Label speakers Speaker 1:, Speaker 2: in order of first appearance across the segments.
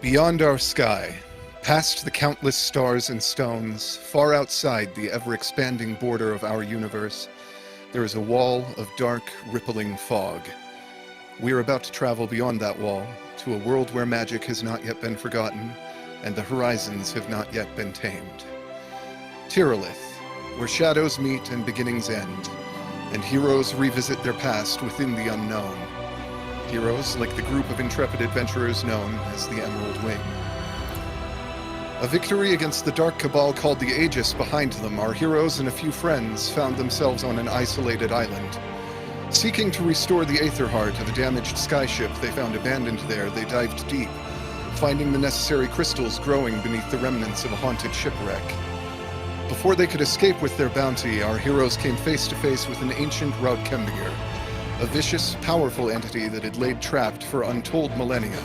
Speaker 1: Beyond our sky, past the countless stars and stones, far outside the ever-expanding border of our universe, there is a wall of dark, rippling fog. We are about to travel beyond that wall, to a world where magic has not yet been forgotten, and the horizons have not yet been tamed. Tyrileth, where shadows meet and beginnings end, and heroes revisit their past within the unknown. Heroes like the group of intrepid adventurers known as the Emerald Wing. A victory against the dark cabal called the Aegis behind them, our heroes and a few friends found themselves on an isolated island. Seeking to restore the Aether Heart of a damaged skyship they found abandoned there, they dived deep, finding the necessary crystals growing beneath the remnants of a haunted shipwreck. Before they could escape with their bounty, our heroes came face to face with an ancient Roudkembinger, a vicious, powerful entity that had laid trapped for untold millennia.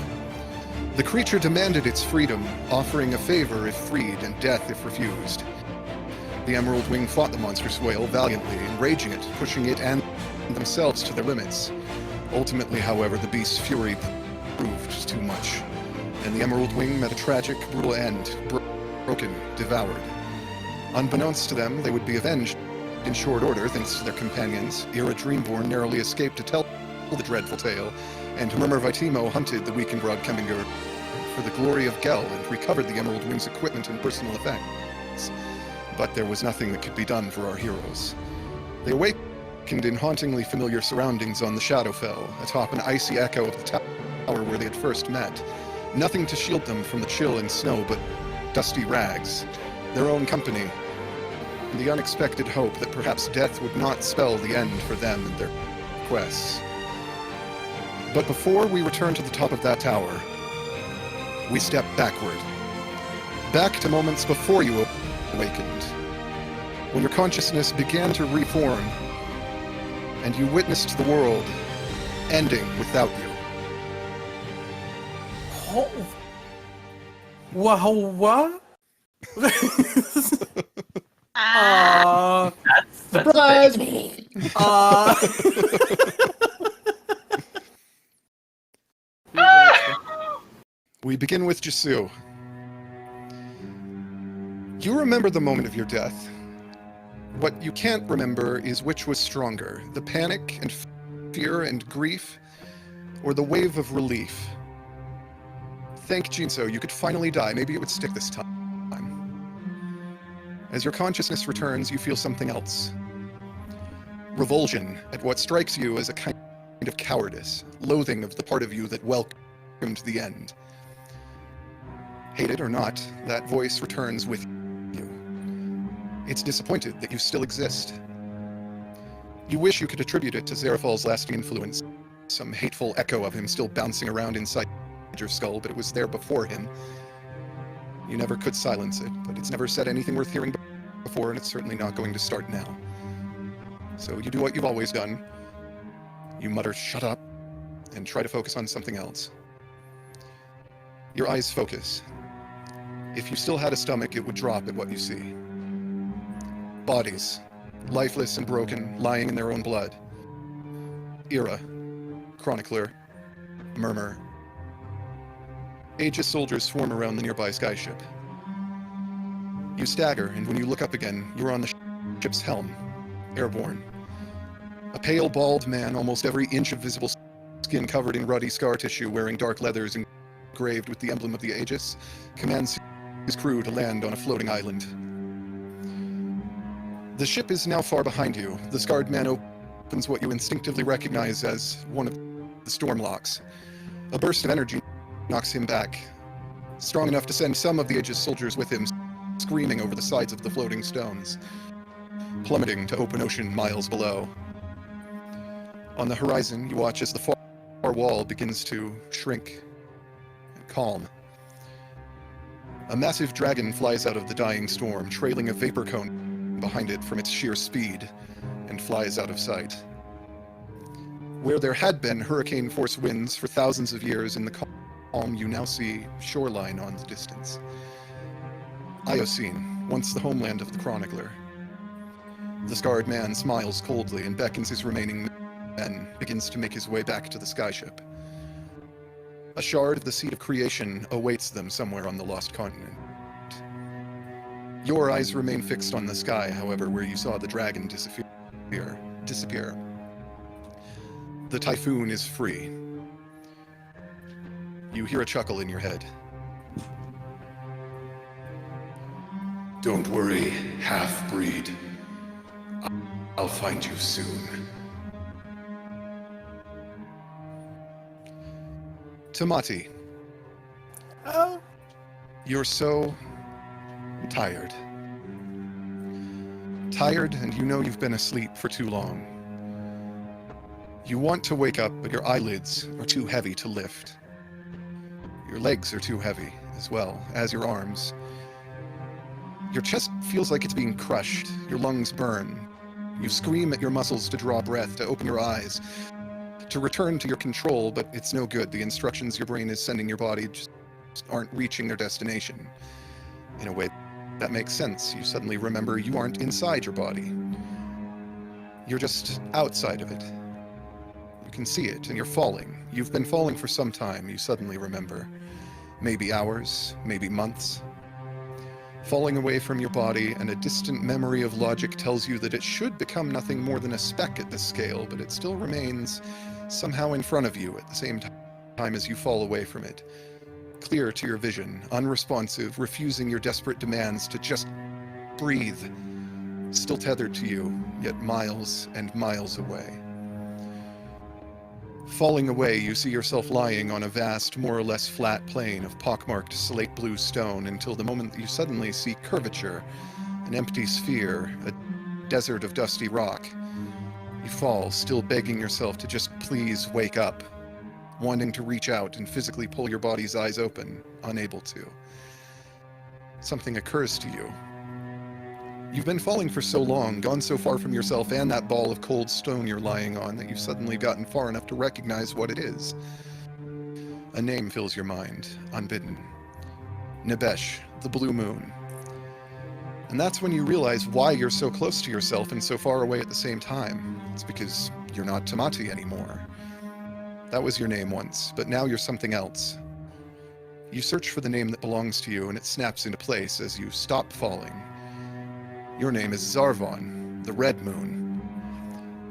Speaker 1: The creature demanded its freedom, offering a favor if freed and death if refused. The Emerald Wing fought the monstrous whale valiantly, enraging it, pushing it and themselves to their limits. Ultimately, however, the beast's fury proved too much, and the Emerald Wing met a tragic, brutal end, broken, devoured. Unbeknownst to them, they would be avenged in short order, thanks to their companions. Ira Dreamborn narrowly escaped to tell the dreadful tale, and Murmur Vitimo hunted the weakened Roudkembinger for the glory of Gel and recovered the Emerald Wing's equipment and personal effects. But there was nothing that could be done for our heroes. They awakened in hauntingly familiar surroundings on the Shadowfell, atop an icy echo of the tower where they had first met. Nothing to shield them from the chill and snow but dusty rags, their own company, and the unexpected hope that perhaps death would not spell the end for them and their quests. But before we return to the top of that tower, we step backward. Back to moments before you awakened, when your consciousness began to reform, and you witnessed the world ending without you.
Speaker 2: Oh. Wow, what?
Speaker 3: Surprise!
Speaker 1: We begin with Jisu. You remember the moment of your death. What you can't remember is which was stronger, the panic and fear and grief, or the wave of relief. Thank Jinso, you could finally die. Maybe it would stick this time. As your consciousness returns, you feel something else. Revulsion at what strikes you as a kind of cowardice, loathing of the part of you that welcomed the end. Hated or not, that voice returns with you. It's disappointed that you still exist. You wish you could attribute it to Zarafal's lasting influence, some hateful echo of him still bouncing around inside your skull, but it was there before him. You never could silence it, but it's never said anything worth hearing before, and it's certainly not going to start now. So you do what you've always done. You mutter, "Shut up," and try to focus on something else. Your eyes focus. If you still had a stomach, it would drop at what you see. Bodies, lifeless and broken, lying in their own blood. Ira, Chronicler, Murmur. Aegis soldiers swarm around the nearby skyship. You stagger, and when you look up again, you're on the ship's helm, airborne. A pale, bald man, almost every inch of visible skin covered in ruddy scar tissue, wearing dark leathers engraved with the emblem of the Aegis, commands his crew to land on a floating island. The ship is now far behind you. The scarred man opens what you instinctively recognize as one of the storm locks. A burst of energy knocks him back, strong enough to send some of the Aegis soldiers with him screaming over the sides of the floating stones, plummeting to open ocean miles below. On the horizon, you watch as the far wall begins to shrink and calm. A massive dragon flies out of the dying storm, trailing a vapor cone behind it from its sheer speed, and flies out of sight. Where there had been hurricane-force winds for thousands of years in the calm, you now see shoreline on the distance. Iocene, once the homeland of the Chronicler. The scarred man smiles coldly and beckons his remaining men, begins to make his way back to the skyship. A shard of the seed of creation awaits them somewhere on the lost continent. Your eyes remain fixed on the sky, however, where you saw the dragon disappear. The typhoon is free. You hear a chuckle in your head. Don't worry, half-breed. I'll find you soon. Tamati,
Speaker 2: Oh,
Speaker 1: you're so tired. Tired, and you know you've been asleep for too long. You want to wake up, but your eyelids are too heavy to lift. Your legs are too heavy, as well as your arms. Your chest feels like it's being crushed. Your lungs burn. You scream at your muscles to draw breath, to open your eyes, to return to your control, but it's no good. The instructions your brain is sending your body just aren't reaching their destination. In a way that makes sense. You suddenly remember you aren't inside your body. You're just outside of it. You can see it, and you're falling. You've been falling for some time, you suddenly remember. Maybe hours, maybe months. Falling away from your body, and a distant memory of logic tells you that it should become nothing more than a speck at this scale, but it still remains somehow in front of you at the same time as you fall away from it. Clear to your vision, unresponsive, refusing your desperate demands to just breathe. Still tethered to you, yet miles and miles away. Falling away, you see yourself lying on a vast, more or less flat plain of pockmarked slate blue stone until the moment that you suddenly see curvature, an empty sphere, a desert of dusty rock. You fall, still begging yourself to just please wake up, wanting to reach out and physically pull your body's eyes open, unable to. Something occurs to you. You've been falling for so long, gone so far from yourself and that ball of cold stone you're lying on, that you've suddenly gotten far enough to recognize what it is. A name fills your mind, unbidden. Nebesh, the blue moon. And that's when you realize why you're so close to yourself and so far away at the same time. It's because you're not Tamati anymore. That was your name once, but now you're something else. You search for the name that belongs to you, and it snaps into place as you stop falling. Your name is Zarvon, the Red Moon.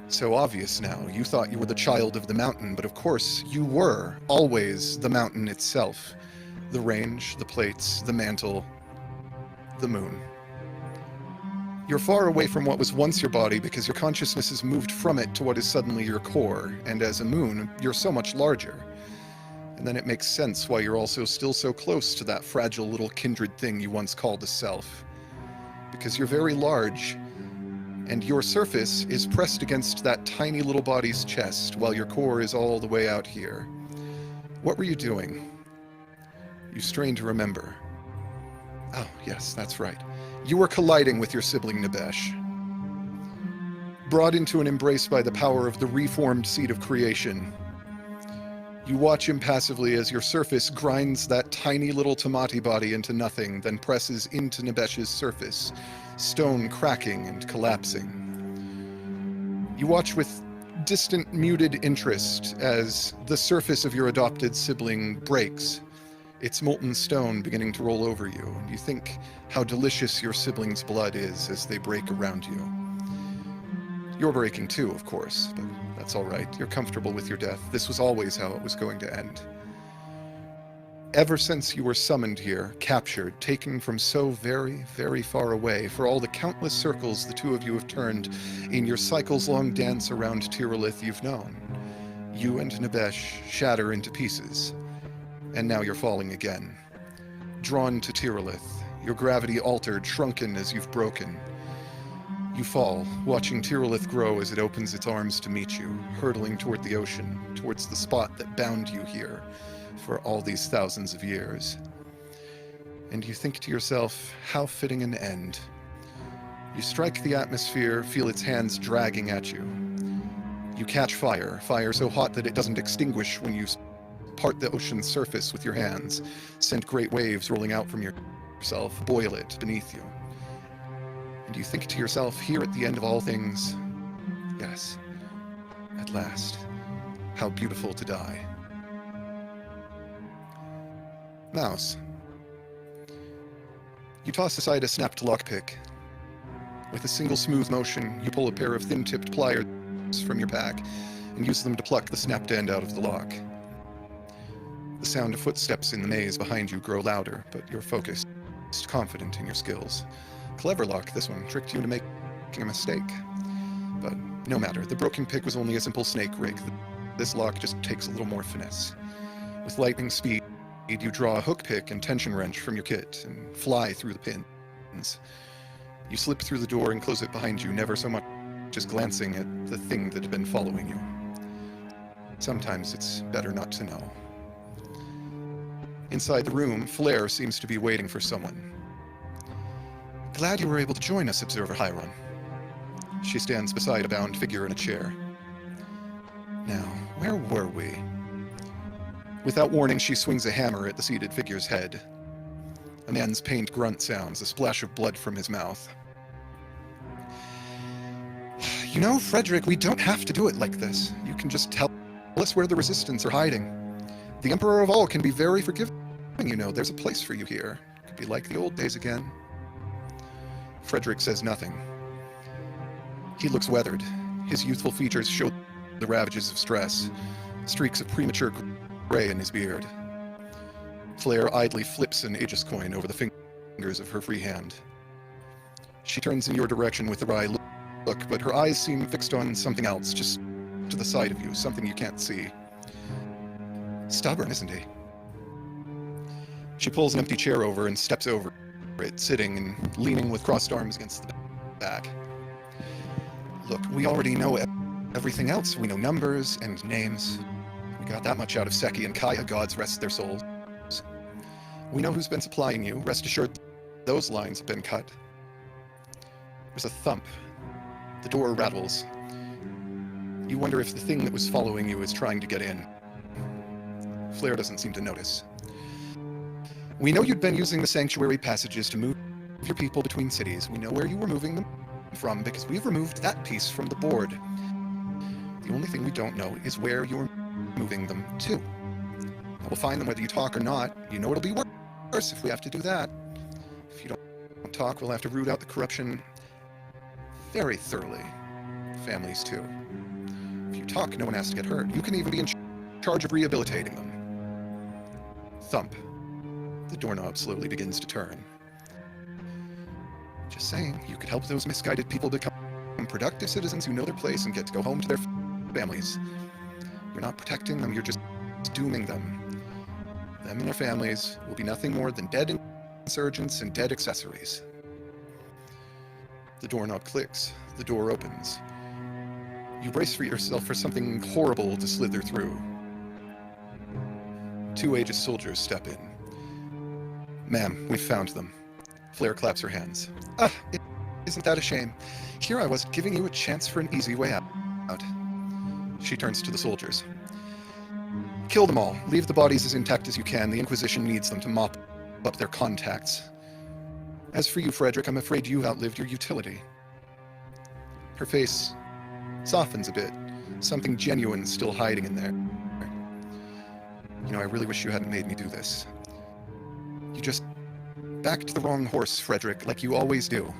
Speaker 1: So obvious now. You thought you were the child of the mountain, but of course you were always the mountain itself. The range, the plates, the mantle, the moon. You're far away from what was once your body because your consciousness has moved from it to what is suddenly your core, and as a moon, you're so much larger. And then it makes sense why you're also still so close to that fragile little kindred thing you once called a self. Because you're very large, and your surface is pressed against that tiny little body's chest, while your core is all the way out here. What were you doing? You strain to remember. Oh, yes, that's right. You were colliding with your sibling Nebesh. Brought into an embrace by the power of the reformed seed of creation, you watch impassively as your surface grinds that tiny little Tamati body into nothing, then presses into Nebesh's surface, stone cracking and collapsing. You watch with distant, muted interest as the surface of your adopted sibling breaks, its molten stone beginning to roll over you, and you think how delicious your sibling's blood is as they break around you. You're breaking too, of course, but that's all right. You're comfortable with your death. This was always how it was going to end. Ever since you were summoned here, captured, taken from so very, very far away, for all the countless circles the two of you have turned in your cycles-long dance around Tyrileth you've known, you and Nebesh shatter into pieces. And now you're falling again. Drawn to Tyrileth, your gravity altered, shrunken as you've broken. You fall, watching Tyrileth grow as it opens its arms to meet you, hurtling toward the ocean, towards the spot that bound you here for all these thousands of years. And you think to yourself, how fitting an end. You strike the atmosphere, feel its hands dragging at you. You catch fire, fire so hot that it doesn't extinguish when you part the ocean's surface with your hands, send great waves rolling out from yourself, boil it beneath you. And you think to yourself, here at the end of all things, yes, at last, how beautiful to die. Mouse. You toss aside a snapped lockpick. With a single smooth motion, you pull a pair of thin-tipped pliers from your pack and use them to pluck the snapped end out of the lock. The sound of footsteps in the maze behind you grow louder, but you're focused, confident in your skills. Clever lock, this one. Tricked you into making a mistake. But no matter, the broken pick was only a simple snake rig. This lock just takes a little more finesse. With lightning speed, you draw a hook pick and tension wrench from your kit and fly through the pins. You slip through the door and close it behind you, never so much as glancing at the thing that had been following you. Sometimes it's better not to know. Inside the room, Flair seems to be waiting for someone. Glad you were able to join us, Observer Hyron. She stands beside a bound figure in a chair. Now, where were we? Without warning, she swings a hammer at the seated figure's head. A man's pained grunt sounds, a splash of blood from his mouth. You know, Frederick, we don't have to do it like this. You can just tell us where the Resistance are hiding. The Emperor of all can be very forgiving, you know. There's a place for you here. It could be like the old days again. Frederick says nothing. He looks weathered. His youthful features show the ravages of stress, streaks of premature gray in his beard. Flair idly flips an Aegis coin over the fingers of her free hand. She turns in your direction with a wry look, but her eyes seem fixed on something else, just to the side of you, something you can't see. Stubborn, isn't he? She pulls an empty chair over and steps over it, sitting and leaning with crossed arms against the back. Look, we already know everything else. We know numbers and names. We got that much out of Seki and Kaya, gods rest their souls. We know who's been supplying you. Rest assured, those lines have been cut. There's a thump. The door rattles. You wonder if the thing that was following you is trying to get in. Flair doesn't seem to notice. We know you'd been using the sanctuary passages to move your people between cities. We know where you were moving them from because we've removed that piece from the board. The only thing we don't know is where you're moving them to. We'll find them whether you talk or not. You know it'll be worse if we have to do that. If you don't talk, we'll have to root out the corruption very thoroughly. Families, too. If you talk, no one has to get hurt. You can even be in charge of rehabilitating them. Thump. The doorknob slowly begins to turn. Just saying, you could help those misguided people become productive citizens who know their place and get to go home to their families. You're not protecting them, you're just dooming them. Them and their families will be nothing more than dead insurgents and dead accessories. The doorknob clicks. The door opens. You brace for yourself for something horrible to slither through. Two Aegis soldiers step in. Ma'am, we've found them. Flair claps her hands. Isn't that a shame? Here I was giving you a chance for an easy way out. She turns to the soldiers. Kill them all. Leave the bodies as intact as you can. The Inquisition needs them to mop up their contacts. As for you, Frederick, I'm afraid you've outlived your utility. Her face softens a bit. Something genuine still hiding in there. You know, I really wish you hadn't made me do this. You just backed the wrong horse, Frederick, like you always do.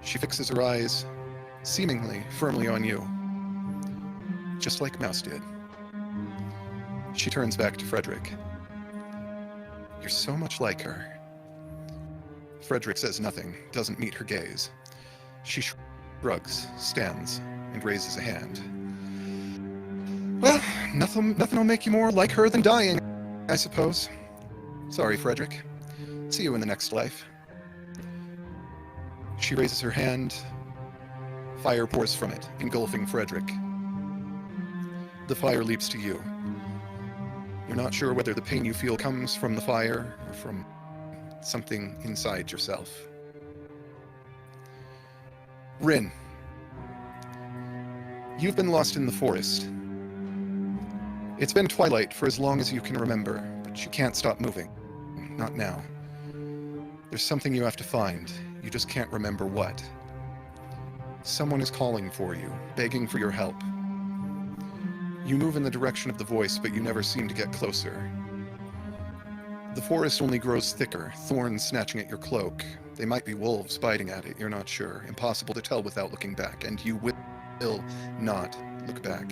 Speaker 1: She fixes her eyes, seemingly firmly on you. Just like Mouse did. She turns back to Frederick. You're so much like her. Frederick says nothing, doesn't meet her gaze. She shrugs, stands, and raises a hand. Well, nothing will make you more like her than dying, I suppose. Sorry, Frederick. See you in the next life. She raises her hand. Fire pours from it, engulfing Frederick. The fire leaps to you. You're not sure whether the pain you feel comes from the fire or from something inside yourself. Rin. You've been lost in the forest. It's been twilight for as long as you can remember, but you can't stop moving. Not now. There's something you have to find. You just can't remember what. Someone is calling for you, begging for your help. You move in the direction of the voice, but you never seem to get closer. The forest only grows thicker, thorns snatching at your cloak. They might be wolves biting at it, you're not sure. Impossible to tell without looking back, and you will not look back.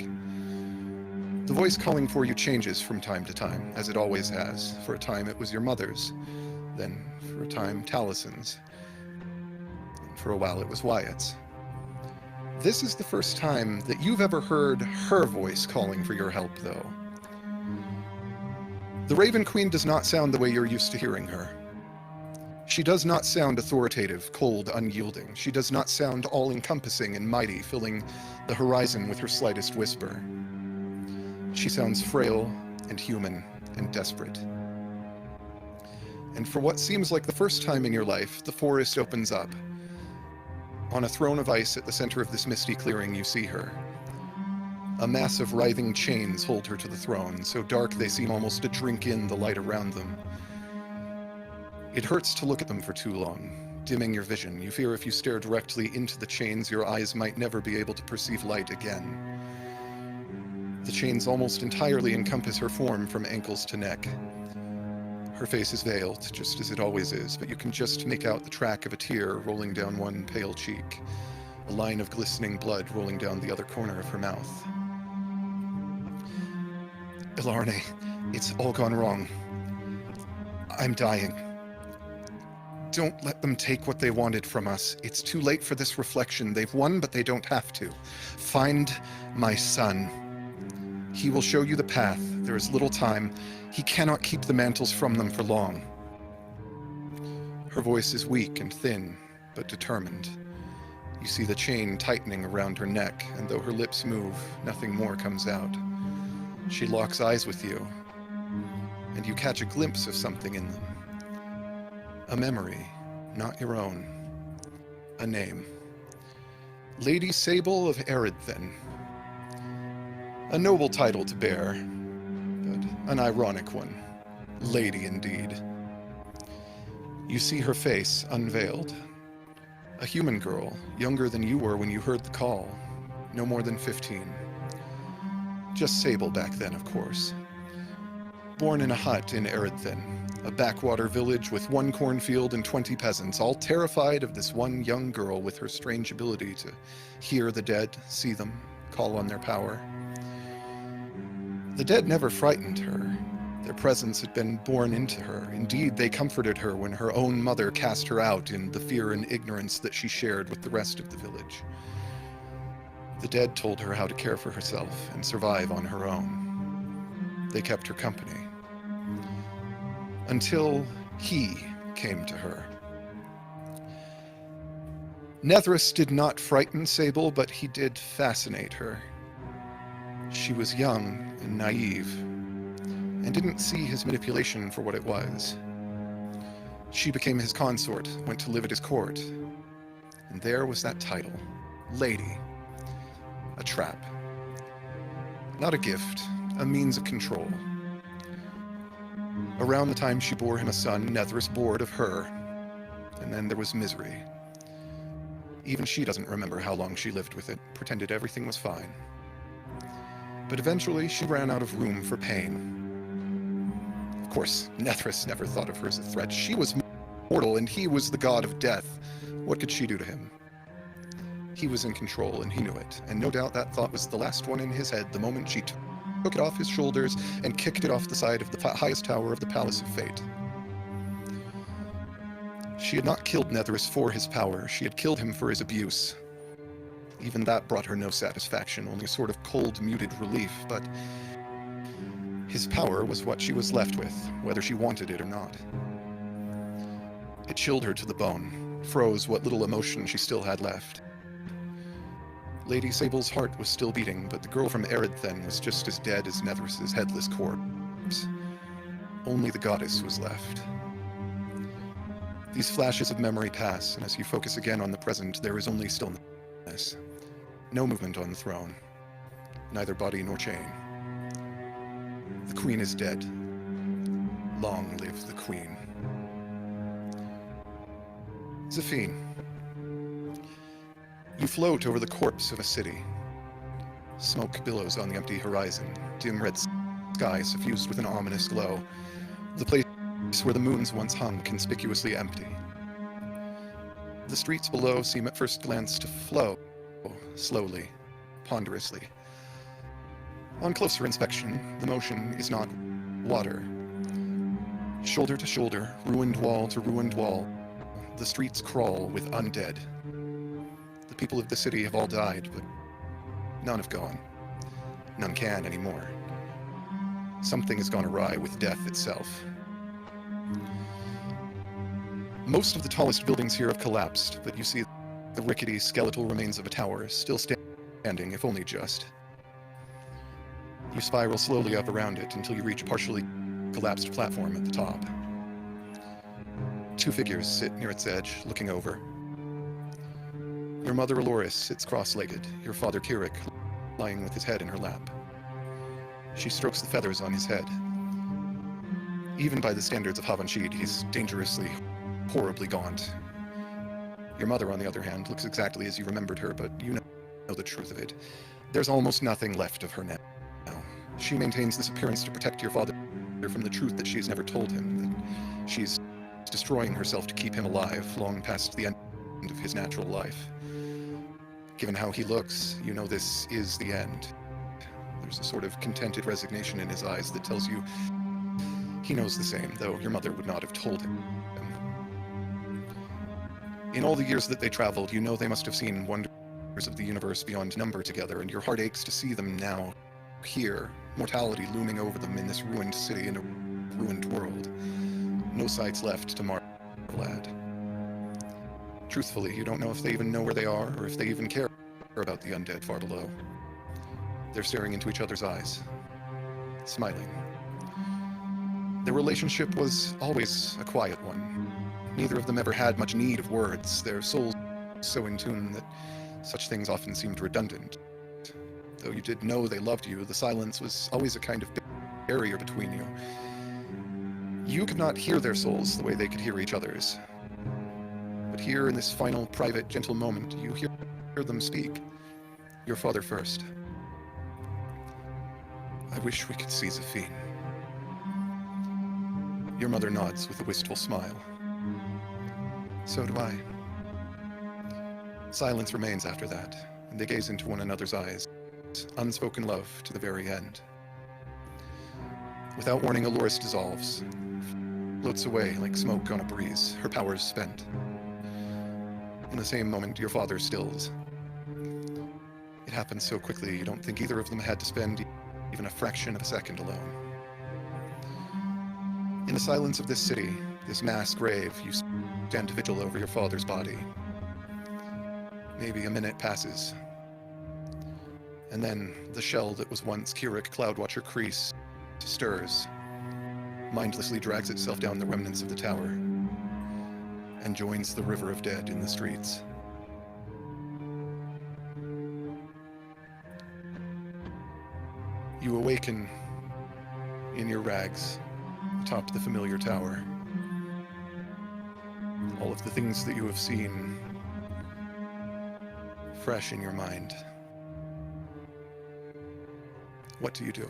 Speaker 1: The voice calling for you changes from time to time, as it always has. For a time it was your mother's, then for a time Talison's, and for a while it was Wyatt's. This is the first time that you've ever heard her voice calling for your help, though. The Raven Queen does not sound the way you're used to hearing her. She does not sound authoritative, cold, unyielding. She does not sound all-encompassing and mighty, filling the horizon with her slightest whisper. She sounds frail and human and desperate. And for what seems like the first time in your life, the forest opens up. On a throne of ice at the center of this misty clearing, you see her. A mass of writhing chains hold her to the throne, so dark they seem almost to drink in the light around them. It hurts to look at them for too long, dimming your vision. You fear if you stare directly into the chains, your eyes might never be able to perceive light again. The chains almost entirely encompass her form from ankles to neck. Her face is veiled, just as it always is, but you can just make out the track of a tear rolling down one pale cheek, a line of glistening blood rolling down the other corner of her mouth. Ilarne, it's all gone wrong. I'm dying. Don't let them take what they wanted from us. It's too late for this reflection. They've won, but they don't have to. Find my son. He will show you the path. There is little time. He cannot keep the mantles from them for long. Her voice is weak and thin, but determined. You see the chain tightening around her neck, and though her lips move, nothing more comes out. She locks eyes with you, and you catch a glimpse of something in them. A memory, not your own. A name. Lady Sable of Eredthen. A noble title to bear, but an ironic one. Lady indeed. You see her face unveiled. A human girl, younger than you were when you heard the call. No more than 15. Just Sable back then, of course. Born in a hut in Eredthen, a backwater village with one cornfield and 20 peasants, all terrified of this one young girl with her strange ability to hear the dead, see them, call on their power. The dead never frightened her. Their presence had been born into her. Indeed, they comforted her when her own mother cast her out in the fear and ignorance that she shared with the rest of the village. The dead told her how to care for herself and survive on her own. They kept her company. Until he came to her. Nethrus did not frighten Sable, but he did fascinate her. She was young and naive, and didn't see his manipulation for what it was. She became his consort, went to live at his court, and there was that title, Lady. A trap. Not a gift, a means of control. Around the time she bore him a son, Nethrus bored of her, and then there was misery. Even she doesn't remember how long she lived with it, pretended everything was fine. But eventually she ran out of room for pain. Of course, Nethrus never thought of her as a threat. She was mortal, and he was the god of death. What could she do to him? He was in control, and he knew it, and no doubt that thought was the last one in his head the moment she took it off his shoulders and kicked it off the side of the highest tower of the Palace of Fate. She had not killed Nethrus for his power, she had killed him for his abuse. Even that brought her no satisfaction, only a sort of cold, muted relief, but his power was what she was left with, whether she wanted it or not. It chilled her to the bone, froze what little emotion she still had left. Lady Sable's heart was still beating, but the girl from Eredthen was just as dead as Nethrus's headless corpse. Only the goddess was left. These flashes of memory pass, and as you focus again on the present, there is only stillness. No movement on the throne. Neither body nor chain. The queen is dead. Long live the queen. Zafine. You float over the corpse of a city. Smoke billows on the empty horizon, dim red sky suffused with an ominous glow. The place where the moons once hung conspicuously empty. The streets below seem at first glance to flow, slowly, ponderously. On closer inspection, the motion is not water. Shoulder to shoulder, ruined wall to ruined wall, the streets crawl with undead. The people of the city have all died, but none have gone. None can anymore. Something has gone awry with death itself. Most of the tallest buildings here have collapsed, but you see the rickety skeletal remains of a tower still standing, if only just. You spiral slowly up around it until you reach a partially collapsed platform at the top. Two figures sit near its edge, looking over. Your mother Aloris sits cross-legged, your father Kirik lying with his head in her lap. She strokes the feathers on his head. Even by the standards of Havanshid, he's dangerously, horribly gaunt. Your mother, on the other hand, looks exactly as you remembered her, but you know the truth of it. There's almost nothing left of her now. She maintains this appearance to protect your father from the truth that she's never told him, that she's destroying herself to keep him alive long past the end of his natural life. Given how he looks, you know this is the end. There's a sort of contented resignation in his eyes that tells you he knows the same, though your mother would not have told him. In all the years that they traveled, you know they must have seen wonders of the universe beyond number together, and your heart aches to see them now, here, mortality looming over them in this ruined city in a ruined world. No sights left to marvel at. Truthfully, you don't know if they even know where they are, or if they even care about the undead far below. They're staring into each other's eyes, smiling. Their relationship was always a quiet one. Neither of them ever had much need of words, their souls so in tune that such things often seemed redundant. Though you did know they loved you, the silence was always a kind of barrier between you. You could not hear their souls the way they could hear each other's. But here in this final, private, gentle moment, you hear them speak. Your father first. I wish we could see Zafine. Your mother nods with a wistful smile. So do I. Silence remains after that, and they gaze into one another's eyes. Unspoken love to the very end. Without warning, Aloris dissolves, floats away like smoke on a breeze, her powers spent. In the same moment, your father stills. It happens so quickly, you don't think either of them had to spend even a fraction of a second alone. In the silence of this city, this mass grave, you stand vigil over your father's body. Maybe a minute passes. And then, the shell that was once Kirik Cloudwatcher Kreese stirs, mindlessly drags itself down the remnants of the tower, and joins the river of dead in the streets. You awaken in your rags, atop the familiar tower. All of the things that you have seen, fresh in your mind. What do you do?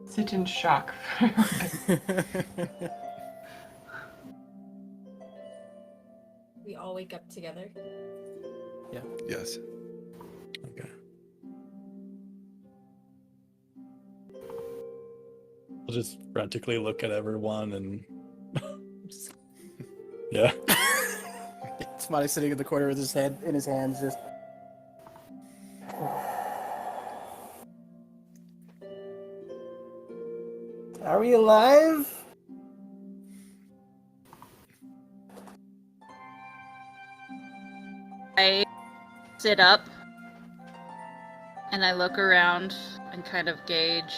Speaker 3: Sit in shock.
Speaker 4: We all wake up together.
Speaker 2: Yeah.
Speaker 1: Yes.
Speaker 2: Okay. I'll just frantically look at everyone and yeah.
Speaker 5: Smiley sitting in the corner with his head in his hands, just. Are we alive?
Speaker 6: I sit up and I look around and kind of gauge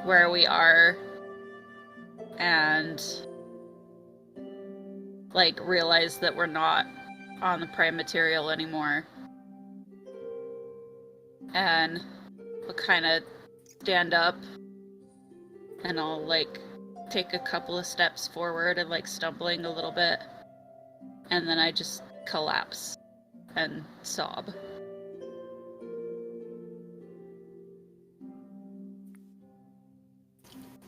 Speaker 6: where we are and like realize that we're not on the prime material anymore. And I'll kind of stand up and I'll like take a couple of steps forward and like stumbling a little bit, and then I just collapse and sob.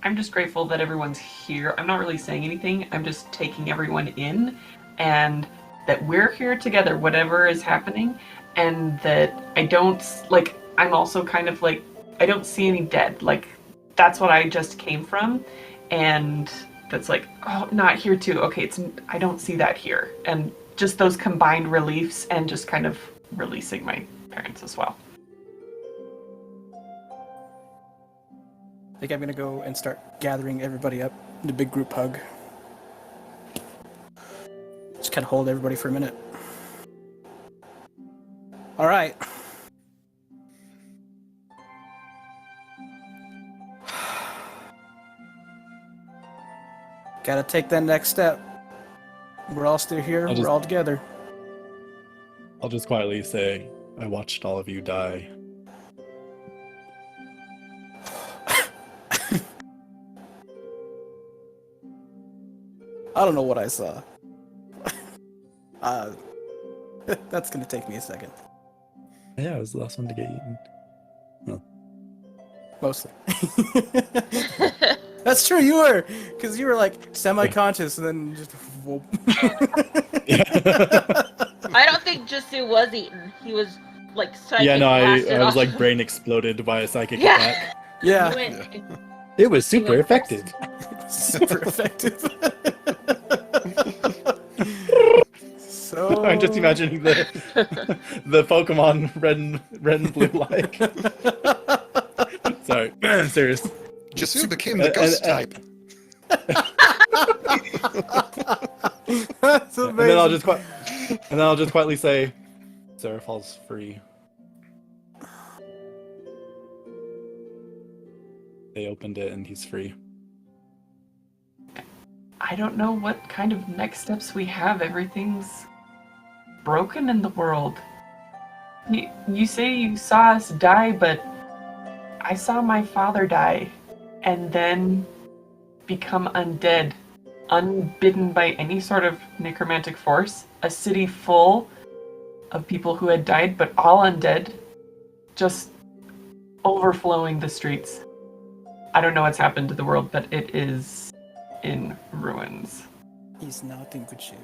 Speaker 3: I'm just grateful that everyone's here. I'm not really saying anything. I'm just taking everyone in, and that we're here together, whatever is happening, and that I don't like. I'm also kind of like I don't see any dead. Like that's what I just came from, and that's like oh, not here too. Okay, I don't see that here, and just those combined reliefs and just kind of releasing my parents as well.
Speaker 5: I think I'm gonna go and start gathering everybody up in a big group hug. Just kind of hold everybody for a minute. All right. Gotta take that next step. We're all still here. We're all together.
Speaker 2: I'll just quietly say, I watched all of you die.
Speaker 5: I don't know what I saw. That's gonna take me a second.
Speaker 2: Yeah, I was the last one to get eaten.
Speaker 5: Mostly. That's true, you were! Because you were like semi-conscious and then just... whoop.
Speaker 6: I don't think Jisoo was eaten. He was like psychic
Speaker 2: Yeah, no,
Speaker 6: blasted
Speaker 2: I was
Speaker 6: off.
Speaker 2: like brain exploded by a psychic
Speaker 6: Yeah.
Speaker 2: attack.
Speaker 5: Yeah.
Speaker 2: It was super
Speaker 4: went first.
Speaker 2: effective.
Speaker 5: Super effective. So...
Speaker 2: I'm just imagining the Pokemon red and blue like. Sorry, serious.
Speaker 1: Jisoo became the ghost type.
Speaker 5: That's amazing.
Speaker 2: And then I'll just quietly say, Sarah falls free. They opened it and he's free.
Speaker 3: I don't know what kind of next steps we have. Everything's broken in the world. You say you saw us die, but I saw my father die and then become undead, unbidden by any sort of necromantic force. A city full of people who had died, but all undead, just overflowing the streets. I don't know what's happened to the world, but it is in ruins.
Speaker 5: He's not in good shape.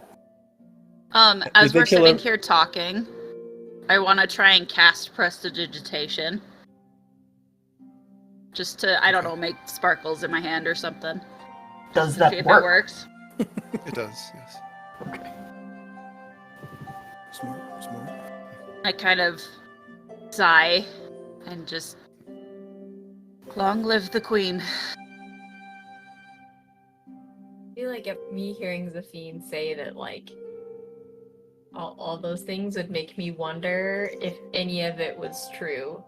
Speaker 6: As we're sitting here talking, I want to try and cast Prestidigitation. Just to, I don't know, make sparkles in my hand or something.
Speaker 3: Does
Speaker 6: See
Speaker 3: that
Speaker 6: if
Speaker 3: work?
Speaker 6: it works.
Speaker 1: It does, yes.
Speaker 3: Okay.
Speaker 5: Smart.
Speaker 6: I kind of sigh and just, long live the queen.
Speaker 4: I feel like if me hearing Zafine say that, like, all those things would make me wonder if any of it was true,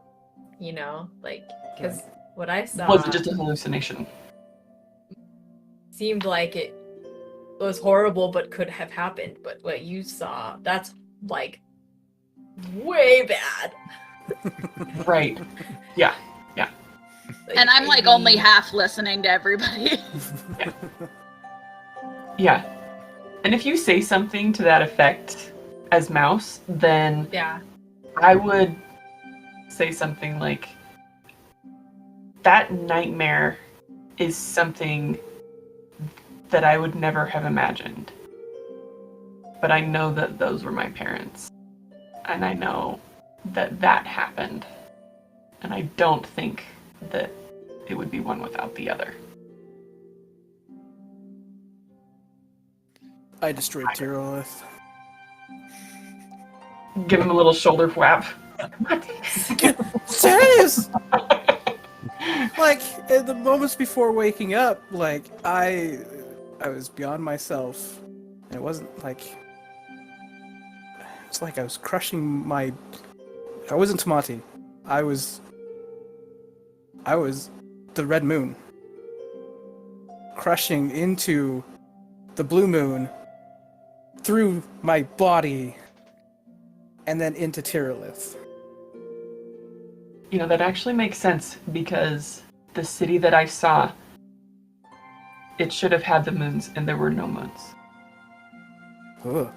Speaker 4: you know? Like, because what I saw
Speaker 3: Was it just a hallucination?
Speaker 4: seemed like it was horrible but could have happened, but what you saw, that's, like, way bad.
Speaker 3: Right. Yeah.
Speaker 6: And I'm like only half listening to everybody.
Speaker 3: Yeah. And if you say something to that effect as Mouse, then
Speaker 4: Yeah.
Speaker 3: I would say something like, that nightmare is something that I would never have imagined. But I know that those were my parents. And I know that that happened. And I don't think that it would be one without the other.
Speaker 5: I destroyed Tyrileth.
Speaker 3: Give him a little shoulder whap.
Speaker 5: Serious? Like, in the moments before waking up, like, I was beyond myself. And it wasn't like... It's like I was crushing my... I wasn't Tamati. I was the red moon. Crushing into the blue moon through my body and then into Tyrileth.
Speaker 3: You know, that actually makes sense because the city that I saw, it should have had the moons and there were no moons.
Speaker 5: Ugh.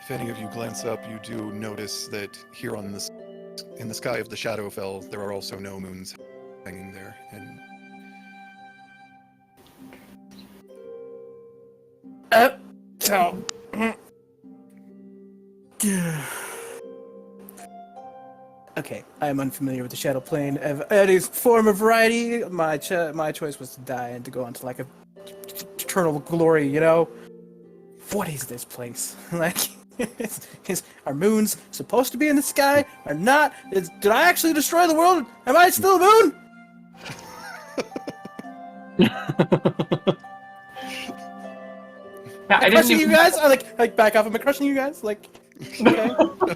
Speaker 1: If any of you glance up, you do notice that here in the sky of the Shadowfell, there are also no moons. hanging there. And
Speaker 5: So. Okay, I am unfamiliar with the Shadow Plane of any form or variety. My choice was to die and to go on to like a eternal glory, you know? What is this place? Like, are moons supposed to be in the sky or not? Did I actually destroy the world? Am I still a moon?
Speaker 3: Yeah, I didn't
Speaker 5: Crushing
Speaker 3: even.
Speaker 5: you guys? I like back off. Am I crushing you guys? Like, okay.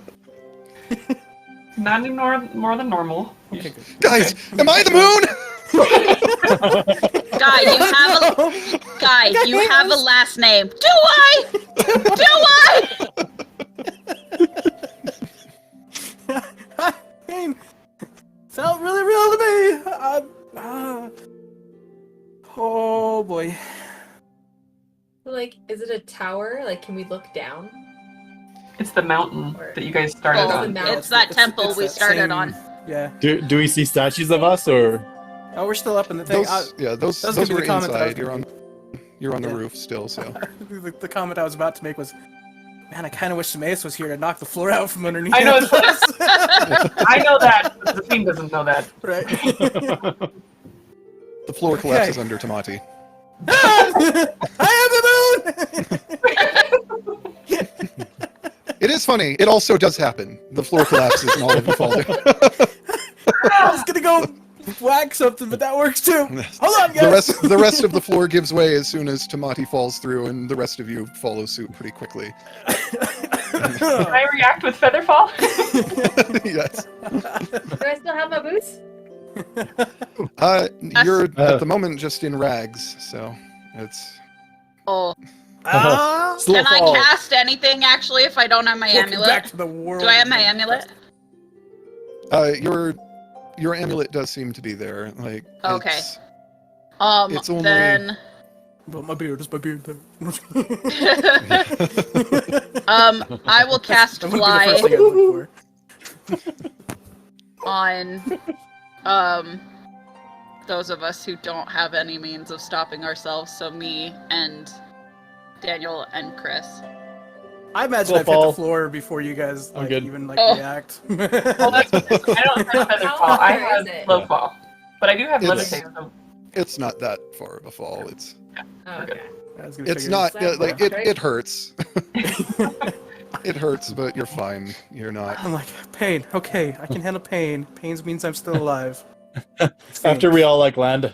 Speaker 3: Not any more than normal.
Speaker 5: Okay, good.
Speaker 1: guys, am I the moon?
Speaker 6: Guy, you have a last name. Do I?
Speaker 5: I mean, felt really real to me. Oh boy.
Speaker 4: Like, is it a tower? Like, can we look down?
Speaker 3: It's the mountain that you guys started
Speaker 6: Oh,
Speaker 3: on.
Speaker 4: mountain.
Speaker 6: it's that temple
Speaker 5: it's
Speaker 6: we
Speaker 5: that
Speaker 6: started
Speaker 5: same-
Speaker 6: on.
Speaker 5: Yeah.
Speaker 2: Do we see statues of us or?
Speaker 5: Oh, we're still up in the thing.
Speaker 1: Those
Speaker 5: that was gonna be
Speaker 1: were
Speaker 5: the comment that I was
Speaker 1: inside.
Speaker 5: gonna
Speaker 1: You're on the
Speaker 5: Yeah.
Speaker 1: roof still, so.
Speaker 5: the comment I was about to make was, man, I kind of wish Timaeus was here to knock the floor out from underneath.
Speaker 3: I know
Speaker 5: us."
Speaker 3: I know that. But the team doesn't know that.
Speaker 5: Right.
Speaker 1: The floor collapses under Tamati.
Speaker 5: I am the moon.
Speaker 1: It is funny. It also does happen. The floor collapses and all of you fall down.
Speaker 5: I was gonna go whack something, but that works too. Hold on, guys.
Speaker 1: The rest of the floor gives way as soon as Tamati falls through, and the rest of you follow suit pretty quickly.
Speaker 3: Can I react with Featherfall?
Speaker 1: Yes.
Speaker 4: Do I still have my boots?
Speaker 1: You're at the moment just in rags, so it's.
Speaker 6: Oh,
Speaker 2: Slow
Speaker 6: can I
Speaker 2: fall.
Speaker 6: cast anything actually if I don't have my
Speaker 5: Welcome back
Speaker 6: amulet?
Speaker 5: to the world.
Speaker 6: Do I have my amulet?
Speaker 1: Your amulet does seem to be there. Like.
Speaker 6: Okay.
Speaker 1: It's only-
Speaker 6: Then
Speaker 5: But my beard is my beard there.
Speaker 6: I will cast
Speaker 5: That wouldn't be the first
Speaker 6: fly
Speaker 5: thing I'd look for.
Speaker 6: on those of us who don't have any means of stopping ourselves, so me and Daniel and Chris.
Speaker 5: I imagine
Speaker 2: Slow
Speaker 5: I've hit
Speaker 2: fall.
Speaker 5: the floor before you guys
Speaker 2: I'm
Speaker 5: like
Speaker 2: good.
Speaker 5: even like
Speaker 6: Oh.
Speaker 5: react.
Speaker 3: Well, that's, I don't have Featherfall. I
Speaker 4: How far
Speaker 3: have
Speaker 4: is it?
Speaker 3: Slow Fall. But I do have
Speaker 1: It's-
Speaker 3: Levitate. So
Speaker 1: It's not that far of a fall. It's.
Speaker 4: Oh, okay.
Speaker 5: I was gonna
Speaker 1: It's
Speaker 5: figure
Speaker 1: not
Speaker 4: Slap
Speaker 1: like
Speaker 4: fall, right?
Speaker 1: it hurts. It hurts, but you're fine. You're not.
Speaker 5: I'm like, pain. Okay, I can handle pain. Pain means I'm still alive.
Speaker 2: After we all like land,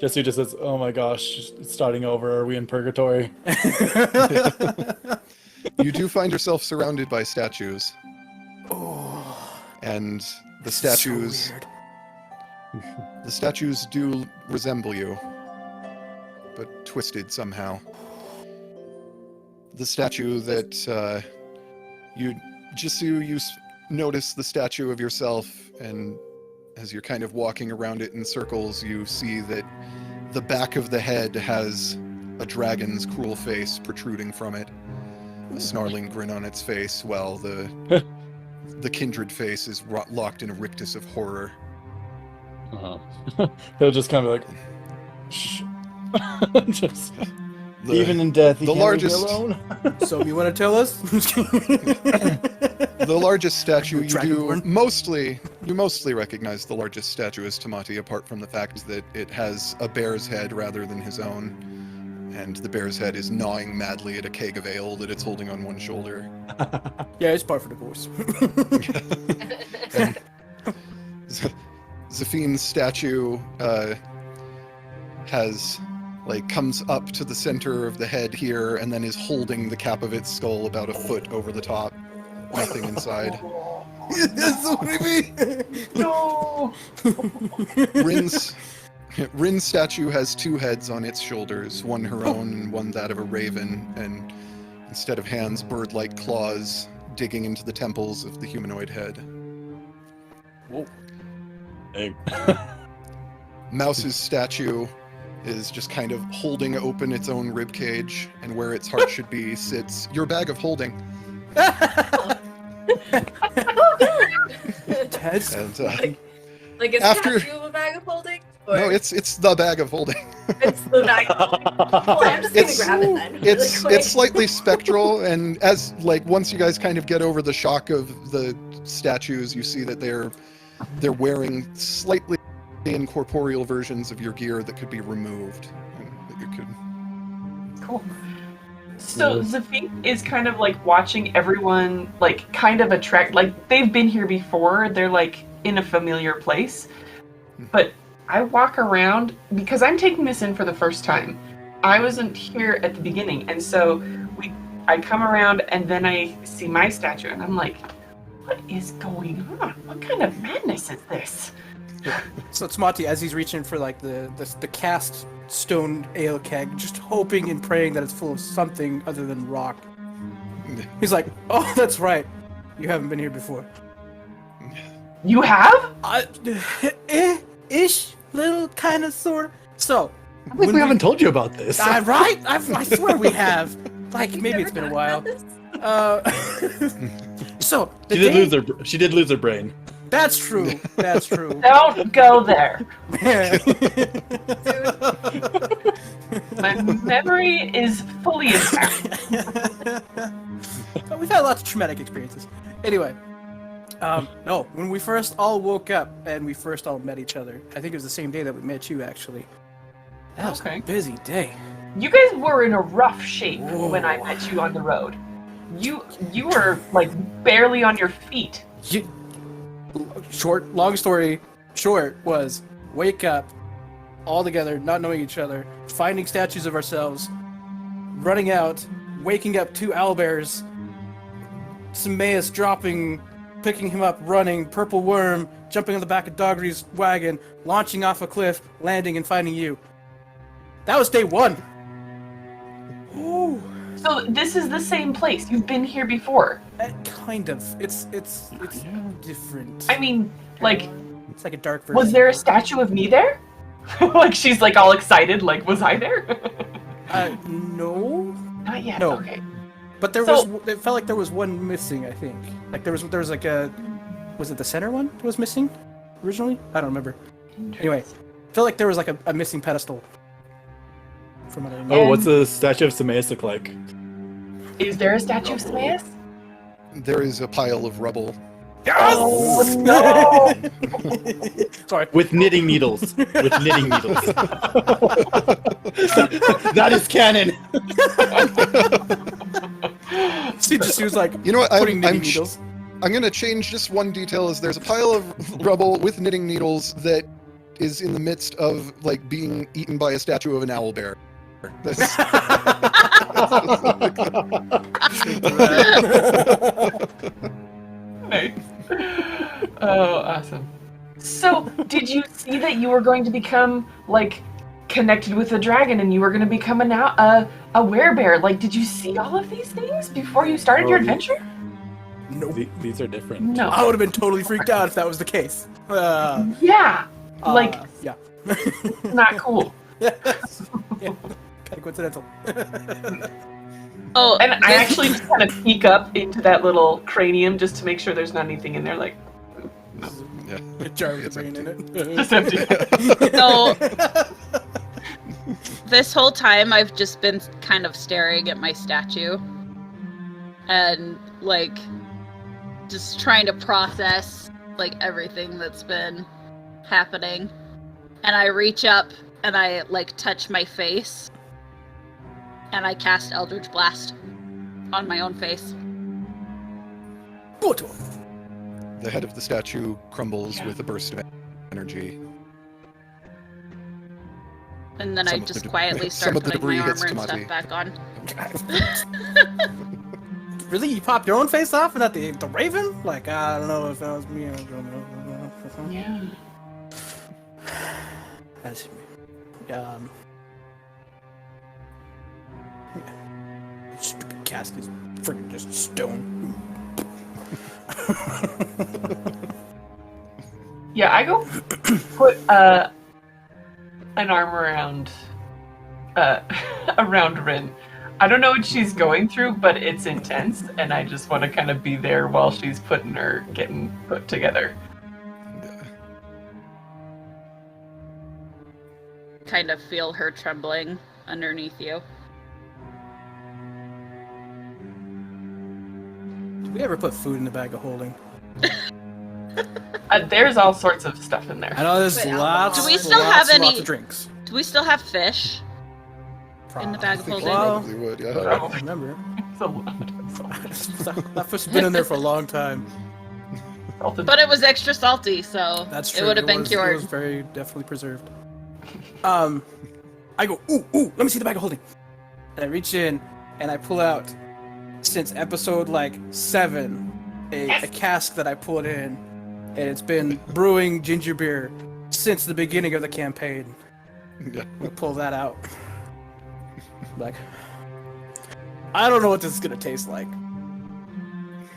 Speaker 2: Jesse just says, "Oh my gosh, it's starting over. Are we in purgatory?"
Speaker 1: You do find yourself surrounded by statues,
Speaker 5: Oh,
Speaker 1: and the
Speaker 5: this is so
Speaker 1: statues.
Speaker 5: weird.
Speaker 1: The statues do resemble you, but twisted somehow. The statue that you notice the statue of yourself, and as you're kind of walking around it in circles, you see that the back of the head has a dragon's cruel face protruding from it, a snarling grin on its face, while the kindred face is locked in a rictus of horror.
Speaker 2: They'll just kind of like, shh. Just,
Speaker 1: The-
Speaker 2: even in death, he
Speaker 1: the
Speaker 2: can't leave me
Speaker 1: largest-
Speaker 2: alone.
Speaker 5: So you want to tell us?
Speaker 1: The largest statue you
Speaker 5: Dragonborn.
Speaker 1: mostly recognize the largest statue as Tamati, apart from the fact that it has a bear's head rather than his own, and the bear's head is gnawing madly at a keg of ale that it's holding on one shoulder.
Speaker 5: Yeah, it's par for the course.
Speaker 1: And Zephine's statue comes up to the center of the head here, and then is holding the cap of its skull about a foot over the top. Nothing inside.
Speaker 5: That's what I mean.
Speaker 3: no.
Speaker 1: Rin's statue has two heads on its shoulders, one her own and one that of a raven, and instead of hands, bird-like claws digging into the temples of the humanoid head.
Speaker 2: Whoa. Hey.
Speaker 1: Mouse's statue is just kind of holding open its own ribcage, and where its heart should be sits your bag of holding.
Speaker 5: Ted's
Speaker 1: And
Speaker 4: Like a
Speaker 1: After-
Speaker 4: statue of a bag of holding?
Speaker 1: No, it's the bag of holding.
Speaker 4: It's the bag. Well, I'm just
Speaker 1: It's-
Speaker 4: gonna grab it then. Really
Speaker 1: It's
Speaker 4: quick.
Speaker 1: slightly spectral, and as once you guys kind of get over the shock of the statues, you see that they're wearing slightly incorporeal versions of your gear that could be removed. And that you could.
Speaker 3: Cool. So Zafik is kind of like watching everyone like kind of attract, like they've been here before, they're like in a familiar place. But I walk around because I'm taking this in for the first time. I wasn't here at the beginning, and so I come around and then I see my statue and I'm like, what is going on? What kind of madness is this?
Speaker 5: So it's Monty as he's reaching for like the cast stone ale keg, just hoping and praying that it's full of something other than rock. He's like, oh, that's right. You haven't been here before.
Speaker 3: You have?
Speaker 5: Ish, little, kind of, sort of. So,
Speaker 2: I think we haven't told you about this.
Speaker 5: right? I swear we have. Like,
Speaker 4: We've
Speaker 5: maybe
Speaker 4: never
Speaker 5: it's been a
Speaker 4: talked
Speaker 5: while.
Speaker 4: about this?
Speaker 5: So,
Speaker 2: She did lose her brain.
Speaker 5: That's true. That's true.
Speaker 3: Don't go there. My memory is fully intact.
Speaker 5: We've had lots of traumatic experiences. Anyway, no, when we first all woke up and we first all met each other, I think it was the same day that we met you, actually. That was
Speaker 3: Okay.
Speaker 5: a busy day.
Speaker 3: You guys were in a rough shape
Speaker 5: Whoa.
Speaker 3: when I met you on the road. You were like barely on your feet.
Speaker 5: Long story short was wake up all together, not knowing each other, finding statues of ourselves, running out, waking up two owlbears, Sameas dropping, picking him up, running, purple worm, jumping on the back of Doggery's wagon, launching off a cliff, landing and finding you. That was day one. Ooh.
Speaker 3: So this is the same place. You've been here before.
Speaker 5: Kind of. It's different.
Speaker 3: I mean, like,
Speaker 5: It's like a dark version.
Speaker 3: was there a statue of me there? Like she's like all excited. Like, was I there?
Speaker 5: No.
Speaker 3: Not yet.
Speaker 5: No.
Speaker 3: Okay.
Speaker 5: But there
Speaker 3: So-
Speaker 5: was. It felt like there was one missing. I think. Like there was like a. Was it the center one that was missing originally? I don't remember. Anyway, felt like there was like a missing pedestal. From what I remember.
Speaker 2: Oh, what's the statue of Sameas look like?
Speaker 3: Is there a statue of Sameas?
Speaker 1: There is a pile of rubble.
Speaker 3: Oh no!
Speaker 5: Sorry.
Speaker 2: With knitting needles. With knitting needles. That is canon.
Speaker 5: She was like
Speaker 1: You know what?
Speaker 5: putting knitting
Speaker 1: I'm
Speaker 5: needles.
Speaker 1: going to change just one detail. Is there's a pile of rubble with knitting needles that is in the midst of like being eaten by a statue of an owl bear. That's-
Speaker 3: Nice. Oh, awesome. So, did you see that you were going to become like connected with a dragon, and you were going to become a werebear? Like, did you see all of these things before you started your adventure?
Speaker 5: No.
Speaker 2: These are different.
Speaker 3: No.
Speaker 5: I would have been totally freaked out if that was the case.
Speaker 3: Yeah. Like,
Speaker 5: yeah.
Speaker 3: not cool.
Speaker 5: Yeah. Kind of coincidental.
Speaker 6: Oh,
Speaker 3: And I actually just kind of peek up into that little cranium just to make sure there's not anything in there. Like,
Speaker 1: yeah.
Speaker 5: A jar with
Speaker 1: It's
Speaker 5: a brain in
Speaker 1: empty.
Speaker 5: it.
Speaker 3: just empty.
Speaker 6: so this whole time I've just been kind of staring at my statue and like just trying to process like everything that's been happening. And I reach up and I like touch my face and I cast Eldritch Blast on my own face.
Speaker 5: Boto.
Speaker 1: The head of the statue crumbles with a burst of energy.
Speaker 6: And then I
Speaker 1: Some of
Speaker 6: just
Speaker 1: the
Speaker 6: quietly
Speaker 1: some
Speaker 6: start
Speaker 1: of the
Speaker 6: putting my
Speaker 1: debris hits
Speaker 6: armor and
Speaker 1: Tamati.
Speaker 6: stuff back on.
Speaker 5: Really? You popped your own face off and not the raven? Like, I don't know if that was me. I don't know.
Speaker 3: Yeah.
Speaker 5: That's stupid cask is freaking just stone.
Speaker 3: Yeah, I go put an arm around around Rin. I don't know what she's going through, but it's intense, and I just want to kind of be there while she's getting put together.
Speaker 6: kind of feel her trembling underneath you.
Speaker 5: Do we ever put food in the bag of holding?
Speaker 3: There's all sorts of stuff in there.
Speaker 5: I know there's
Speaker 4: Put
Speaker 5: lots.
Speaker 4: alcohol.
Speaker 6: Do we still have
Speaker 5: lots
Speaker 6: any-
Speaker 5: of drinks.
Speaker 6: Do we still have fish in the bag of
Speaker 1: I think
Speaker 6: holding?
Speaker 1: you
Speaker 5: Well-
Speaker 1: probably would,
Speaker 5: I
Speaker 1: yeah.
Speaker 5: don't remember.
Speaker 3: It's a lot.
Speaker 5: That fish has been in there for a long time.
Speaker 6: But it was extra salty, so
Speaker 5: That's true.
Speaker 6: it would have been
Speaker 5: It
Speaker 6: cured.
Speaker 5: was very definitely preserved. I go, ooh, let me see the bag of holding. And I reach in and I pull out, since episode 7, a cask that I pulled in, and it's been brewing ginger beer since the beginning of the campaign.
Speaker 1: Yeah.
Speaker 5: I pull that out. Like, I don't know what this is gonna taste like.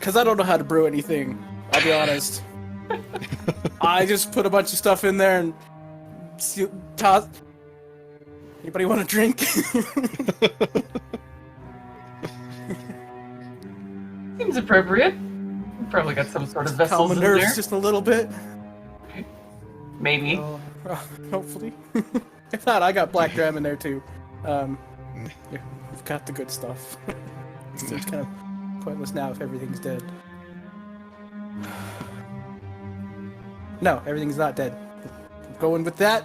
Speaker 5: Cause I don't know how to brew anything, I'll be honest. I just put a bunch of stuff in there and toss. Anybody want a drink?
Speaker 3: Seems appropriate. You probably got some sort of
Speaker 5: Calm
Speaker 3: vessels
Speaker 5: my
Speaker 3: in
Speaker 5: nerves
Speaker 3: there.
Speaker 5: just a little bit.
Speaker 3: Maybe.
Speaker 5: Hopefully. If not, I got black dram in there too. Yeah, we've got the good stuff. It's kind of pointless now if everything's dead. No, everything's not dead. I'm going with that.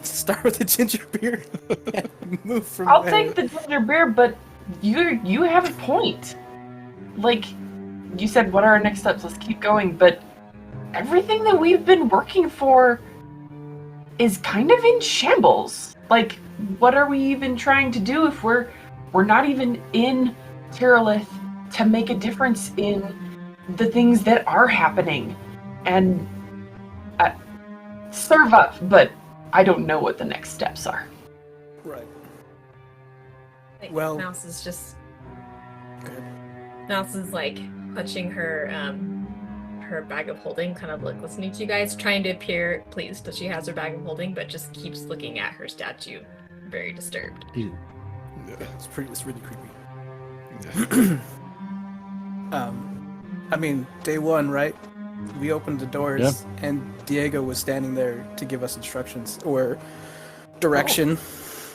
Speaker 5: Start with the ginger beer and move from
Speaker 3: I'll
Speaker 5: there.
Speaker 3: take the ginger beer, but you have a point. Like, you said, what are our next steps? Let's keep going, but everything that we've been working for is kind of in shambles. Like, what are we even trying to do if we're not even in Tyrileth to make a difference in the things that are happening? And serve up, but I don't know what the next steps are.
Speaker 5: Right.
Speaker 4: Like,
Speaker 5: Well-
Speaker 4: Mouse is just
Speaker 5: Go ahead.
Speaker 4: Mouse is like clutching her her bag of holding, kind of like listening to you guys, trying to appear pleased that she has her bag of holding, but just keeps looking at her statue, very disturbed.
Speaker 1: Yeah.
Speaker 5: It's really creepy.
Speaker 1: Yeah.
Speaker 5: I mean, day one, right? We opened the doors, and Diego was standing there to give us instructions or direction.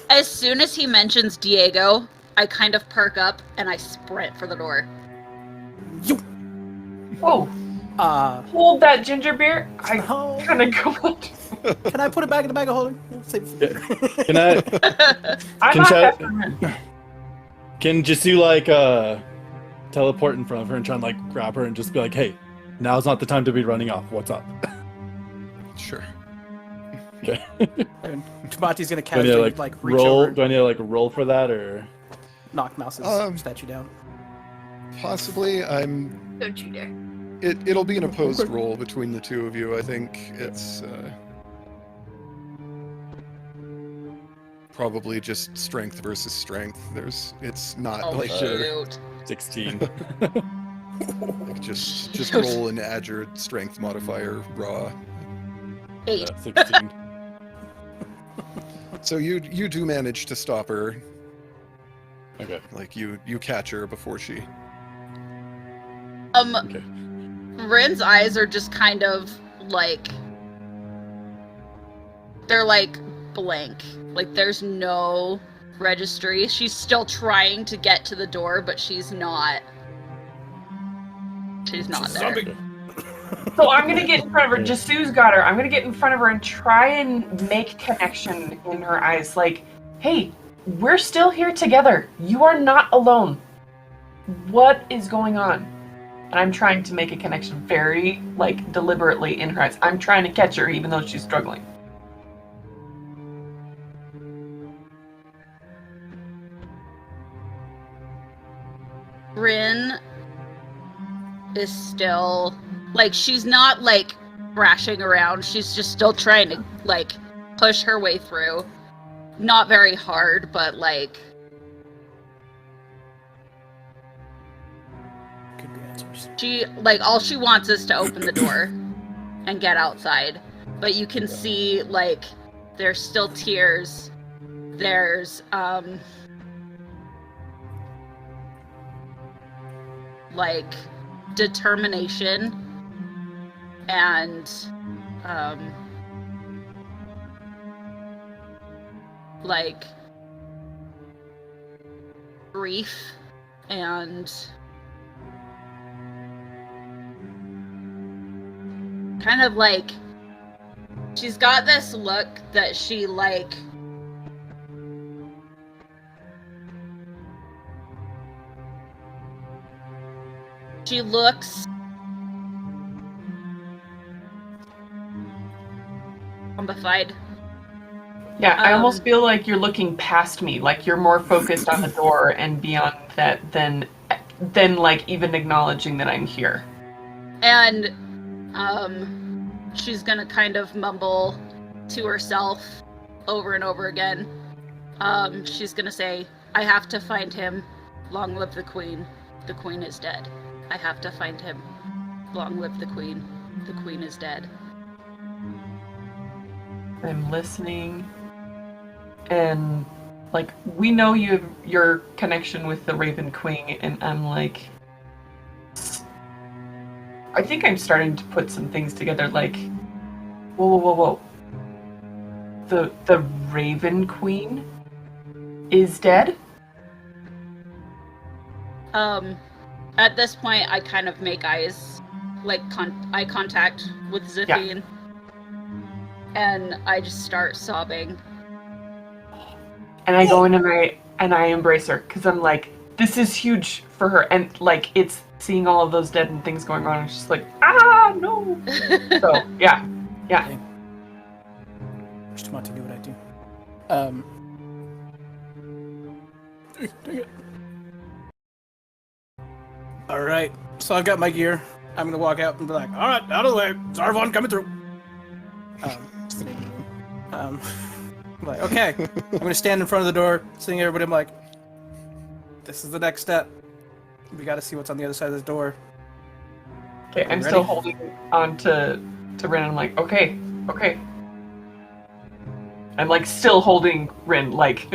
Speaker 6: As soon as he mentions Diego, I kind of perk up and I sprint for the door.
Speaker 5: Yo!
Speaker 3: Whoa, hold that ginger beer. I
Speaker 5: No.
Speaker 3: kind of go.
Speaker 5: Can I put it back in the bag of holding? Save it for later.
Speaker 2: Can I?
Speaker 3: I'm
Speaker 2: Can
Speaker 3: not
Speaker 2: Chad-
Speaker 3: that
Speaker 2: Can Jisoo like teleport in front of her and try and like grab her and just be like, "Hey, now's not the time to be running off. What's up?"
Speaker 1: Sure.
Speaker 2: Okay.
Speaker 5: And Tamati's gonna
Speaker 2: Do I need
Speaker 5: casually
Speaker 2: to
Speaker 5: like reach
Speaker 2: roll?
Speaker 5: over
Speaker 2: Do I need to like roll for that or?
Speaker 5: knock Mouse's
Speaker 1: Um,
Speaker 5: statue down.
Speaker 1: Possibly,
Speaker 4: Don't you dare.
Speaker 1: It'll be an opposed roll between the two of you. I think it's probably just strength versus strength. It's not
Speaker 6: Oh,
Speaker 1: like
Speaker 6: shoot.
Speaker 2: 16.
Speaker 1: just roll and add your strength modifier raw.
Speaker 6: 8.
Speaker 2: 16.
Speaker 1: So you do manage to stop her.
Speaker 2: Okay.
Speaker 1: Like you catch her before she.
Speaker 2: Okay.
Speaker 6: Rin's eyes are just kind of like they're like blank. Like there's no registry. She's still trying to get to the door, but she's not there.
Speaker 3: So I'm gonna get in front of her. Jasu's got her. I'm gonna get in front of her and try and make connection in her eyes. Like, hey, we're still here together. You are not alone. What is going on? And I'm trying to make a connection very, like, deliberately in her eyes. I'm trying to catch her even though she's struggling.
Speaker 6: Rin is still like she's not like thrashing around. She's just still trying to like push her way through. Not very hard, but like
Speaker 5: Good answers.
Speaker 6: she like all she wants is to open the door and get outside. But you can see like there's still tears. There's like determination and like grief and kind of like she's got this look that she like she looks zombified.
Speaker 3: Yeah, I almost feel like you're looking past me, like you're more focused on the door and beyond that than like even acknowledging that I'm here.
Speaker 6: And she's gonna kind of mumble to herself over and over again. She's gonna say, I have to find him. Long live the queen. The queen is dead. I have to find him. Long live the queen. The queen is dead.
Speaker 3: I'm listening, and like we know your connection with the Raven Queen, and I'm like, I think I'm starting to put some things together. Like, whoa! The Raven Queen is dead.
Speaker 6: At this point, I kind of make eyes, like eye contact with Ziphian, and I just start sobbing.
Speaker 3: And I go in and I embrace her because I'm like, this is huge for her, and like it's seeing all of those dead and things going on. And she's like, no. So yeah.
Speaker 5: Dang. Wish Monty knew what I do. Dang it. All right, so I've got my gear. I'm gonna walk out and be like, all right, out of the way. Zarvon coming through. I'm like, okay. I'm gonna stand in front of the door, seeing everybody. I'm like, this is the next step. We got to see what's on the other side of this door.
Speaker 3: Okay, I'm still holding on to Rin. I'm like, okay. I'm like still holding Rin. Like,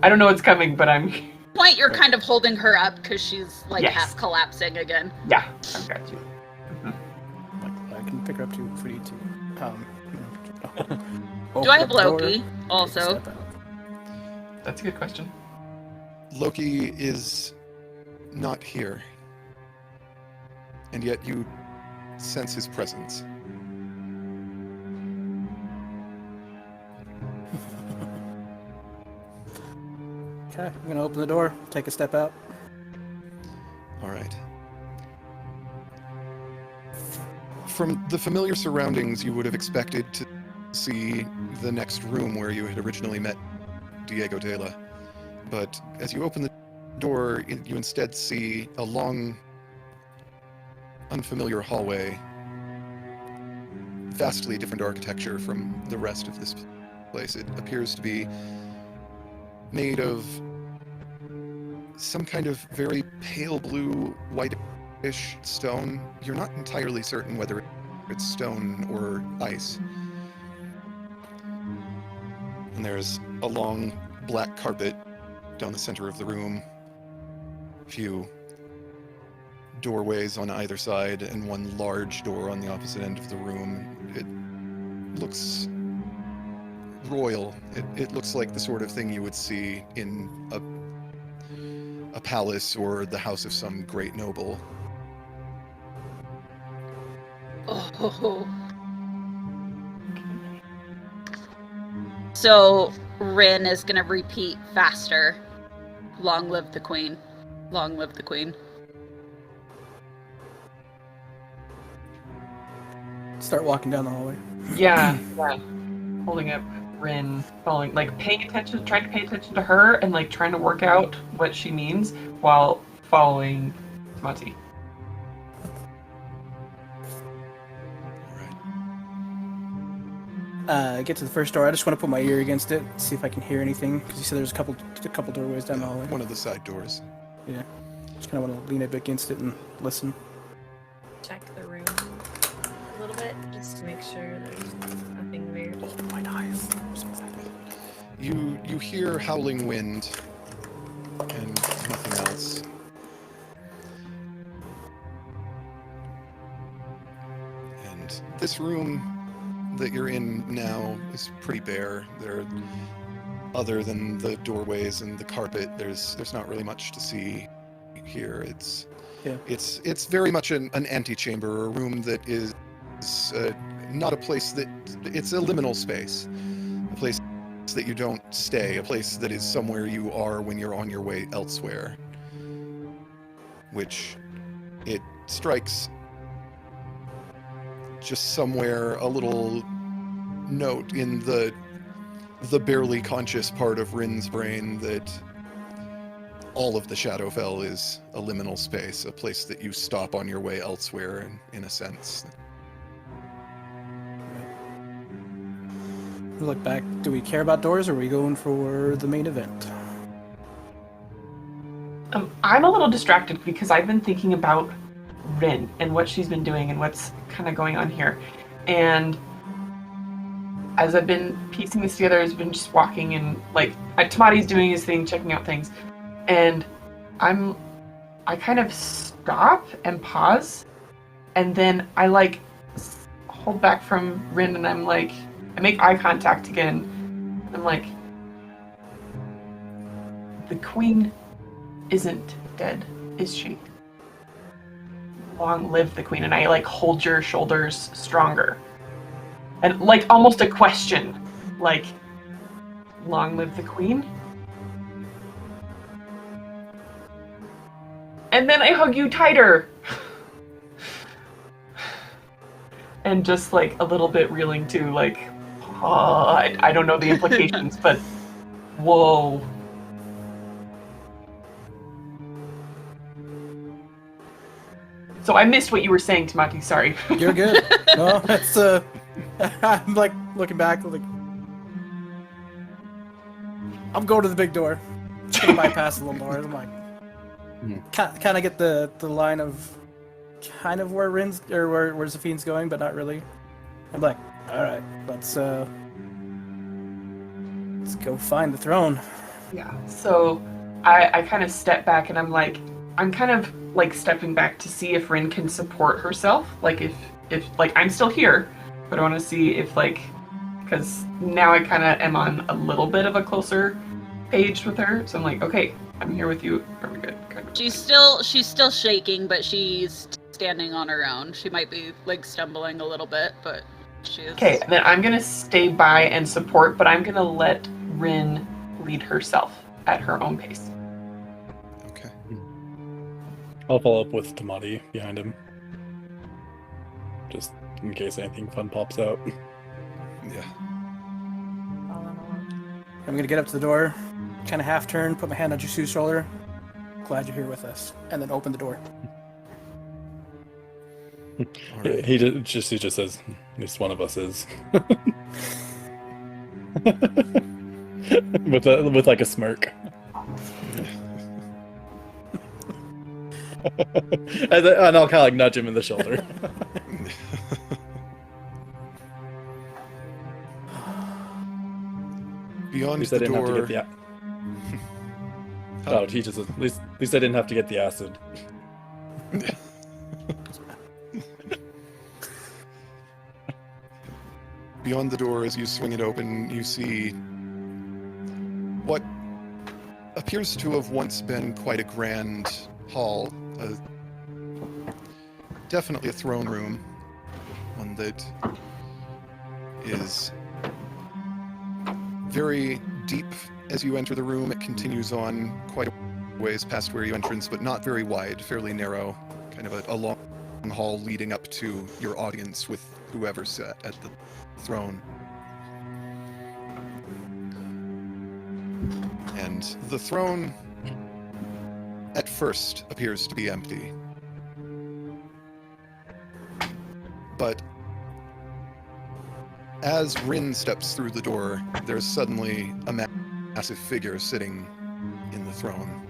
Speaker 3: I don't know what's coming, but I'm.
Speaker 6: Point, you're kind of holding her up because she's like
Speaker 3: Yes.
Speaker 6: half collapsing again.
Speaker 3: Yeah, I've got you.
Speaker 5: Like, I can pick her up too if we need to.
Speaker 6: Do I have Loki also?
Speaker 3: That's a good question.
Speaker 1: Loki is not here, and yet you sense his presence.
Speaker 5: Okay, I'm gonna open the door, take a step out.
Speaker 1: All right. From the familiar surroundings, you would have expected to see the next room where you had originally met Diego Dela. But as you open the door, you instead see a long, unfamiliar hallway, vastly different architecture from the rest of this place. It appears to be made of some kind of very pale blue, whitish stone. You're not entirely certain whether it's stone or ice. And there's a long black carpet down the center of the room, a few doorways on either side, and one large door on the opposite end of the room. It looks royal. It looks like the sort of thing you would see in a palace or the house of some great noble.
Speaker 6: Oh. So Rin is gonna repeat faster. Long live the queen. Long live the queen.
Speaker 5: Start walking down the hallway.
Speaker 3: Yeah. Holding up Rin, following, like paying attention, trying to pay attention to her, and like trying to work out what she means while following Monty.
Speaker 5: Get to the first door. I just want to put my ear against it, see if I can hear anything. Because you said there's a couple doorways down the hallway.
Speaker 1: One of the side doors.
Speaker 5: Yeah. Just kind of want to lean up against it and listen.
Speaker 4: Check the room a little bit just to make sure there's nothing weird.
Speaker 5: Oh, my eyes.
Speaker 1: You hear howling wind and nothing else. And this room that you're in now is pretty bare. There are other than the doorways and the carpet, there's not really much to see here.
Speaker 5: Yeah.
Speaker 1: It's very much an antechamber, a room that is not a place that it's a liminal space, a place that you don't stay, a place that is somewhere you are when you're on your way elsewhere, which it strikes just somewhere a little note in the barely conscious part of Rin's brain that all of the Shadowfell is a liminal space, a place that you stop on your way elsewhere, in a sense.
Speaker 5: We look back. Do we care about doors, or are we going for the main event?
Speaker 3: I'm a little distracted because I've been thinking about Rin and what she's been doing and what's kind of going on here. And as I've been piecing this together, I've been just walking and like Tamati's doing his thing, checking out things. And I kind of stop and pause. And then I like hold back from Rin and I'm like, I make eye contact again. I'm like, the queen isn't dead, is she? Long live the queen. And I like hold your shoulders stronger. And like almost a question. Like, long live the queen? And then I hug you tighter. And just like a little bit reeling too, like, I don't know the implications, but whoa. So I missed what you were saying, Tamati, sorry.
Speaker 5: You're good. No, it's I'm like looking back, like I'm going to the big door. Just gonna bypass the little doors. I'm like, kind of get the line of kind of where Rin's or where Zephine's going, but not really. I'm like, all right, let's go find the throne.
Speaker 3: Yeah. So I kind of step back and I'm kind of like stepping back to see if Rin can support herself. Like if like I'm still here, but I want to see if like, because now I kind of am on a little bit of a closer page with her. So I'm like, okay, I'm here with you. Are we good? Kind of.
Speaker 6: She's still shaking, but she's standing on her own. She might be like stumbling a little bit, but she is.
Speaker 3: Okay, then I'm gonna stay by and support, but I'm gonna let Rin lead herself at her own pace.
Speaker 1: Okay.
Speaker 2: I'll follow up with Tamati behind him. Just in case anything fun pops out.
Speaker 1: Yeah.
Speaker 5: I'm gonna get up to the door, kind of half turn, put my hand on Jisu's shoulder. Glad you're here with us, and then open the door.
Speaker 1: All right.
Speaker 2: He just says, at least one of us is. with like a smirk. and I'll kind of like nudge him in the shoulder.
Speaker 1: Beyond
Speaker 2: At least
Speaker 1: the
Speaker 2: I didn't
Speaker 1: door.
Speaker 2: have to get the. Oh, he just at least I didn't have to get the acid.
Speaker 1: Beyond the door, as you swing it open, you see what appears to have once been quite a grand hall. Definitely a throne room. One that is very deep as you enter the room. It continues on quite a ways past where you entrance, but not very wide, fairly narrow. Kind of a long hall leading up to your audience with whoever sat at the throne. And the throne at first appears to be empty. But as Rin steps through the door, there's suddenly a massive figure sitting in the throne.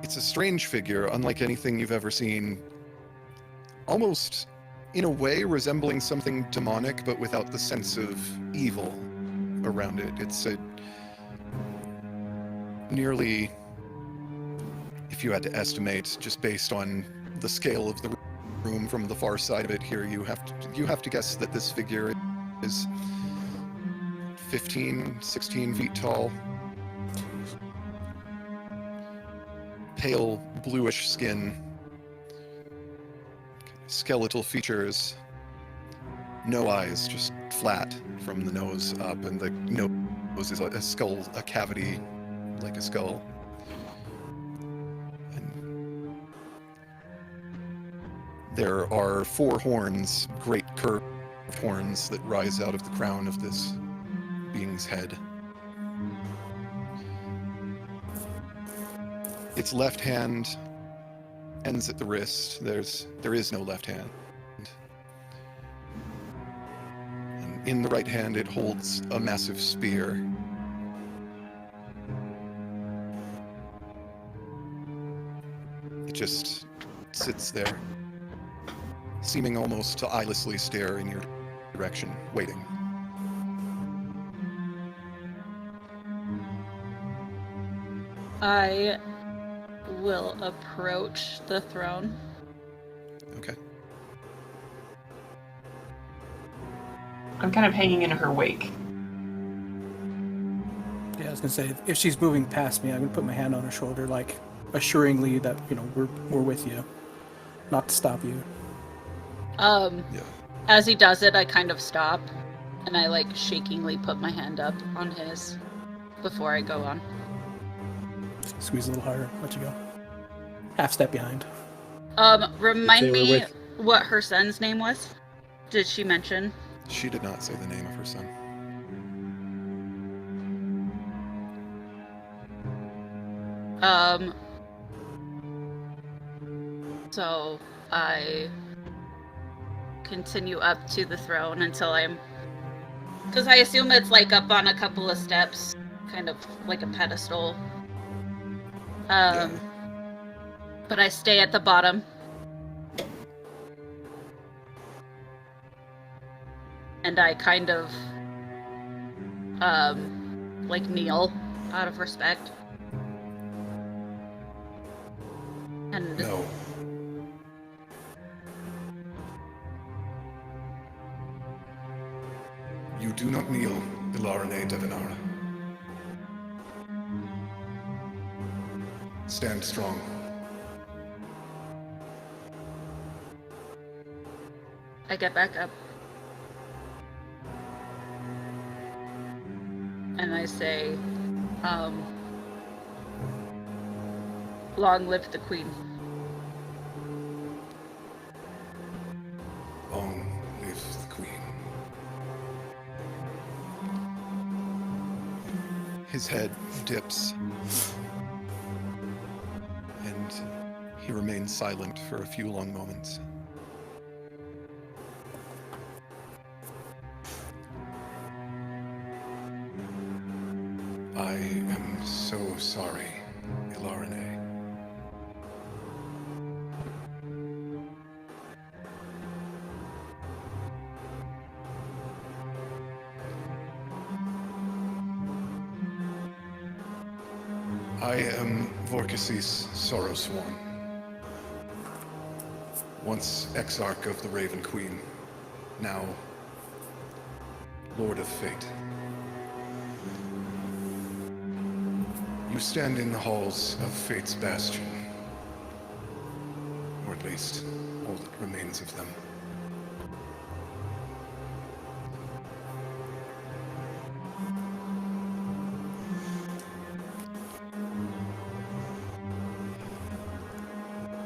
Speaker 1: It's a strange figure, unlike anything you've ever seen. Almost, in a way, resembling something demonic, but without the sense of evil around it. It's a nearly, if you had to estimate, just based on the scale of the room from the far side of it here, you have to guess that this figure is 15, 16 feet tall. Pale bluish skin. Skeletal features. No eyes, just flat from the nose up, and the nose is like a skull, a cavity like a skull. And there are 4 horns, great curved horns that rise out of the crown of this being's head. Its left hand ends at the wrist. There is no left hand. And in the right hand, it holds a massive spear. It just sits there, seeming almost to eyelessly stare in your direction, waiting.
Speaker 6: I will approach the throne.
Speaker 1: Okay.
Speaker 3: I'm kind of hanging in her wake.
Speaker 5: Yeah, I was gonna say, if she's moving past me, I'm gonna put my hand on her shoulder, like, assuringly that, we're with you. Not to stop you.
Speaker 1: Yeah.
Speaker 6: As he does it, I kind of stop, and I, like, shakingly put my hand up on his before I go on.
Speaker 5: Squeeze a little harder, let you go. Half step behind.
Speaker 6: Remind
Speaker 2: They were
Speaker 6: me
Speaker 2: with-
Speaker 6: what her son's name was? Did she mention?
Speaker 1: She did not say the name of her son.
Speaker 6: So I continue up to the throne until because I assume it's like up on a couple of steps, kind of like a pedestal.
Speaker 1: Yeah.
Speaker 6: But I stay at the bottom. And I kind of, like kneel out of respect. And
Speaker 1: No. You do not kneel, Ilarine Devanara. Stand strong.
Speaker 6: I get back up. And I say, long live the queen.
Speaker 1: Long live the queen. His head dips, and he remains silent for a few long moments. I am so sorry, Ilarine. I am Vorkasis Sorrowsworn, once Exarch of the Raven Queen, now Lord of Fate. You stand in the halls of Fate's Bastion, or at least all that remains of them.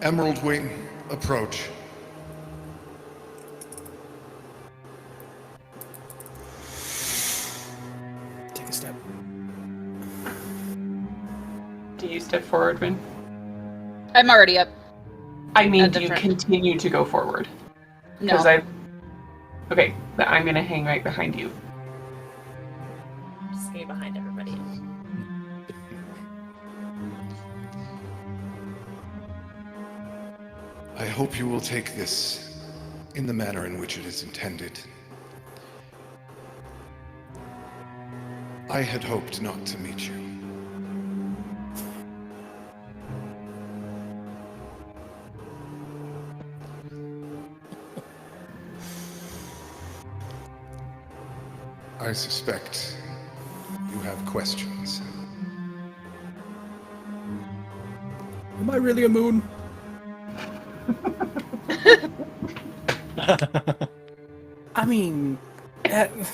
Speaker 1: Emerald Wing, approach.
Speaker 5: Take a step.
Speaker 3: Do you step forward, Vin?
Speaker 6: I'm already up.
Speaker 3: I mean,
Speaker 6: At the
Speaker 3: do you
Speaker 6: front.
Speaker 3: continue to go forward?
Speaker 6: No.
Speaker 3: Okay, but I'm gonna hang right behind you.
Speaker 4: Just stay behind everybody else.
Speaker 1: I hope you will take this in the manner in which it is intended. I had hoped not to meet you. I suspect have questions.
Speaker 5: Am I really a moon? I mean,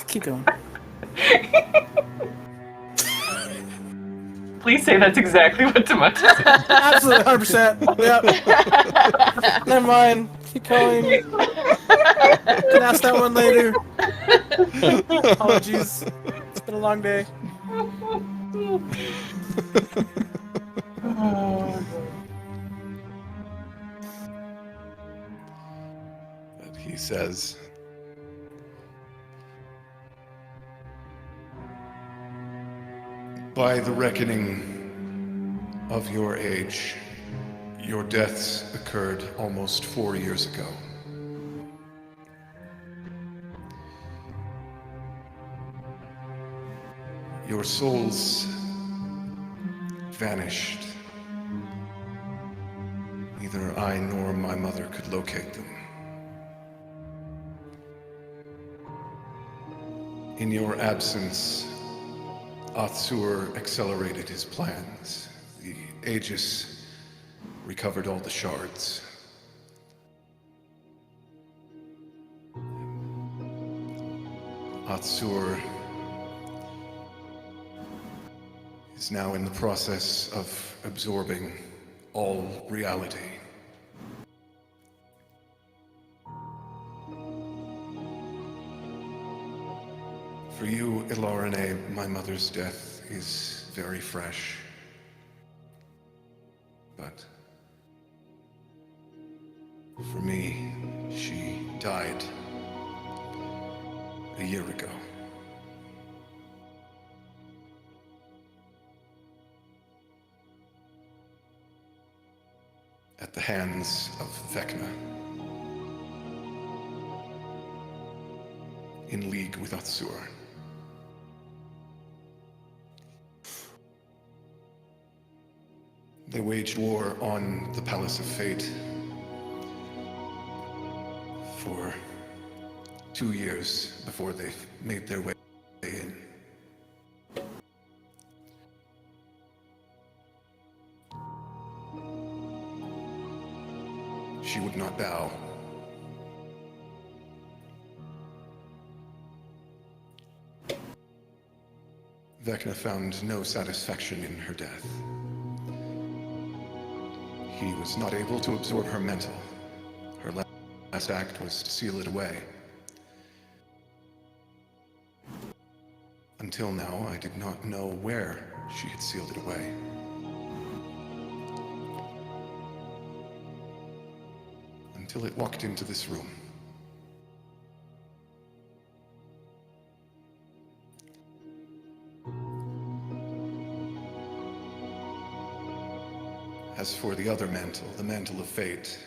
Speaker 5: keep going.
Speaker 3: Please say that's exactly what Tomato said.
Speaker 5: Absolutely, 100%. Yep. Never mind. Keep going. Can ask that one later. Apologies. It's been a long day.
Speaker 1: But he says, by the reckoning of your age, your deaths occurred almost 4 years ago. Your souls vanished. Neither I nor my mother could locate them. In your absence, Athsur accelerated his plans. The Aegis recovered all the shards. Athsur is now in the process of absorbing all reality. For you, Ilarine, my mother's death is very fresh. But for me, she died a year ago. At the hands of Vecna. In league with Athsur. They waged war on the Palace of Fate for 2 years before they made their way in. She would not bow. Vecna found no satisfaction in her death. He was not able to absorb her mental. Her last act was to seal it away. Until now, I did not know where she had sealed it away. Until it walked into this room. As for the other mantle, the mantle of fate,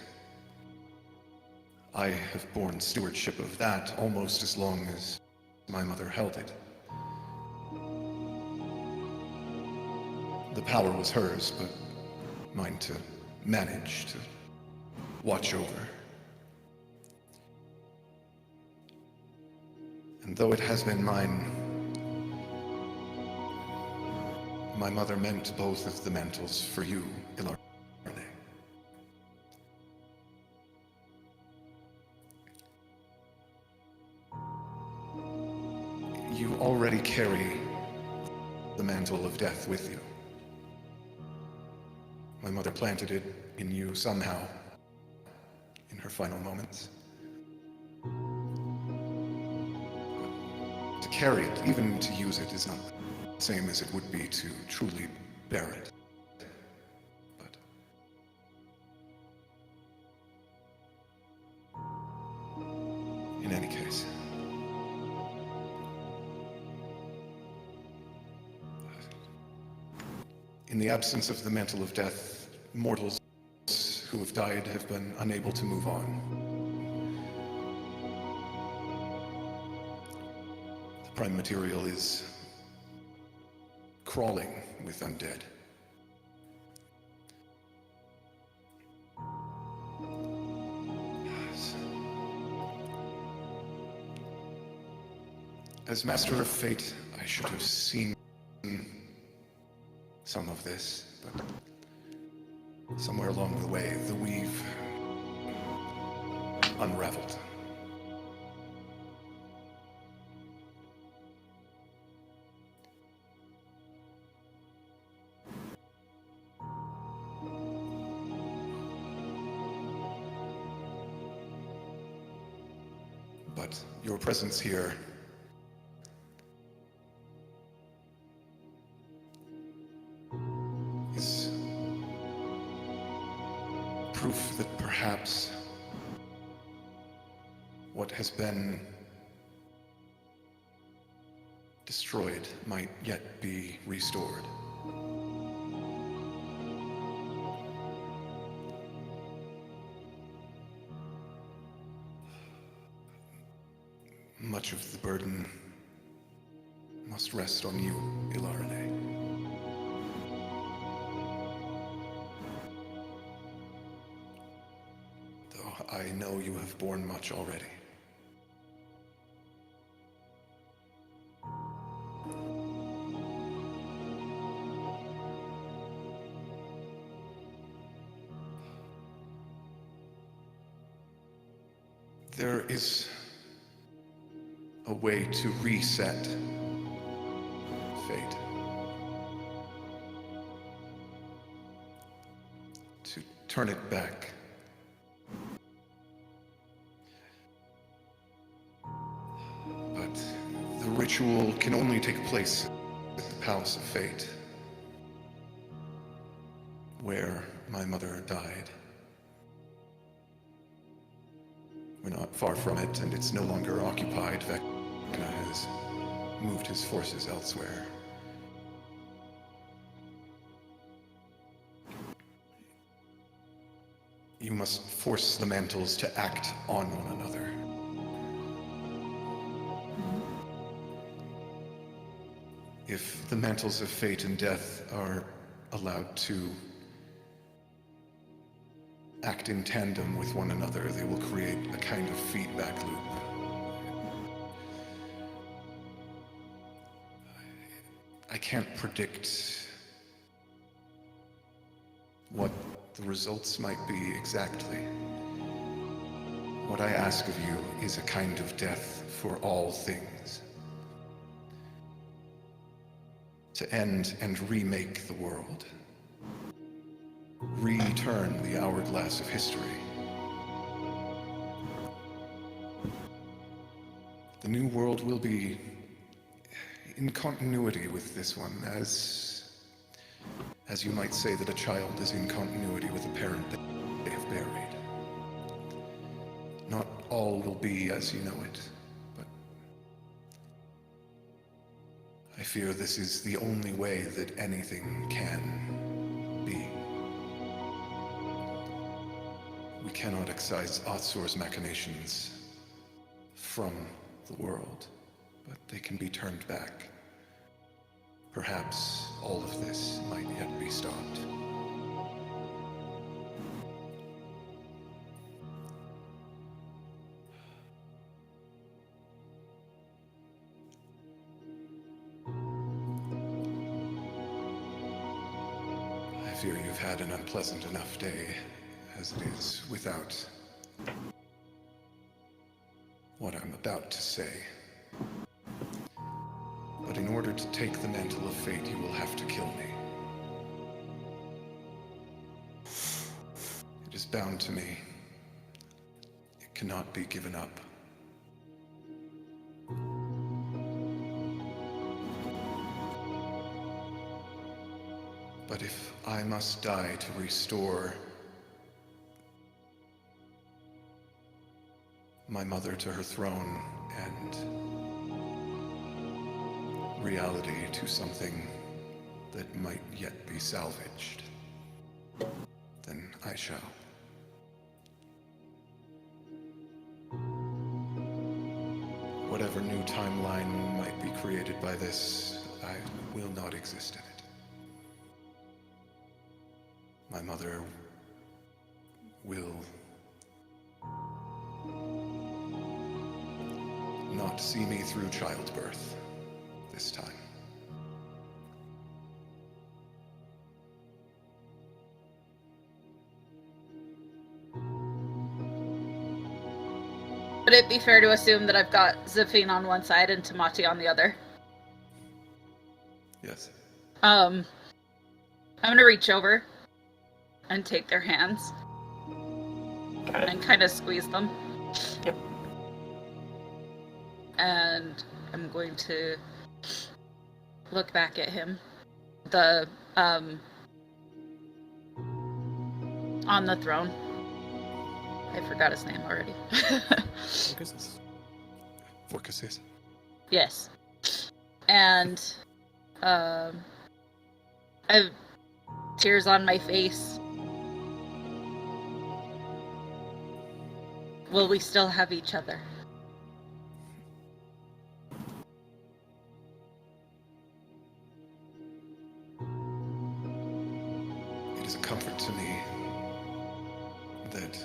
Speaker 1: I have borne stewardship of that almost as long as my mother held it. The power was hers, but mine to manage, to watch over. And though it has been mine, my mother meant both of the mantles for you, Ilarine. You already carry the mantle of death with you. My mother planted it in you somehow, in her final moments. But to carry it, even to use it, is not the same as it would be to truly bear it. But in any case, in the absence of the mantle of death, mortals who have died have been unable to move on. The prime material is crawling with undead. As Master of Fate, I should have seen some of this, but somewhere along the way, the weave unraveled. But your presence here is proof that perhaps what has been destroyed might yet be restored. Much of the burden must rest on you, Ilarine. Though I know you have borne much already. There is a way to reset fate. To turn it back. But the ritual can only take place at the Palace of Fate, where my mother died. We're not far from it, and it's no longer occupied. Vecna has moved his forces elsewhere. You must force the mantles to act on one another. If the mantles of fate and death are allowed to act in tandem with one another, they will create a kind of feedback loop. I can't predict what the results might be exactly. What I ask of you is a kind of death for all things. To end and remake the world. Return the hourglass of history. The new world will be in continuity with this one, as you might say that a child is in continuity with a parent that they have buried. Not all will be as you know it, but I fear this is the only way that anything can be. We cannot excise Otsor's machinations from the world, but they can be turned back. Perhaps all of this might yet be stopped. I fear you've had an unpleasant enough day as it is without what I'm about to say. But in order to take the mantle of fate, you will have to kill me. It is bound to me. It cannot be given up. But if I must die to restore my mother to her throne and reality to something that might yet be salvaged, then I shall. Whatever new timeline might be created by this, I will not exist in it. My mother will not see me through childbirth this time.
Speaker 6: Would it be fair to assume that I've got Zafine on one side and Tamati on the other?
Speaker 1: Yes.
Speaker 6: I'm gonna reach over and take their hands
Speaker 3: Got it.
Speaker 6: and kind of squeeze them.
Speaker 3: Yep.
Speaker 6: And I'm going to look back at him. On the throne. I forgot his name already.
Speaker 1: Vorkasis.
Speaker 6: Yes. And I have tears on my face. Will we still have each other?
Speaker 1: It is a comfort to me that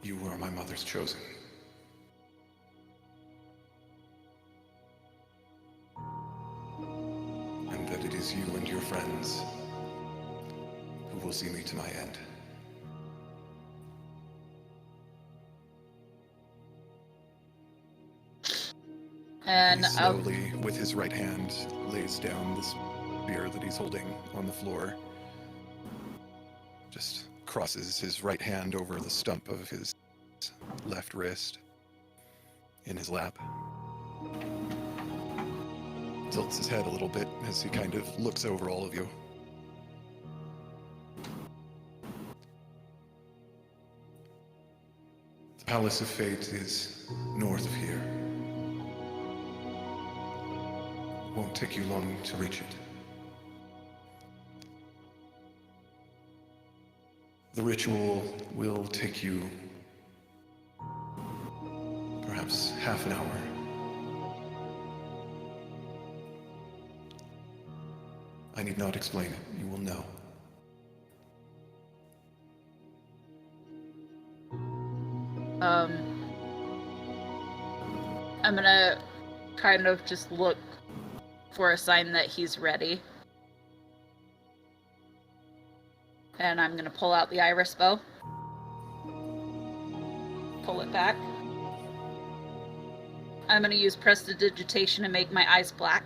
Speaker 1: you are my mother's chosen. And that it is you and your friends who will see me to my end.
Speaker 6: And
Speaker 1: He slowly, with his right hand, lays down the spear that he's holding on the floor. Just crosses his right hand over the stump of his left wrist in his lap. Tilts his head a little bit as he kind of looks over all of you. The Palace of Fate is north of here. Won't take you long to reach it. The ritual will take you perhaps half an hour. I need not explain it. You will know.
Speaker 6: I'm gonna kind of just look for a sign that he's ready. And I'm gonna pull out the iris bow. Pull it back. I'm gonna use prestidigitation to make my eyes black.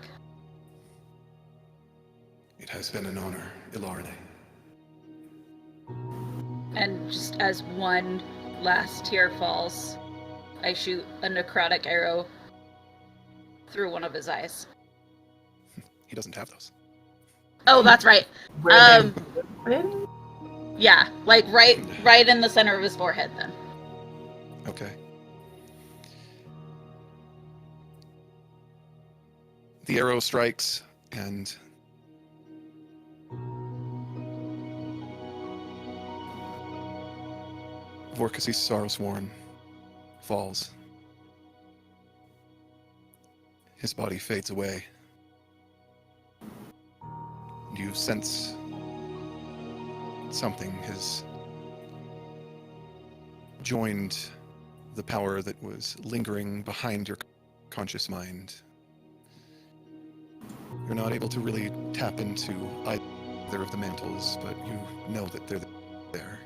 Speaker 1: It has been an honor, Ilarne.
Speaker 6: And just as one last tear falls, I shoot a necrotic arrow through one of his eyes.
Speaker 1: He doesn't have those.
Speaker 6: Oh, that's right.
Speaker 3: Where they been?
Speaker 6: Yeah, like right in the center of his forehead then.
Speaker 1: Okay. The arrow strikes, and Vorkasis Sorrowsworn falls. His body fades away. You sense something has joined the power that was lingering behind your conscious mind. You're not able to really tap into either of the mantles, but you know that they're there.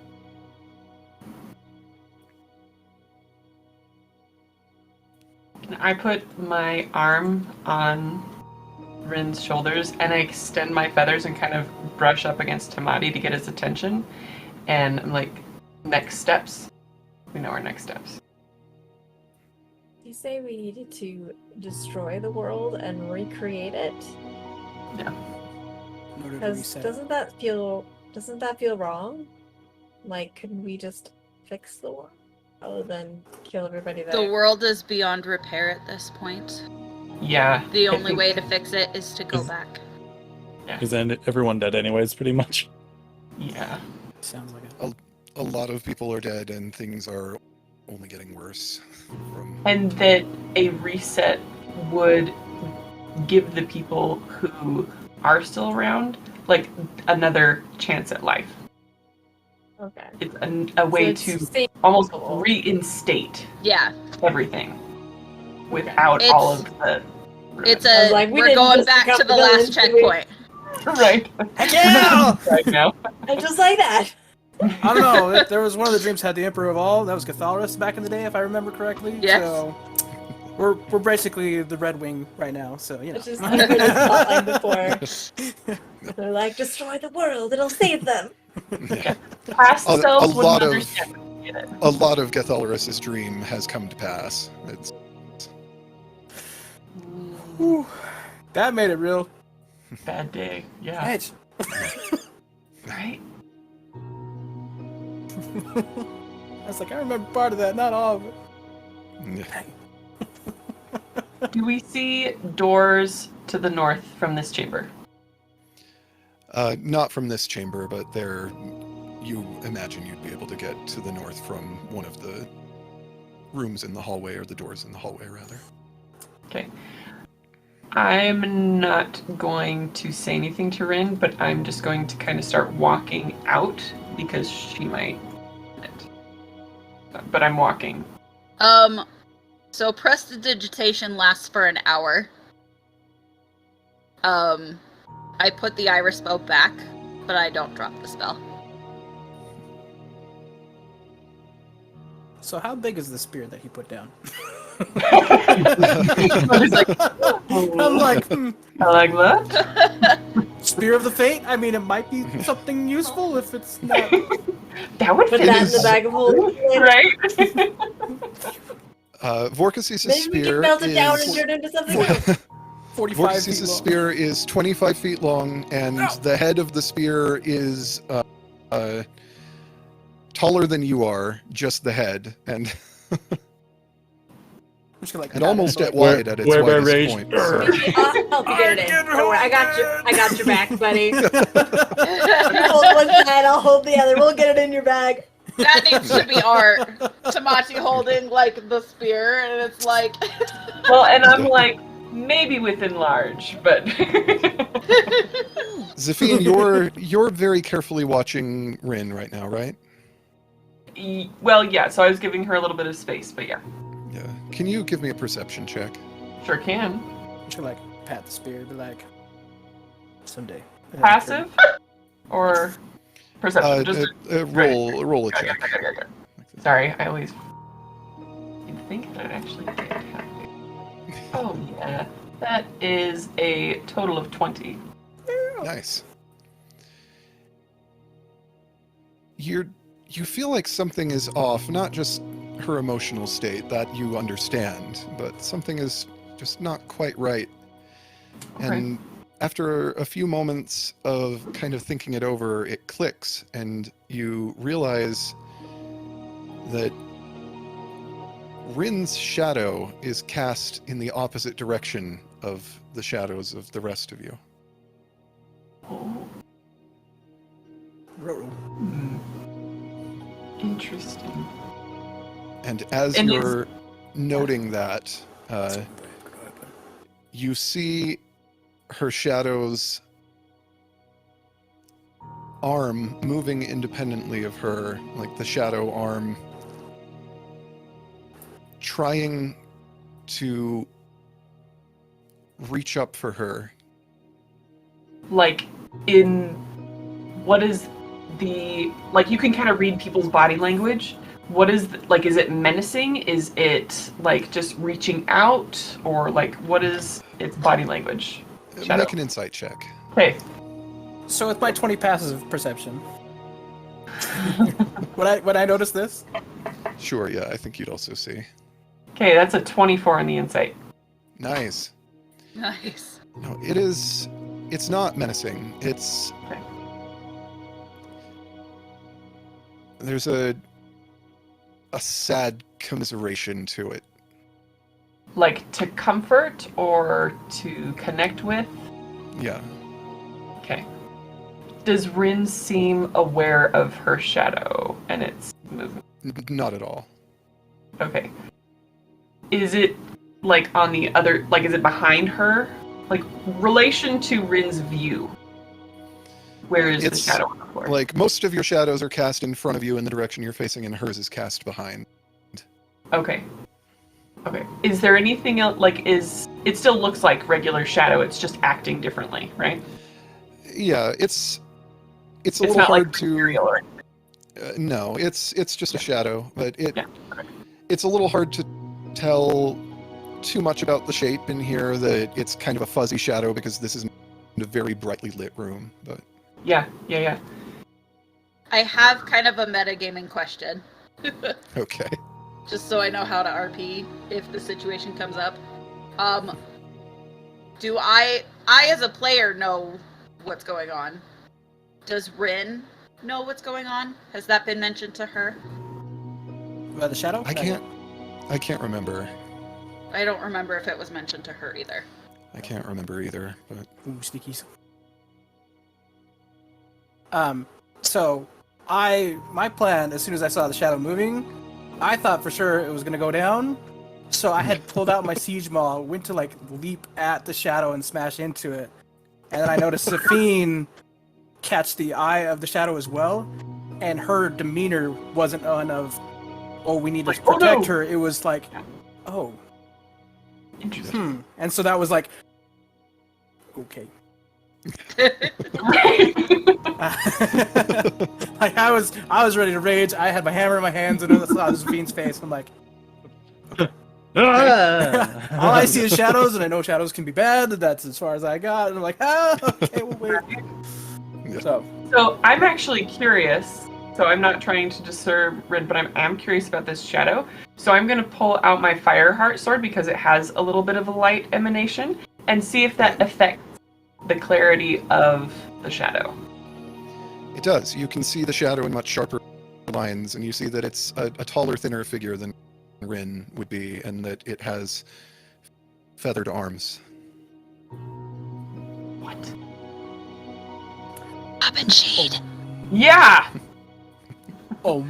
Speaker 3: Can I put my arm on Rin's shoulders and I extend my feathers and kind of brush up against Tamati to get his attention? And I'm like, next steps. We know our next steps.
Speaker 4: You say we needed to destroy the world and recreate it?
Speaker 3: Yeah.
Speaker 5: In order to
Speaker 4: Because
Speaker 5: reset.
Speaker 4: doesn't that feel wrong? Like, couldn't we just fix the world rather than kill everybody there?
Speaker 6: The world is beyond repair at this point.
Speaker 3: Yeah.
Speaker 6: The
Speaker 3: I
Speaker 6: only
Speaker 3: think-
Speaker 6: way to fix it is to go back.
Speaker 2: Because then everyone dead anyways, pretty much.
Speaker 3: Yeah.
Speaker 5: Sounds like it.
Speaker 1: A lot of people are dead, and things are only getting worse.
Speaker 3: And that a reset would give the people who are still around, like, another chance at life.
Speaker 4: Okay.
Speaker 3: It's a way
Speaker 4: So
Speaker 3: to
Speaker 4: it's
Speaker 3: almost
Speaker 4: stable.
Speaker 3: reinstate
Speaker 6: Yeah,
Speaker 3: everything without
Speaker 6: It's-
Speaker 3: all of the...
Speaker 6: it's
Speaker 4: I was
Speaker 6: a.
Speaker 4: like, we
Speaker 6: we're
Speaker 4: didn't
Speaker 6: going
Speaker 4: just
Speaker 6: back
Speaker 4: pick
Speaker 6: to
Speaker 4: up
Speaker 6: the
Speaker 4: the
Speaker 6: last
Speaker 4: villains, did we?
Speaker 6: checkpoint.
Speaker 3: Right.
Speaker 5: Heck yeah!
Speaker 3: Right now.
Speaker 4: And just like that.
Speaker 5: I don't know. There was one of the dreams had the Emperor of All. That was Cathalrus back in the day, if I remember correctly.
Speaker 6: Yes.
Speaker 5: So we're basically the Red Wing right now. So you know.
Speaker 7: Which is the greatest plotline before. They're like, destroy the world, it'll save them.
Speaker 3: Past
Speaker 1: A
Speaker 3: selves wouldn't
Speaker 1: lot of
Speaker 3: understand. Get it.
Speaker 1: a lot of Gethalorus's dream has come to pass. It's
Speaker 5: Whew. That made it real.
Speaker 3: Bad day. Yeah.
Speaker 5: Edge.
Speaker 3: Right?
Speaker 5: I was like, I remember part of that, not all of it.
Speaker 1: yeah.
Speaker 3: Do we see doors to the north from this chamber?
Speaker 1: Not from this chamber, but there. You imagine you'd be able to get to the north from one of the rooms in the hallway, or the doors in the hallway, rather.
Speaker 3: Okay. I'm not going to say anything to Rin, but I'm just going to kind of start walking out because she might. But I'm walking.
Speaker 6: So prestidigitation lasts for an hour. I put the iris spell back, but I don't drop the spell.
Speaker 5: So how big is the spear that he put down?
Speaker 3: He's like,
Speaker 5: I'm like,
Speaker 3: I like that.
Speaker 5: Spear of the Fate? I mean, it might be something useful if it's not.
Speaker 3: That would
Speaker 7: Put
Speaker 3: fit
Speaker 7: that in
Speaker 1: is-
Speaker 7: the bag of holding.
Speaker 3: right?
Speaker 1: Vorkas's
Speaker 7: Maybe we
Speaker 1: spear
Speaker 7: can melt it down and
Speaker 1: is.
Speaker 7: turn it into something else.
Speaker 5: 45 feet
Speaker 1: Vorkas's
Speaker 5: long.
Speaker 1: spear is 25 feet long, and the head of the spear is taller than you are, just the head, and
Speaker 5: I'm just gonna, like,
Speaker 1: and almost at
Speaker 2: Where-
Speaker 1: wide at its
Speaker 2: where by
Speaker 1: widest
Speaker 2: rage-
Speaker 1: point. So.
Speaker 7: I'll help you get it in. Don't worry, I got your back, buddy. You
Speaker 6: That
Speaker 7: hold one side, I'll hold the other. We'll get it in your bag.
Speaker 6: needs to be art. Tamachi holding like the spear, and it's like.
Speaker 3: Well, and I'm like, maybe within large, but.
Speaker 1: Zafine, you're very carefully watching Rin right now, right?
Speaker 3: Well, yeah, so I was giving her a little bit of space, but yeah,
Speaker 1: Yeah. Can you give me a perception check?
Speaker 3: sure can.
Speaker 5: I'm just gonna, like, pat the spear, be like, someday. And then
Speaker 3: Passive or perception?
Speaker 1: Roll a
Speaker 3: Okay,
Speaker 1: check.
Speaker 3: okay. Sorry, I always. You'd think that I'd actually get half. Oh, yeah. That is a total of 20.
Speaker 1: Nice. You feel like something is off, not just her emotional state, that you understand, but something is just not quite right.
Speaker 3: Okay.
Speaker 1: And after a few moments of kind of thinking it over, it clicks, and you realize that Rin's shadow is cast in the opposite direction of the shadows of the rest of you.
Speaker 3: Oh,
Speaker 5: Roll.
Speaker 3: interesting.
Speaker 1: And as
Speaker 3: And
Speaker 1: you're noting that, you see her shadow's arm moving independently of her, like the shadow arm, trying to reach up for her.
Speaker 3: Like, what is the, like, you can kind of read people's body language. What is, is it menacing? Is it, like, just reaching out? Or, like, what is its body language? Shadow.
Speaker 1: Make an insight check.
Speaker 3: Okay.
Speaker 5: So with my 20 passes of perception, would I notice this?
Speaker 1: Sure, yeah, I think you'd also see.
Speaker 3: Okay, that's a 24 on the insight.
Speaker 1: Nice.
Speaker 6: Nice.
Speaker 1: No, it's not menacing. It's...
Speaker 3: Okay.
Speaker 1: There's a sad commiseration to it.
Speaker 3: Like, to comfort or to connect with?
Speaker 1: Yeah.
Speaker 3: Okay. Does Rin seem aware of her shadow and its movement?
Speaker 1: Not at all.
Speaker 3: Okay. Is it, like, on the other... Like, is it behind her? Like, relation to Rin's view. Where is the
Speaker 1: It's,
Speaker 3: shadow on the floor?
Speaker 1: Like, most of your shadows are cast in front of you in the direction you're facing, and hers is cast behind.
Speaker 3: Okay. Okay. Is there anything else, like, it still looks like regular shadow, it's just acting differently, right?
Speaker 1: Yeah, it's a
Speaker 3: It's
Speaker 1: little
Speaker 3: not
Speaker 1: hard
Speaker 3: like
Speaker 1: to...
Speaker 3: material or anything.
Speaker 1: No, it's just a shadow, but
Speaker 3: Yeah. Okay.
Speaker 1: it's a little hard to tell too much about the shape in here. That it's kind of a fuzzy shadow because this is a very brightly lit room. But
Speaker 3: Yeah.
Speaker 6: I have kind of a metagaming question.
Speaker 1: okay.
Speaker 6: Just so I know how to RP if the situation comes up. Do I as a player know what's going on? Does Rin know what's going on? Has that been mentioned to her?
Speaker 5: About the shadow?
Speaker 1: I can't remember.
Speaker 6: I don't remember if it was mentioned to her either.
Speaker 1: I can't remember either. But
Speaker 5: Ooh, sneakies. So my plan, as soon as I saw the shadow moving, I thought for sure it was gonna go down. So I had pulled out my siege maul, went to like leap at the shadow and smash into it, and then I noticed Safine catch the eye of the shadow as well, and her demeanor wasn't one of, oh, we need to
Speaker 3: Like, oh,
Speaker 5: protect
Speaker 3: no.
Speaker 5: her. It was like, oh,
Speaker 3: Interesting.
Speaker 5: and so that was like, okay. Like I was ready to rage. I had my hammer in my hands and I saw Safine's face. I'm like, all I see is shadows, and I know shadows can be bad. That's as far as I got. And I'm like, okay, we'll wait. So
Speaker 3: I'm actually curious. So I'm not trying to disturb Rin, but I'm curious about this shadow. So I'm going to pull out my Fireheart sword because it has a little bit of a light emanation and see if that affects the clarity of the shadow.
Speaker 1: it does. You can see the shadow in much sharper lines, and you see that it's a taller, thinner figure than Rin would be, and that it has feathered arms.
Speaker 3: What?
Speaker 6: Up and shade.
Speaker 3: Yeah!
Speaker 5: oh,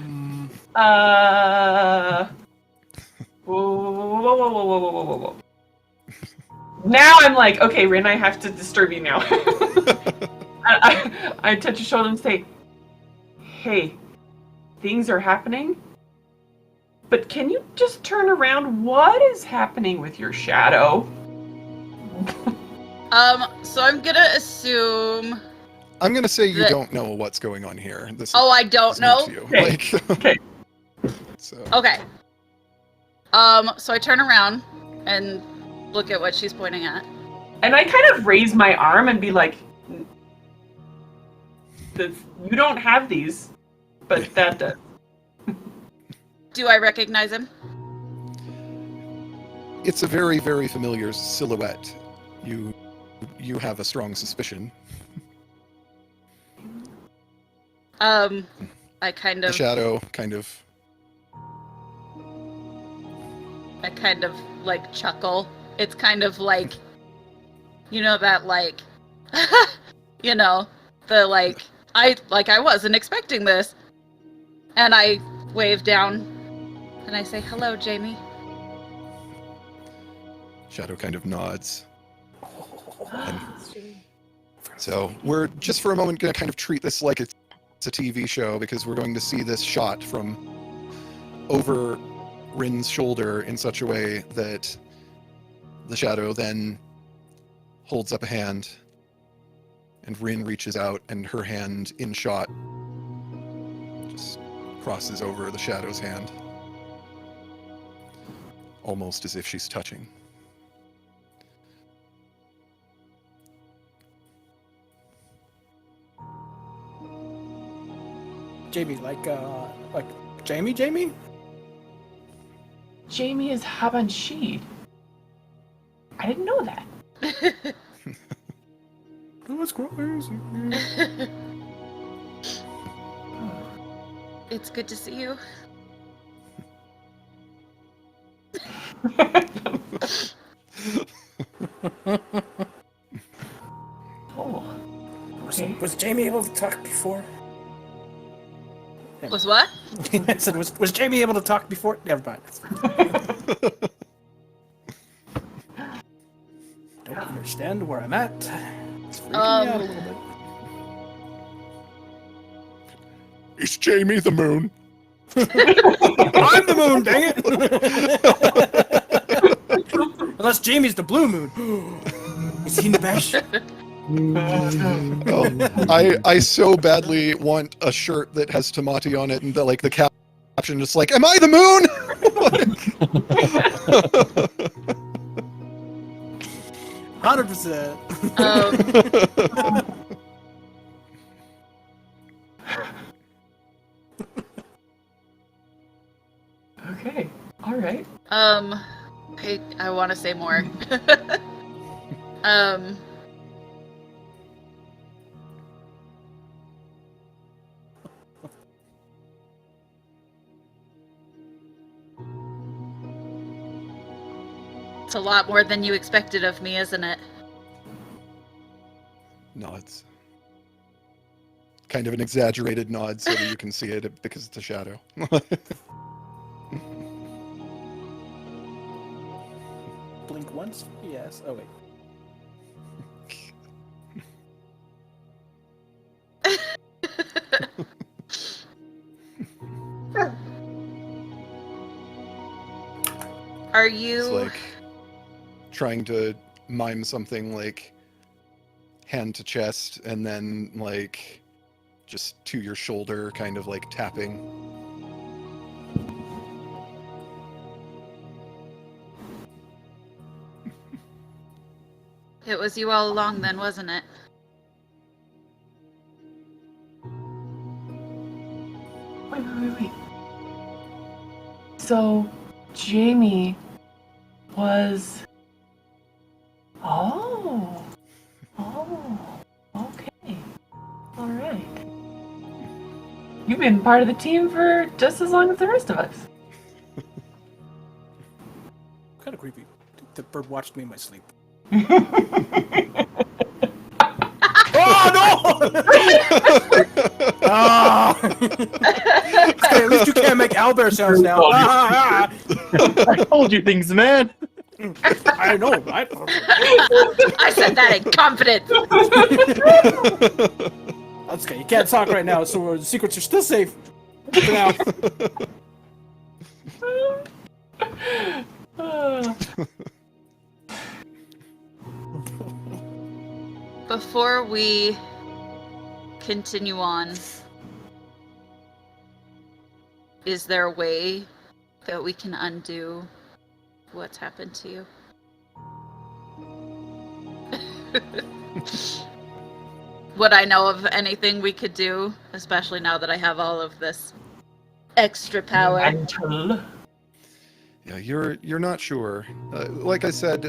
Speaker 3: Whoa. Now I'm like, okay, Rin, I have to disturb you now. I touch your shoulder and say, hey, things are happening, but can you just turn around? What is happening with your shadow?
Speaker 6: So I'm gonna assume.
Speaker 1: I'm gonna say you
Speaker 6: That-
Speaker 1: don't know what's going on here. This
Speaker 6: Oh, I
Speaker 1: is
Speaker 6: don't
Speaker 1: new
Speaker 6: know.
Speaker 1: to you.
Speaker 3: Okay.
Speaker 1: Like,
Speaker 3: Okay.
Speaker 1: so
Speaker 6: Okay. So I turn around and look at what she's pointing at.
Speaker 3: And I kind of raise my arm and be like, you don't have these, but that does.
Speaker 6: Do I recognize him?
Speaker 1: it's a very, very familiar silhouette. You have a strong suspicion.
Speaker 6: I kind
Speaker 1: The
Speaker 6: of
Speaker 1: shadow kind of.
Speaker 6: like chuckle. It's kind of like, you know, that like, you know, the like, I wasn't expecting this. And I wave down and I say, hello, Jamie.
Speaker 1: Shadow kind of nods. And so we're just for a moment going to kind of treat this like it's a TV show, because we're going to see this shot from over Rin's shoulder in such a way that the shadow then holds up a hand, and Rin reaches out, and her hand in shot just crosses over the shadow's hand, almost as if she's touching.
Speaker 5: Jamie, like Jamie?
Speaker 3: Jamie is Habanshid. I didn't know that.
Speaker 5: That's crazy.
Speaker 6: It's good to see you.
Speaker 3: Oh. Okay.
Speaker 5: Was Jamie able to talk before?
Speaker 6: Was what?
Speaker 5: I said, was Jamie able to talk before? Never mind. Don't understand where I'm at. It's freaking me out a little bit.
Speaker 1: It's Jamie the Moon.
Speaker 5: I'm the moon, dang it! Unless Jamie's the blue moon. Is he Nabesh?
Speaker 1: Oh, I so badly want a shirt that has Tamati on it and the caption just like, "Am I the moon?"
Speaker 5: 100%.
Speaker 3: Okay. All right.
Speaker 6: I want to say more. It's a lot more than you expected of me, isn't it?
Speaker 1: Nods. Kind of an exaggerated nod so that you can see it because it's a shadow.
Speaker 5: Blink once? Yes. Oh, wait.
Speaker 6: Are
Speaker 1: It's
Speaker 6: you...
Speaker 1: like trying to mime something like hand to chest and then like just to your shoulder, kind of like tapping.
Speaker 6: It was you all along then, wasn't it?
Speaker 3: Wait. So, Jamie was... Oh, okay. All right. You've been part of the team for just as long as the rest of us.
Speaker 5: Kind of creepy. The bird watched me in my sleep. Oh, no! Ah! Okay, at least you can't make owlbear sounds now.
Speaker 2: I told you things, man.
Speaker 5: I know.
Speaker 6: I said that in confidence!
Speaker 5: That's okay. You can't talk right now, so the secrets are still safe. For now.
Speaker 6: Before we continue on, is there a way that we can undo what's happened to you? Would I know of anything we could do, especially now that I have all of this extra power?
Speaker 3: Mantle.
Speaker 1: Yeah, you're not sure. Like I said,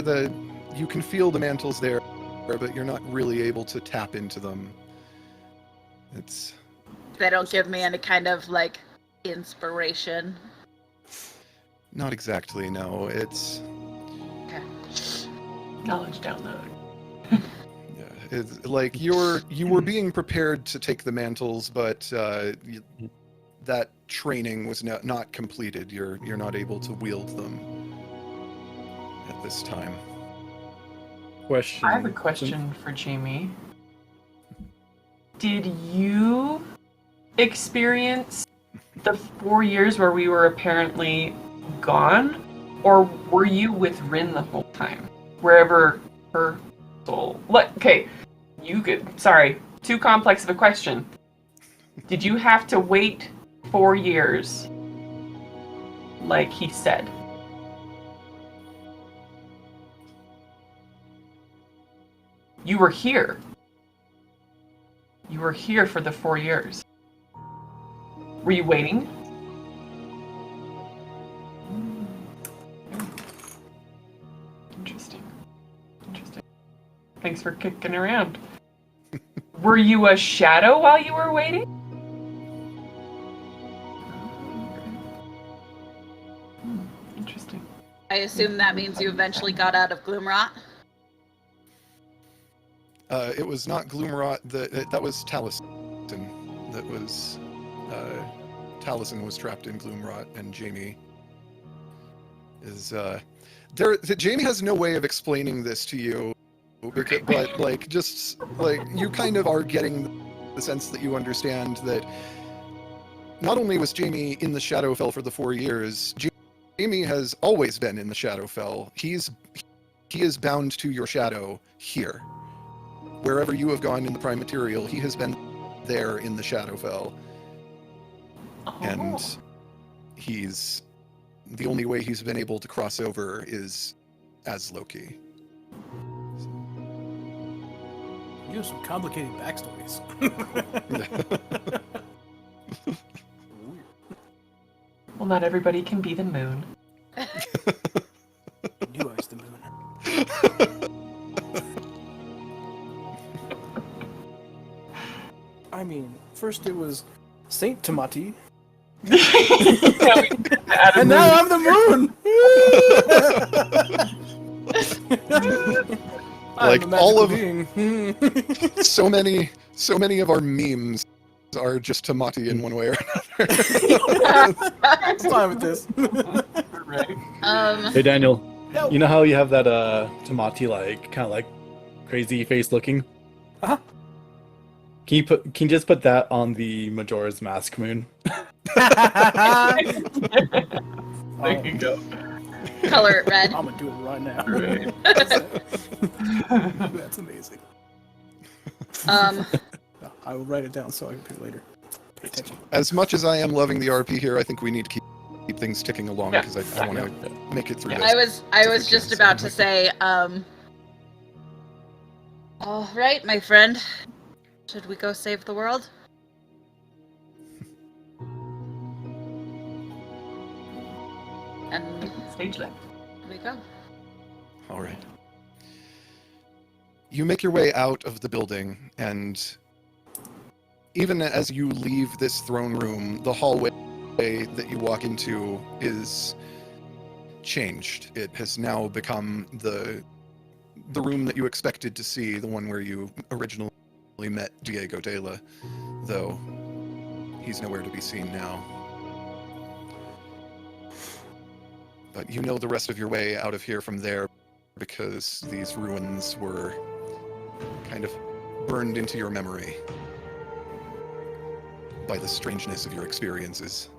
Speaker 1: you can feel the mantles there, but you're not really able to tap into them. It's
Speaker 6: They don't give me any kind of, like, inspiration.
Speaker 1: not exactly, no. It's
Speaker 6: Okay.
Speaker 3: Knowledge download.
Speaker 1: yeah, it's like you were being prepared to take the mantles, but that training was not completed. You're not able to wield them at this time.
Speaker 2: Question.
Speaker 3: I have a question for Jamie. Did you experience the 4 years where we were apparently gone? Or were you with Rin the whole time? Wherever her soul... Okay, sorry, too complex of a question. Did you have to wait 4 years, like he said? You were here. You were here for the 4 years. Were you waiting? Interesting. Thanks for kicking around. Were you a shadow while you were waiting? Interesting.
Speaker 6: I assume that means you eventually got out of Gloomrot?
Speaker 1: It was not Gloomrot. That was Taliesin. That was Taliesin was trapped in Gloomrot, and Jamie is Jamie has no way of explaining this to you, but like just like you kind of are getting the sense that you understand that not only was Jamie in the Shadowfell for the 4 years, Jamie has always been in the Shadowfell. He is bound to your shadow here. wherever you have gone in the Prime Material, he has been there in the Shadowfell. And he's... the only way he's been able to cross over is as Loki.
Speaker 5: You have some complicated backstories.
Speaker 3: Well, not everybody can be the moon.
Speaker 5: You are the moon. I mean, first it was Saint Tamati, and now I'm the moon.
Speaker 1: Like
Speaker 5: I'm a
Speaker 1: all of
Speaker 5: magical being.
Speaker 1: so many of our memes are just Tamati in one way or
Speaker 5: I'm fine with this.
Speaker 3: Right.
Speaker 2: Hey Daniel,
Speaker 5: No.
Speaker 2: you know how you have that Tamati like kind of like crazy face looking?
Speaker 5: Uh-huh.
Speaker 2: Can you just put that on the Majora's Mask moon?
Speaker 3: There you go.
Speaker 6: Color it red.
Speaker 5: I'm gonna do it right now.
Speaker 3: Right.
Speaker 5: That's amazing.
Speaker 6: Um,
Speaker 5: I will write it down so I can pay it later. Pay attention.
Speaker 1: As much as I am loving the RP here, I think we need to keep things ticking along
Speaker 3: Yeah.
Speaker 1: because I want to make it through this.
Speaker 6: I was
Speaker 1: Different
Speaker 6: just
Speaker 1: kids.
Speaker 6: about to say, all right, my friend. Should we go save the world? And
Speaker 3: Stage left.
Speaker 6: here we go.
Speaker 1: All right. You make your way out of the building, and even as you leave this throne room, the hallway that you walk into is changed. It has now become the room that you expected to see, the one where you originally met Diego Dela, though he's nowhere to be seen now. But you know the rest of your way out of here from there because these ruins were kind of burned into your memory by the strangeness of your experiences.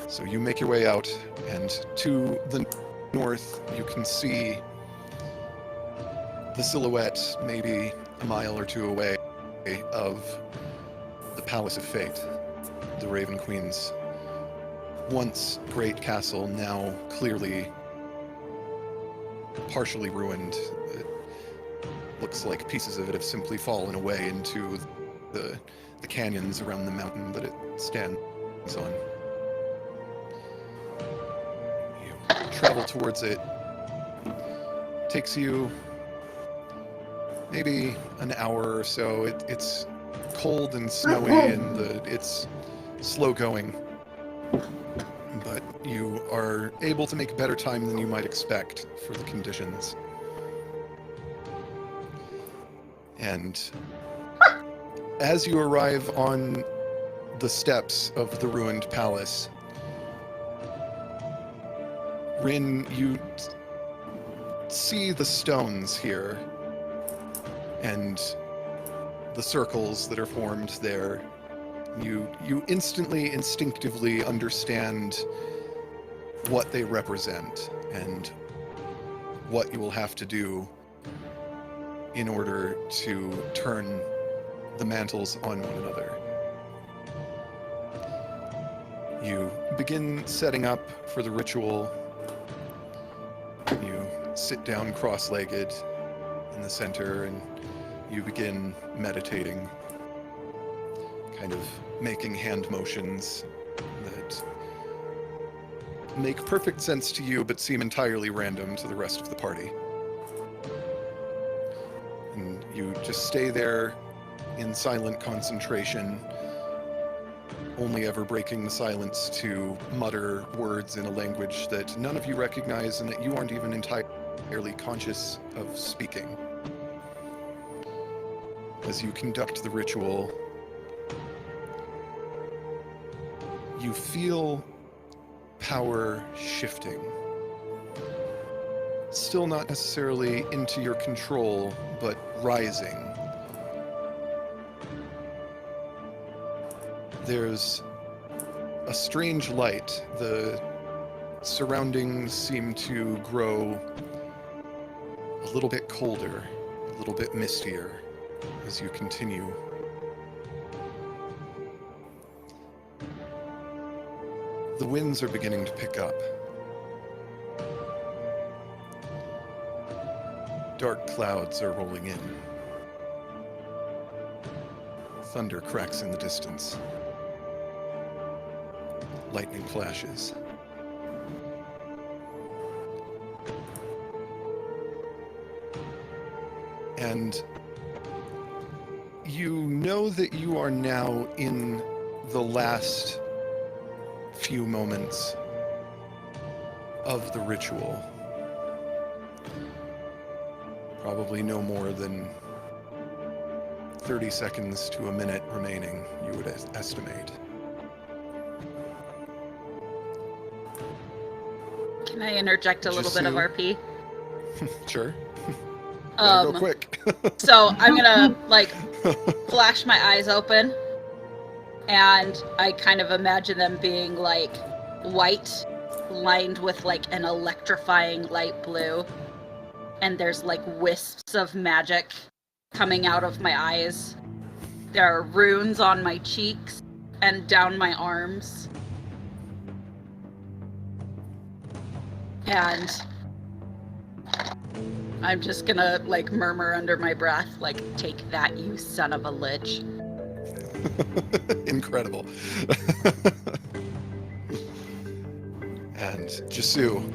Speaker 1: So you make your way out, and to the north you can see the silhouette, maybe a mile or two away, of the Palace of Fate, the Raven Queen's once great castle, now clearly partially ruined. It looks like pieces of it have simply fallen away into the canyons around the mountain that it stands on. You travel towards it. Takes you maybe an hour or so. It's cold and snowy, and it's slow going. But you are able to make better time than you might expect for the conditions. And as you arrive on the steps of the ruined palace, Rin, you see the stones here and the circles that are formed there. You instantly, instinctively understand what they represent and what you will have to do in order to turn the mantles on one another. You begin setting up for the ritual. You sit down cross-legged in the center and you begin meditating, kind of making hand motions that make perfect sense to you but seem entirely random to the rest of the party. And you just stay there in silent concentration, only ever breaking the silence to mutter words in a language that none of you recognize and that you aren't even entirely conscious of speaking. As you conduct the ritual, you feel power shifting. Still not necessarily into your control, but rising. There's a strange light. The surroundings seem to grow a little bit colder, a little bit mistier as you continue. The winds are beginning to pick up. Dark clouds are rolling in. Thunder cracks in the distance. Lightning flashes. And you know that you are now in the last few moments of the ritual. Probably no more than 30 seconds to a minute remaining, you would estimate.
Speaker 6: Can I interject a little bit of RP?
Speaker 1: Sure.
Speaker 6: Go
Speaker 1: quick.
Speaker 6: So I'm gonna like flash my eyes open, and I kind of imagine them being like white, lined with like an electrifying light blue, and there's like wisps of magic coming out of my eyes. There are runes on my cheeks and down my arms. And I'm just gonna like murmur under my breath, like, "Take that, you son of a lich."
Speaker 1: Incredible. And Jisu,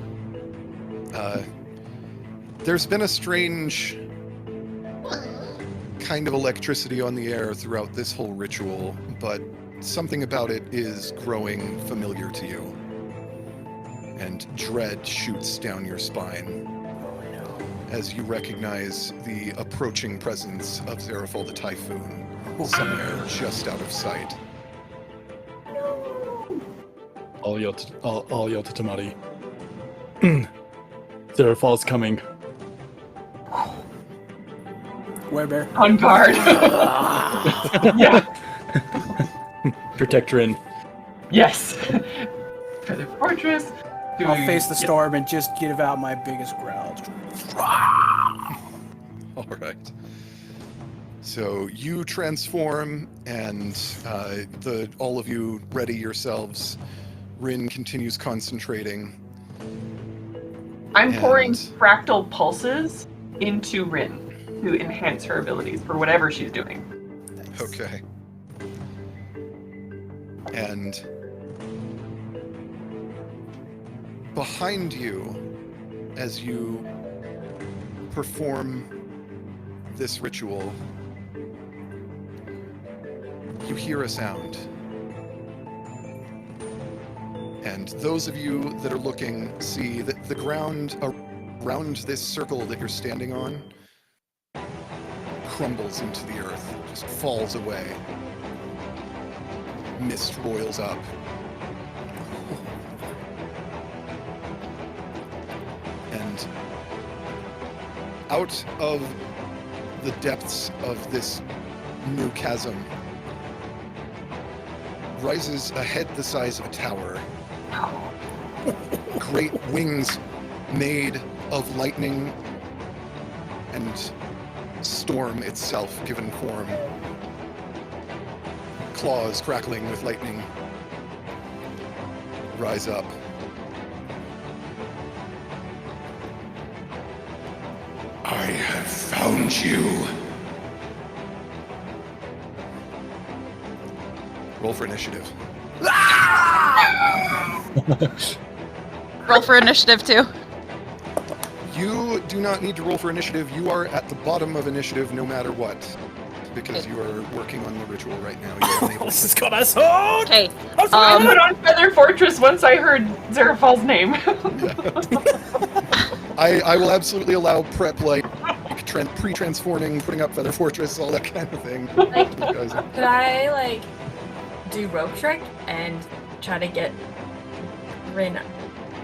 Speaker 1: there's been a strange kind of electricity on the air throughout this whole ritual, but something about it is growing familiar to you. And dread shoots down your spine as you recognize the approaching presence of Zerafol the Typhoon somewhere just out of sight.
Speaker 2: I'll yell to Tamari. Zerafall's coming.
Speaker 5: Werebear.
Speaker 3: On guard. Yeah.
Speaker 2: Protect Rin.
Speaker 3: Yes. Feather Fortress.
Speaker 5: I'll face the storm and just give out my biggest growl.
Speaker 1: All right. So you transform, and all of you ready yourselves. Rin continues concentrating.
Speaker 3: I'm pouring fractal pulses into Rin to enhance her abilities for whatever she's doing.
Speaker 1: Okay. And behind you, as you perform this ritual, you hear a sound. And those of you that are looking see that the ground around this circle that you're standing on crumbles into the earth, just falls away. Mist boils up. And out of the depths of this new chasm rises a head the size of a tower. Great wings made of lightning and storm itself given form. Claws crackling with lightning rise up. I have found you. Roll for initiative.
Speaker 6: Roll for initiative too.
Speaker 1: You do not need to roll for initiative. You are at the bottom of initiative no matter what, because you are working on the ritual right now. You're unable
Speaker 5: This is
Speaker 1: to...
Speaker 5: gonna suck!
Speaker 6: Okay.
Speaker 3: I put on Feather Fortress once I heard Zerafall's name.
Speaker 1: I will absolutely allow prep, like pre-transforming, putting up Feather Fortress, all that kind of thing.
Speaker 4: Like,
Speaker 1: You guys are-
Speaker 4: could I like do rope trick and try to get Rin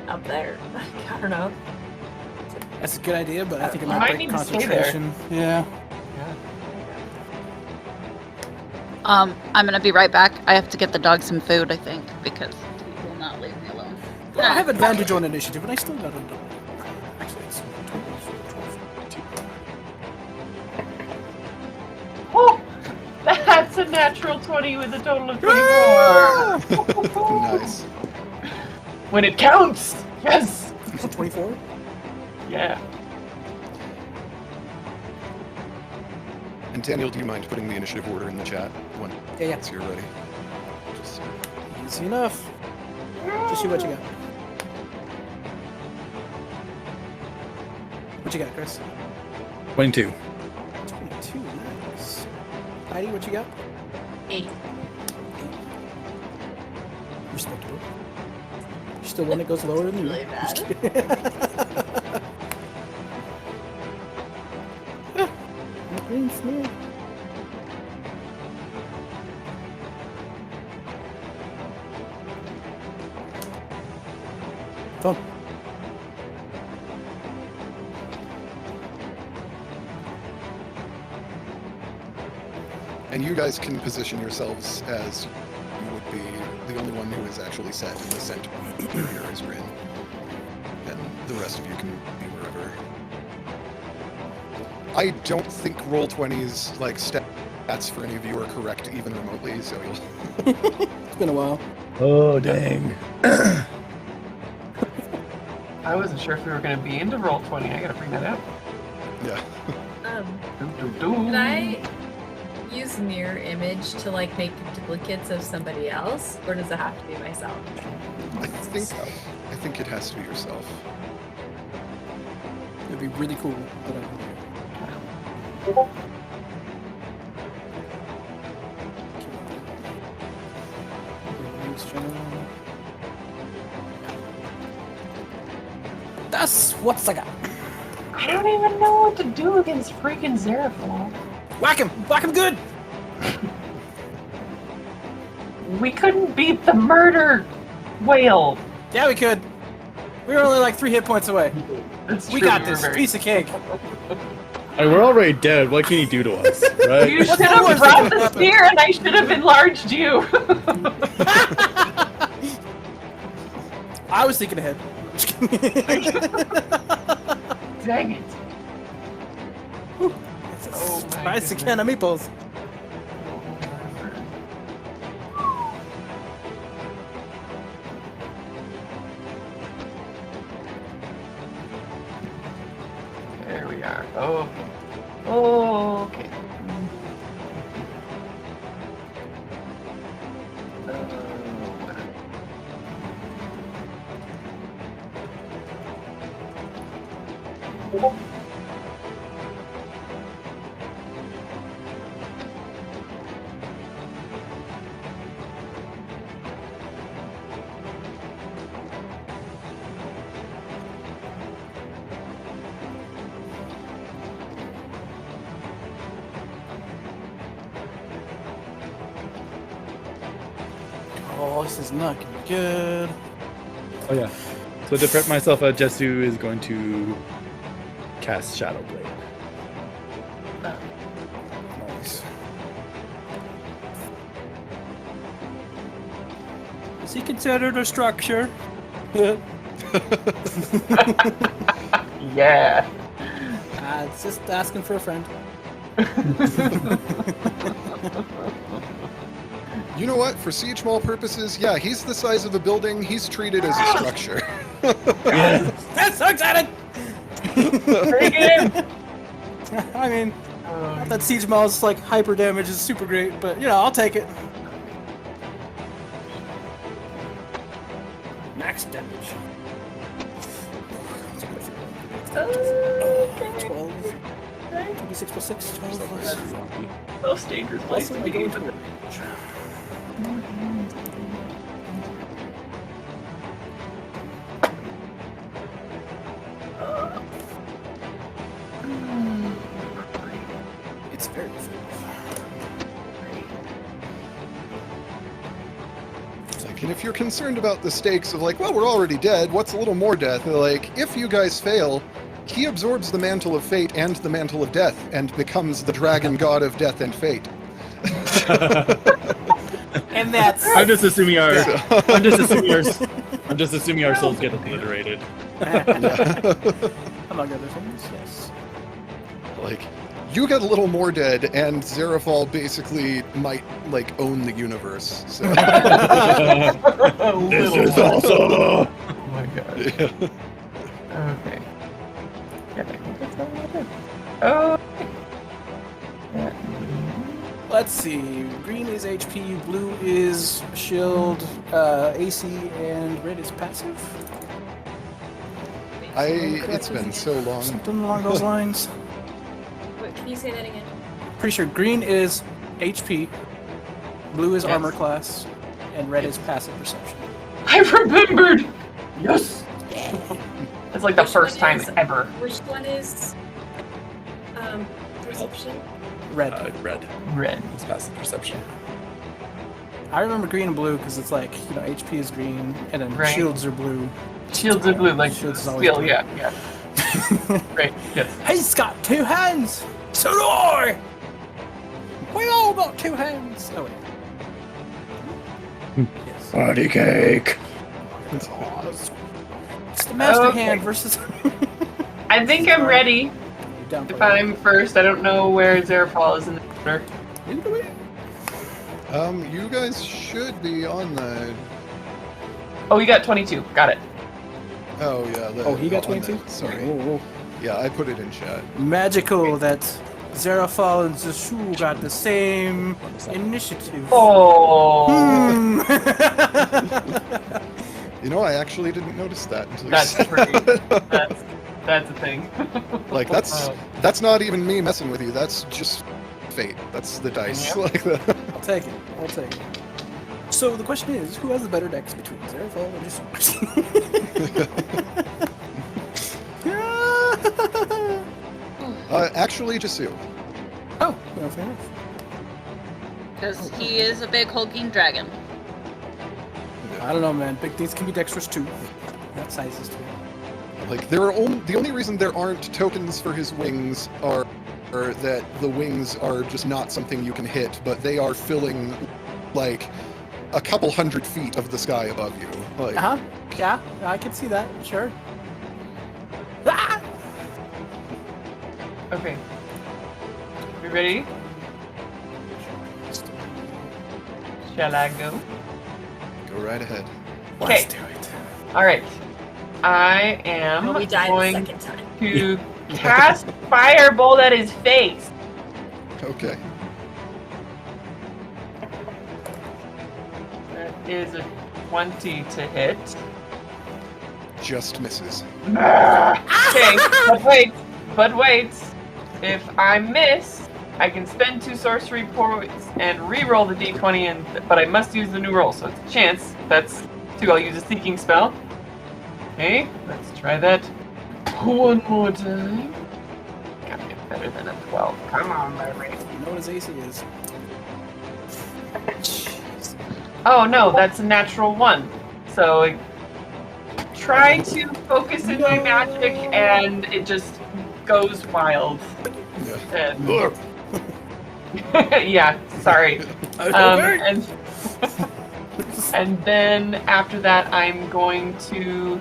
Speaker 4: up there? Like, I don't know.
Speaker 5: That's a good idea, but I think it
Speaker 3: You
Speaker 5: might
Speaker 3: might
Speaker 5: break
Speaker 3: need to stay there.
Speaker 5: concentration. Yeah.
Speaker 6: I'm gonna be right back. I have to get the dog some food, I think, because he will not leave me alone.
Speaker 5: Well, I have advantage on initiative, but I still got a double. Actually, it's
Speaker 3: That's a natural 20 with a total of 24.
Speaker 1: Nice.
Speaker 3: When it counts! Yes!
Speaker 5: 24?
Speaker 3: Yeah.
Speaker 1: And Daniel, do you mind putting the initiative order in the chat
Speaker 5: Yeah.
Speaker 1: once you're ready? Just...
Speaker 5: Easy enough. Just see what you got. What you got, Chris?
Speaker 2: 22.
Speaker 5: 22, nice. Heidi, what you got?
Speaker 4: 8.
Speaker 5: Respectable. You're still one that goes lower than you.
Speaker 4: Really bad.
Speaker 5: Green snake. Phone.
Speaker 1: And you guys can position yourselves as you would be the only one who is actually set in the center here is Rin. And the rest of you can be wherever. I don't think Roll20's like stats for any of you are correct even remotely, so you'll
Speaker 5: It's been a while.
Speaker 2: Oh, dang.
Speaker 3: I wasn't sure if we were going to be into Roll20. I gotta bring that up.
Speaker 1: yeah.
Speaker 4: Can I use mirror image to like make duplicates of somebody else, or does it have to be myself?
Speaker 1: I think it has to be yourself.
Speaker 5: It'd be really cool, but that's what's I got.
Speaker 3: I don't even know what to do against freaking Zeraphon.
Speaker 5: Whack him! Whack him good!
Speaker 3: We couldn't beat the murder whale.
Speaker 5: Yeah, we could. We were only like 3 hit points away.
Speaker 3: That's
Speaker 5: We
Speaker 3: true,
Speaker 5: got
Speaker 3: were
Speaker 5: this.
Speaker 3: very-
Speaker 5: Piece of cake.
Speaker 2: Hey, we're already dead. What can he do to us, right?
Speaker 3: You should
Speaker 5: the
Speaker 3: have
Speaker 5: worst
Speaker 3: brought
Speaker 5: that
Speaker 3: the
Speaker 5: could
Speaker 3: spear and I should have enlarged you.
Speaker 5: I was thinking ahead.
Speaker 3: Dang it. Oh my
Speaker 5: Nice
Speaker 3: goodness.
Speaker 5: can of meatballs.
Speaker 3: There we are. Okay. Okay.
Speaker 5: Oh, this is not gonna be good.
Speaker 2: Oh, yeah. So to prep myself, Jesu is going to cast Shadow Blade.
Speaker 5: Nice. Is he considered a structure?
Speaker 3: Yeah.
Speaker 5: It's just asking for a friend.
Speaker 1: You know what? For Siege Mall purposes, yeah, he's the size of a building. He's treated as a structure.
Speaker 2: Yeah.
Speaker 5: I'm so excited!
Speaker 3: Bring him.
Speaker 5: I mean, not that Siege Mall's like hyper damage is super great, but you know, I'll take it. Max damage. 12. 26 plus 6, 12 plus.
Speaker 3: Most dangerous place
Speaker 5: Also,
Speaker 3: to
Speaker 5: I
Speaker 3: be.
Speaker 5: go into range. It's very effective.
Speaker 1: Like, and if you're concerned about the stakes of like, well, we're already dead, what's a little more death? They're like, if you guys fail, he absorbs the mantle of fate and the mantle of death and becomes the dragon god of death and fate.
Speaker 5: And that's
Speaker 2: I'm just assuming our
Speaker 5: Yeah.
Speaker 2: I'm just assuming our souls get obliterated.
Speaker 1: Yeah.
Speaker 5: among other things, yes.
Speaker 1: Like, you get a little more dead, and Zerafal basically might like own the universe. So.
Speaker 2: This is awesome.
Speaker 3: Oh my god.
Speaker 1: Yeah.
Speaker 3: Okay. Yeah, I think that's all I did. Oh. Yeah.
Speaker 5: Let's see. Green is HP, blue is shield, AC, and red is passive.
Speaker 1: It's been so long.
Speaker 5: Something along those lines.
Speaker 7: Wait, can you say that again?
Speaker 5: Pretty sure green is HP, blue is
Speaker 3: Yes.
Speaker 5: armor class, and red is passive perception.
Speaker 3: I remembered! Yes! It's like the
Speaker 7: Which
Speaker 3: first
Speaker 7: one
Speaker 3: time
Speaker 7: is-
Speaker 3: ever.
Speaker 7: Which one is perception?
Speaker 5: Red.
Speaker 2: Red.
Speaker 3: Red.
Speaker 2: It's passive perception.
Speaker 5: I remember green and blue because it's like, you know, HP is green, and then
Speaker 3: Right.
Speaker 5: shields are blue.
Speaker 3: Shields are blue, like
Speaker 5: Shields is always
Speaker 3: steel,
Speaker 5: blue.
Speaker 3: yeah, yeah. Great, yes.
Speaker 5: He's got 2 hands! So do I! We all got 2 hands! Oh, wait. Yes.
Speaker 2: Party cake.
Speaker 5: It's the master
Speaker 3: Okay.
Speaker 5: hand versus...
Speaker 3: I think I'm ready.
Speaker 5: Down
Speaker 3: If
Speaker 5: for
Speaker 3: I'm first, I don't know where Zerafal is in the order.
Speaker 5: it.
Speaker 1: You guys should be on the.
Speaker 3: Oh, you got 22. Got it.
Speaker 1: Oh yeah.
Speaker 5: Oh, he got
Speaker 1: on
Speaker 5: 22?
Speaker 1: the- Sorry.
Speaker 5: Whoa, whoa.
Speaker 1: Yeah, I put it in chat.
Speaker 5: Magical that Zerafal and Zashu got the same initiative.
Speaker 3: Oh,
Speaker 5: Hmm.
Speaker 1: You know, I actually didn't notice that until you
Speaker 3: that's
Speaker 1: said
Speaker 3: pretty.
Speaker 1: that.
Speaker 3: That's a thing.
Speaker 1: Like that's not even me messing with you. That's just fate. That's the dice.
Speaker 3: Yep.
Speaker 1: Like that.
Speaker 5: I'll take it. I'll take it. So the question is, who has the better decks between Zerafal and Jashu?
Speaker 1: Actually, Jasu.
Speaker 5: Oh, no, fair enough.
Speaker 6: Because he is a big hulking dragon.
Speaker 5: I don't know, man. Big things can be dexterous too. That sizes too.
Speaker 1: Like the only reason there aren't tokens for his wings are that the wings are just not something you can hit, but they are filling like a couple hundred feet of the sky above you. Like,
Speaker 5: Uh huh. Yeah, I can see that. Sure. Ah!
Speaker 3: Okay. We ready? Shall I go?
Speaker 1: go right ahead.
Speaker 3: Okay.
Speaker 5: Let's do it.
Speaker 3: All right. I am
Speaker 7: Oh, we died the
Speaker 3: going
Speaker 7: second time.
Speaker 3: to cast Firebolt at his face.
Speaker 1: Okay.
Speaker 3: That is a 20 to hit.
Speaker 1: Just misses.
Speaker 3: Okay, but wait. If I miss, I can spend 2 sorcery points and re-roll the d20, but I must use the new roll, so it's a chance. That's 2. I'll use a seeking spell. Okay, let's try that one more time. Gotta get better than a 12. Come on, baby.
Speaker 5: You know what his AC is. Jeez.
Speaker 3: Oh no, that's a natural 1. So like, try to focus in my magic, and it just goes wild.
Speaker 1: Yeah.
Speaker 3: And, yeah, sorry. And and then after that, I'm going to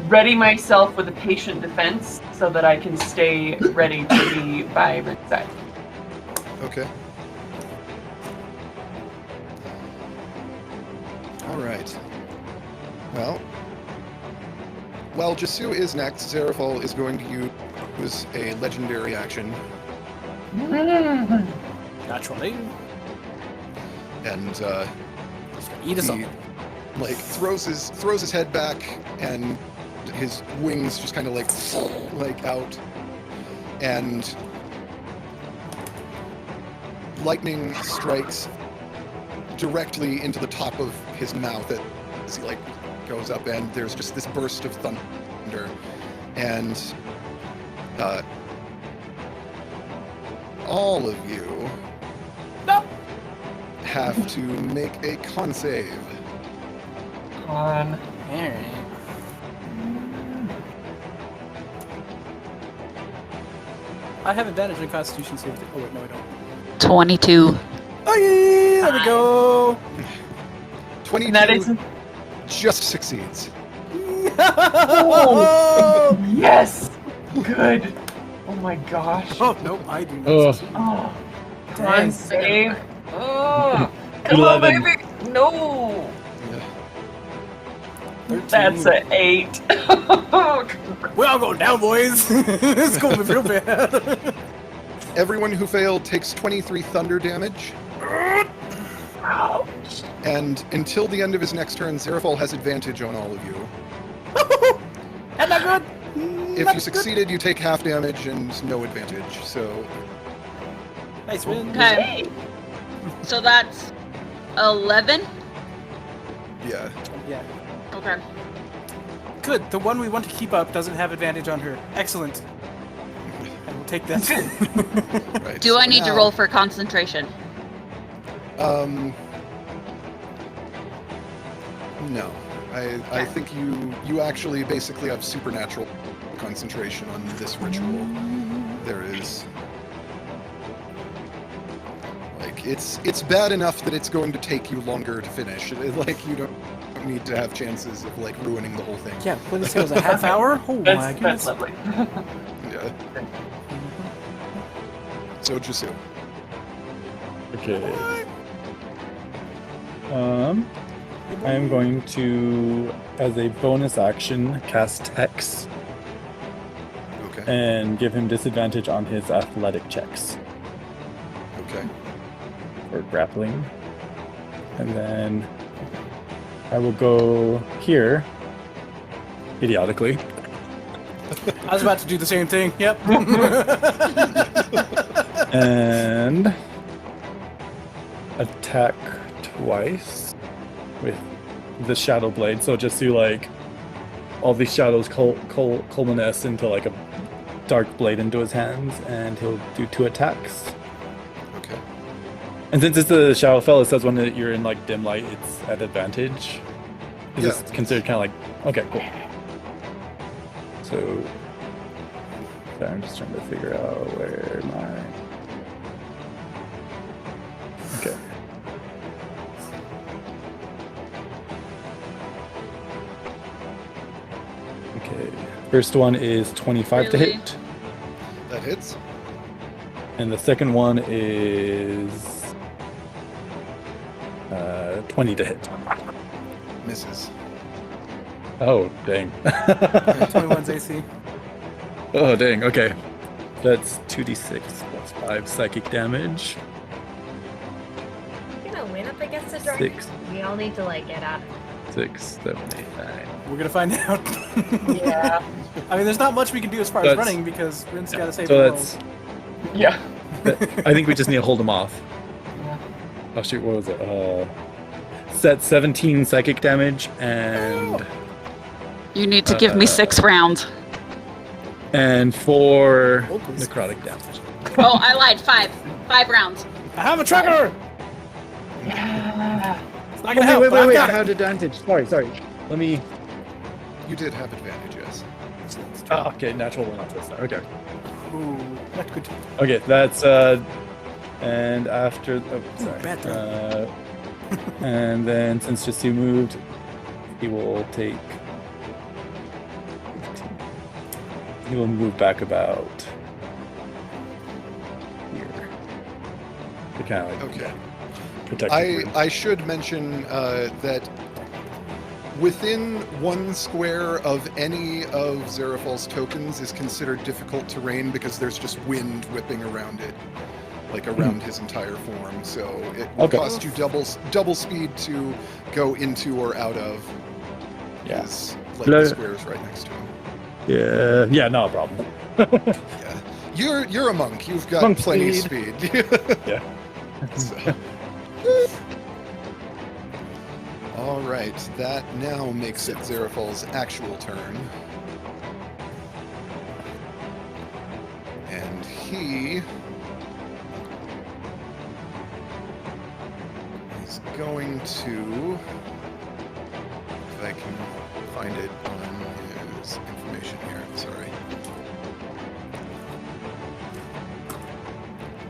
Speaker 3: ready myself with a patient defense so that I can stay ready to be by Rick's side.
Speaker 1: Okay. All right. Well, Jasu is next. Zerafal is going to use a legendary action,
Speaker 5: Naturally.
Speaker 1: and
Speaker 5: Eat us up.
Speaker 1: he like throws his head back, and his wings just kind of like out, and lightning strikes directly into the top of his mouth as he like goes up, and there's just this burst of thunder, and all of you
Speaker 5: No.
Speaker 1: have to make a con save.
Speaker 3: On
Speaker 5: Alright. I have advantage on Constitution save. Oh wait, no I don't.
Speaker 6: 22.
Speaker 5: Oh yeah, there we go.
Speaker 1: 22
Speaker 3: that is
Speaker 1: just succeeds.
Speaker 3: oh, yes, good. Oh my gosh.
Speaker 5: Oh nope, I do not.
Speaker 2: Oh.
Speaker 5: succeed.
Speaker 3: Oh, come
Speaker 5: Dang.
Speaker 3: on, save. Oh, come
Speaker 2: 11.
Speaker 3: on, baby. No.
Speaker 1: Yeah.
Speaker 5: 13.
Speaker 3: That's an 8.
Speaker 5: We're all going down, boys. It's going to be real bad.
Speaker 1: Everyone who failed takes 23 thunder damage,
Speaker 3: Ouch.
Speaker 1: and until the end of his next turn, Zerafol has advantage on all of you.
Speaker 5: That's not good.
Speaker 1: If you succeeded, you take half damage and no advantage. So
Speaker 5: Nice win.
Speaker 6: Okay. So that's 11.
Speaker 1: yeah,
Speaker 5: Yeah.
Speaker 6: Okay.
Speaker 5: Good. The one we want to keep up doesn't have advantage on her. Excellent. And we'll take that.
Speaker 1: right.
Speaker 6: Do I need to
Speaker 1: Now,
Speaker 6: roll for concentration?
Speaker 1: No. I think you actually basically have supernatural concentration on this ritual. There is like it's bad enough that it's going to take you longer to finish. Like you don't need to have chances of like ruining the whole thing.
Speaker 5: Yeah, what did it say? It was a half hour? Oh my
Speaker 3: That's
Speaker 5: goodness.
Speaker 3: lovely.
Speaker 1: Yeah. So Jisu.
Speaker 2: Okay. I'm going to, as a bonus action, cast Hex
Speaker 1: Okay.
Speaker 2: and give him disadvantage on his athletic checks
Speaker 1: Okay.
Speaker 2: for grappling. And then I will go here, idiotically.
Speaker 5: I was about to do the same thing. Yep.
Speaker 2: And attack twice with the Shadow Blade. So just do like all these shadows culminate into like a dark blade into his hands, and he'll do 2 attacks.
Speaker 1: Okay.
Speaker 2: And since it's a Shadow Fell, it says when you're in like dim light, it's at advantage. Is
Speaker 1: Yeah.
Speaker 2: this considered kind of like, okay, cool. So sorry, I'm just trying to figure out where my... Okay. Okay. First one is 25 to
Speaker 6: Really?
Speaker 2: hit,
Speaker 1: That hits.
Speaker 2: and the second one is 20 to hit.
Speaker 1: Misses.
Speaker 2: Oh, dang.
Speaker 5: 21's AC.
Speaker 2: Oh, dang. Okay. That's 2d6 plus 5 psychic damage.
Speaker 7: You're gonna win up against the dragon.
Speaker 2: 6,
Speaker 7: We all need to like get out.
Speaker 2: 6, 7, 8, 9.
Speaker 5: We're gonna find out.
Speaker 3: Yeah.
Speaker 5: I mean, there's not much we can do as far as
Speaker 2: That's-
Speaker 5: running because Rin's gotta save
Speaker 2: So
Speaker 5: the world.
Speaker 2: that's...
Speaker 3: Yeah.
Speaker 2: I think we just need to hold them off.
Speaker 3: Yeah.
Speaker 2: Oh shoot, what was it? Set 17 psychic damage and
Speaker 6: You need to give me 6 rounds.
Speaker 2: 4
Speaker 5: Oh, please.
Speaker 2: necrotic damage.
Speaker 6: Oh, I lied. 5. 5 rounds.
Speaker 5: I have a tracker!
Speaker 3: Yeah.
Speaker 5: It's not gonna help, but I've got
Speaker 2: I
Speaker 5: it.
Speaker 2: had advantage. Sorry. Let me...
Speaker 1: You did have advantage, yes.
Speaker 2: Oh, okay, natural one off this time. Okay.
Speaker 5: Ooh, not good.
Speaker 2: Okay, that's and after sorry.
Speaker 5: bad throw.
Speaker 2: And then since Jisu moved, he will take 15. He will move back about here. To kind of like
Speaker 1: Okay.
Speaker 2: protect the room.
Speaker 1: I should mention that within 1 square of any of Zerafal's tokens is considered difficult terrain because there's just wind whipping around it, like around his entire form. So it will
Speaker 2: Okay.
Speaker 1: cost you double speed to go into or out of.
Speaker 2: Yeah.
Speaker 1: His, like
Speaker 2: Hello.
Speaker 1: the squares right next to him.
Speaker 2: Yeah, not a problem.
Speaker 1: Yeah, you're a monk. You've got
Speaker 2: Monk
Speaker 1: plenty
Speaker 2: speed.
Speaker 1: of speed.
Speaker 2: Yeah.
Speaker 1: So. All right, that now makes it Zerafal's actual turn. And he is going to, if I can find it on his information here, sorry.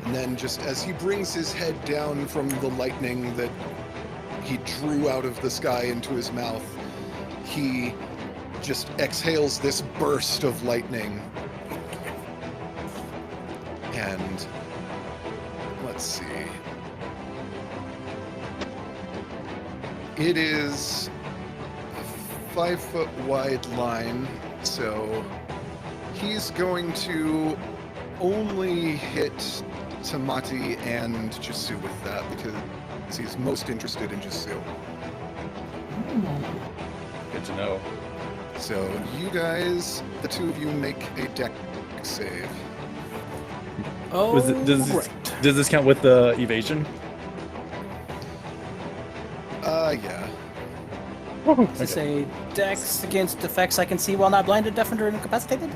Speaker 1: And then just as he brings his head down from the lightning that he drew out of the sky into his mouth, he just exhales this burst of lightning. And let's see. It is a 5-foot wide line, so he's going to only hit Tamati and Jisu with that because he's most interested in Jisu.
Speaker 2: Good to know.
Speaker 1: So you guys, the two of you, make a dex save.
Speaker 5: Oh,
Speaker 2: Does this count with the evasion?
Speaker 1: Yeah.
Speaker 5: Is this a dex against effects I can see while not blinded, deafened, or incapacitated?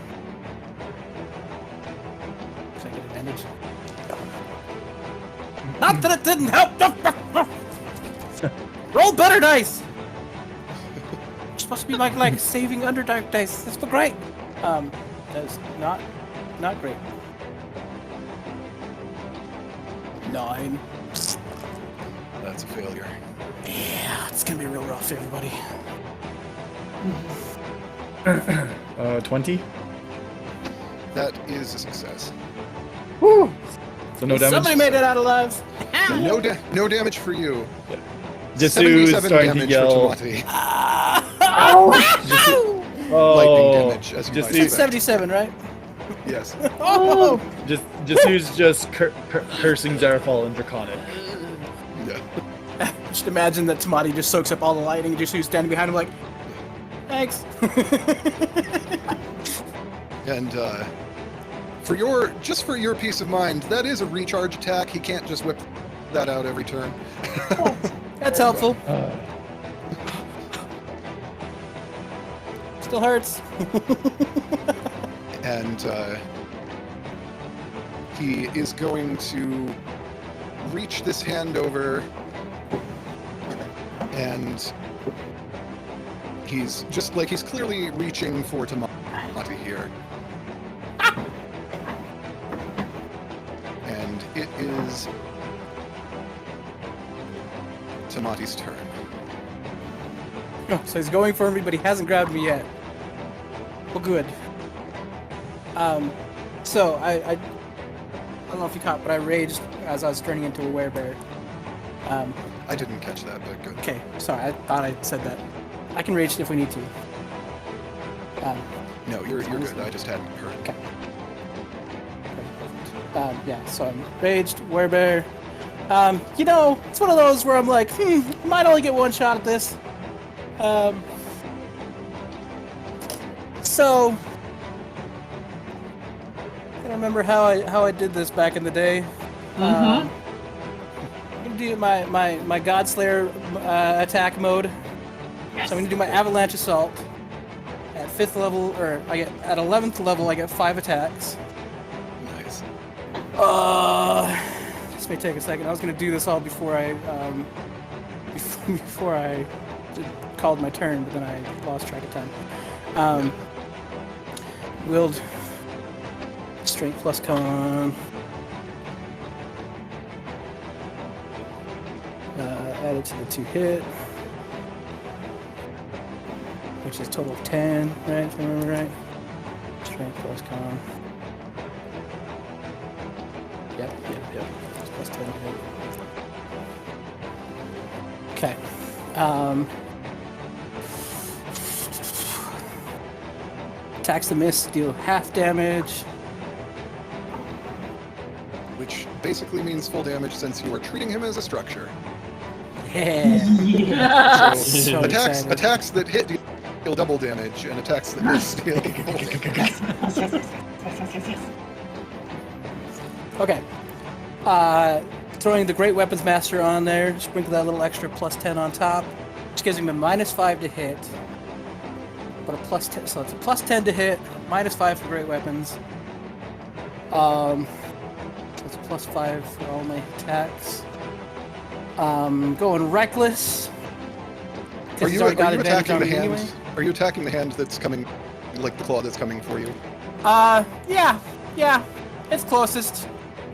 Speaker 5: Should I get advantage? Not that it didn't help! Roll better dice! You're supposed to be like saving underdark dice. That's so great. That's not great. 9.
Speaker 1: That's a failure.
Speaker 5: Yeah, it's gonna be real rough, everybody.
Speaker 2: 20.
Speaker 1: That is a success.
Speaker 2: Woo! So no damage.
Speaker 5: Somebody made it out alive.
Speaker 1: No damage for you.
Speaker 2: Just
Speaker 1: 77
Speaker 2: starting to
Speaker 1: damage
Speaker 2: yell.
Speaker 1: for Tamati.
Speaker 2: Oh,
Speaker 1: Lightning damage, as you
Speaker 2: just
Speaker 1: might
Speaker 5: It's
Speaker 1: expect.
Speaker 5: 77, right?
Speaker 1: Yes.
Speaker 5: Oh!
Speaker 2: just cursing Zarafal in Draconic.
Speaker 1: Yeah.
Speaker 5: Just imagine that Tamati just soaks up all the lighting and just who's standing behind him like, thanks.
Speaker 1: And for your peace of mind, that is a recharge attack. He can't just whip that out every turn.
Speaker 5: That's helpful. Still hurts.
Speaker 1: And he is going to reach this hand over, and he's clearly reaching for Tamati here. And it is Tamati's turn.
Speaker 5: Oh, so he's going for me, but he hasn't grabbed me yet. Well, good. So I don't know if you caught, but I raged as I was turning into a werebear.
Speaker 1: I didn't catch that, but good.
Speaker 5: Okay, sorry, I thought I said that. I can rage if we need to.
Speaker 1: No, you're good. I just hadn't heard.
Speaker 5: Okay. Yeah, so I'm raged, werebear. It's one of those where I'm like, might only get one shot at this. So I don't remember how I did this back in the day. I'm gonna do my Godslayer attack mode.
Speaker 3: Yes.
Speaker 5: So I'm gonna do my Avalanche Assault. At 5th level, or at 11th level, I get 5 attacks.
Speaker 1: Nice.
Speaker 5: This may take a second. I was gonna do this all before I called my turn, but then I lost track of time. Willed strength plus con. Added to the 2 hit, which is a total of 10, right? If I remember right. Strength plus con. Yep. It's plus 10 to hit. Okay. Attacks the miss, deal half damage.
Speaker 1: Which basically means full damage since you are treating him as a structure.
Speaker 5: Yeah.
Speaker 3: Yeah.
Speaker 5: So excited.
Speaker 1: Attacks that hit deal double damage, and attacks that miss deal full damage.
Speaker 3: Yes.
Speaker 5: Okay. Throwing the Great Weapons Master on there, sprinkle that little extra plus 10 on top, which gives him a -5 to hit. But a plus 10, so it's a plus 10 to hit, -5 for Great Weapons. So it's a plus 5 for all my attacks. Going Reckless. 'cause
Speaker 1: Are
Speaker 5: he's
Speaker 1: you
Speaker 5: already got advantage
Speaker 1: attacking
Speaker 5: on
Speaker 1: the
Speaker 5: me
Speaker 1: hand?
Speaker 5: anyway.
Speaker 1: Are you attacking the hand that's coming, like the claw that's coming for you?
Speaker 5: Yeah. It's closest.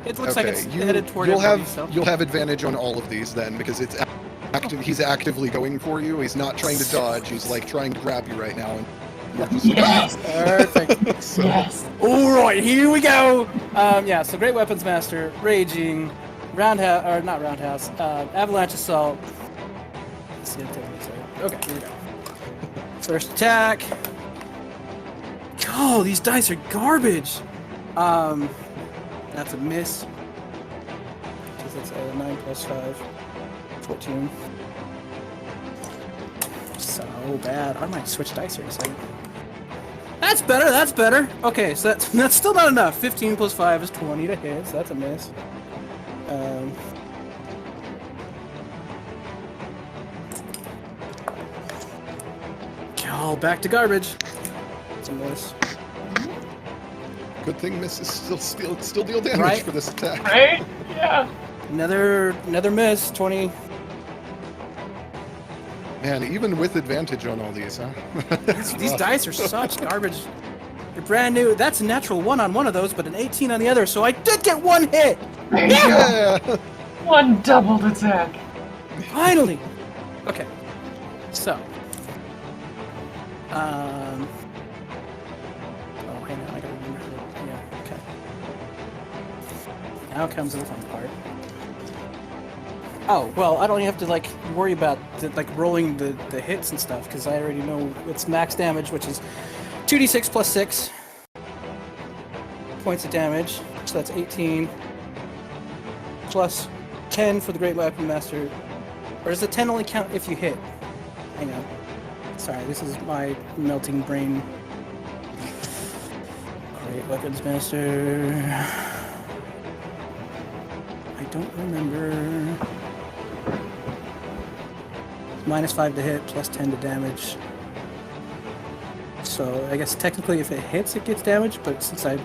Speaker 5: It looks like it's headed toward everybody, so.
Speaker 1: You'll have advantage on all of these then, because it's he's actively going for you. He's not trying to dodge. He's like trying to grab you right now, and
Speaker 3: Yes.
Speaker 5: Perfect.
Speaker 1: So,
Speaker 3: Yes.
Speaker 5: All right, here we go. Yeah. So Great Weapons Master, Raging, Roundhouse, or not Roundhouse, Avalanche Assault. Let's see, okay, here we go. First attack. Oh, these dice are garbage. That's a miss. Because it's a 9 plus 5, 14. So bad. I might switch dice here in a second. That's better, that's better. Okay, so that's still not enough. 15 plus 5 is 20 to hit, so that's a miss. Oh, back to garbage. It's a miss.
Speaker 1: good thing misses still deal damage
Speaker 5: Right.
Speaker 1: for this attack.
Speaker 3: Right? Yeah.
Speaker 5: Another miss. 20.
Speaker 1: Man, even with advantage on all these, huh?
Speaker 5: These dice are such garbage. They're brand new. That's a natural 1 on one of those, but an 18 on the other. So I did get 1 hit.
Speaker 3: There you go.
Speaker 1: Yeah.
Speaker 3: One doubled attack.
Speaker 5: Finally. Okay. So. Oh, hang on. I gotta remember. Yeah. Okay. Now comes the fun part. Oh well, I don't even have to like worry about rolling the hits and stuff because I already know it's max damage, which is 2d6 plus 6 points of damage. So that's 18 plus 10 for the Great Weapon Master. Or does the 10 only count if you hit? Hang on. Sorry, this is my melting brain. Great Weapons Master. I don't remember. Minus 5 to hit, plus 10 to damage. So I guess technically if it hits, it gets damage, but since I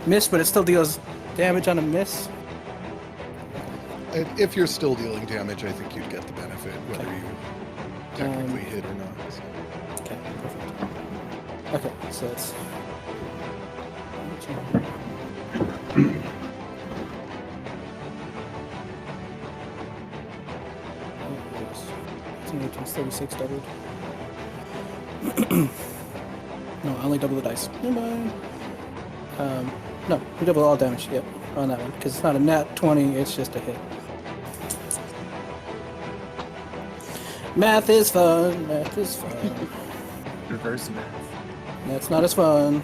Speaker 5: missed, but it still deals damage on a miss.
Speaker 1: And if you're still dealing damage, I think you'd get the benefit, whether you technically hit or not. So.
Speaker 5: Okay, perfect. Okay, so it's... It's 36 doubled. No, I only double the dice. Never mind. No, we double all damage, yep, on that one. Because it's not a nat 20, it's just a hit. Math is fun, math is fun.
Speaker 2: Reverse math.
Speaker 5: That's not as fun.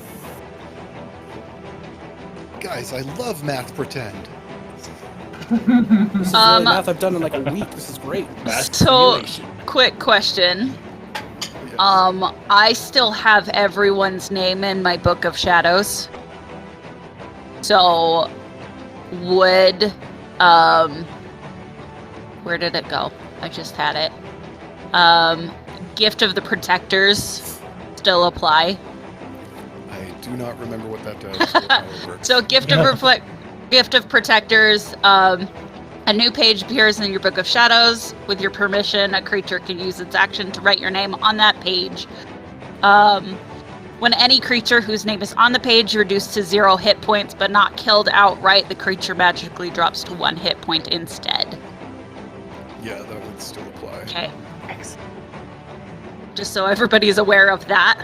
Speaker 1: Guys, I love math pretend.
Speaker 5: This is really math I've done in like a week. This is great.
Speaker 6: So, quick question.
Speaker 1: Yes.
Speaker 6: I still have everyone's name in my Book of Shadows. So, would, where did it go? I just had it. Gift of the Protectors still apply.
Speaker 1: I do not remember what that does. Or how it works.
Speaker 6: So, Gift of Protectors, a new page appears in your Book of Shadows. With your permission, a creature can use its action to write your name on that page. When any creature whose name is on the page is reduced to 0 hit points but not killed outright, the creature magically drops to 1 hit point instead.
Speaker 1: Yeah, that would still apply.
Speaker 6: Okay.
Speaker 3: Excellent.
Speaker 6: Just so everybody's aware of that.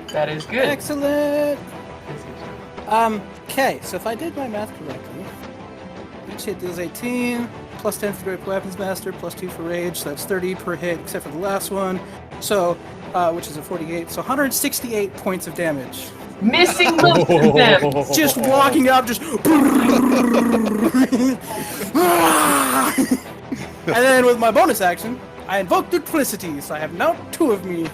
Speaker 3: That is good.
Speaker 5: Excellent. Okay, so if I did my math correctly, each hit deals 18, plus 10 for Great Weapons Master, plus 2 for Rage, so that's 30 per hit, except for the last one. So, which is a 48, so 168 points of damage.
Speaker 3: Missing most of them.
Speaker 5: Just walking up, just... And then with my bonus action, I invoke Duplicity, so I have now 2 of me.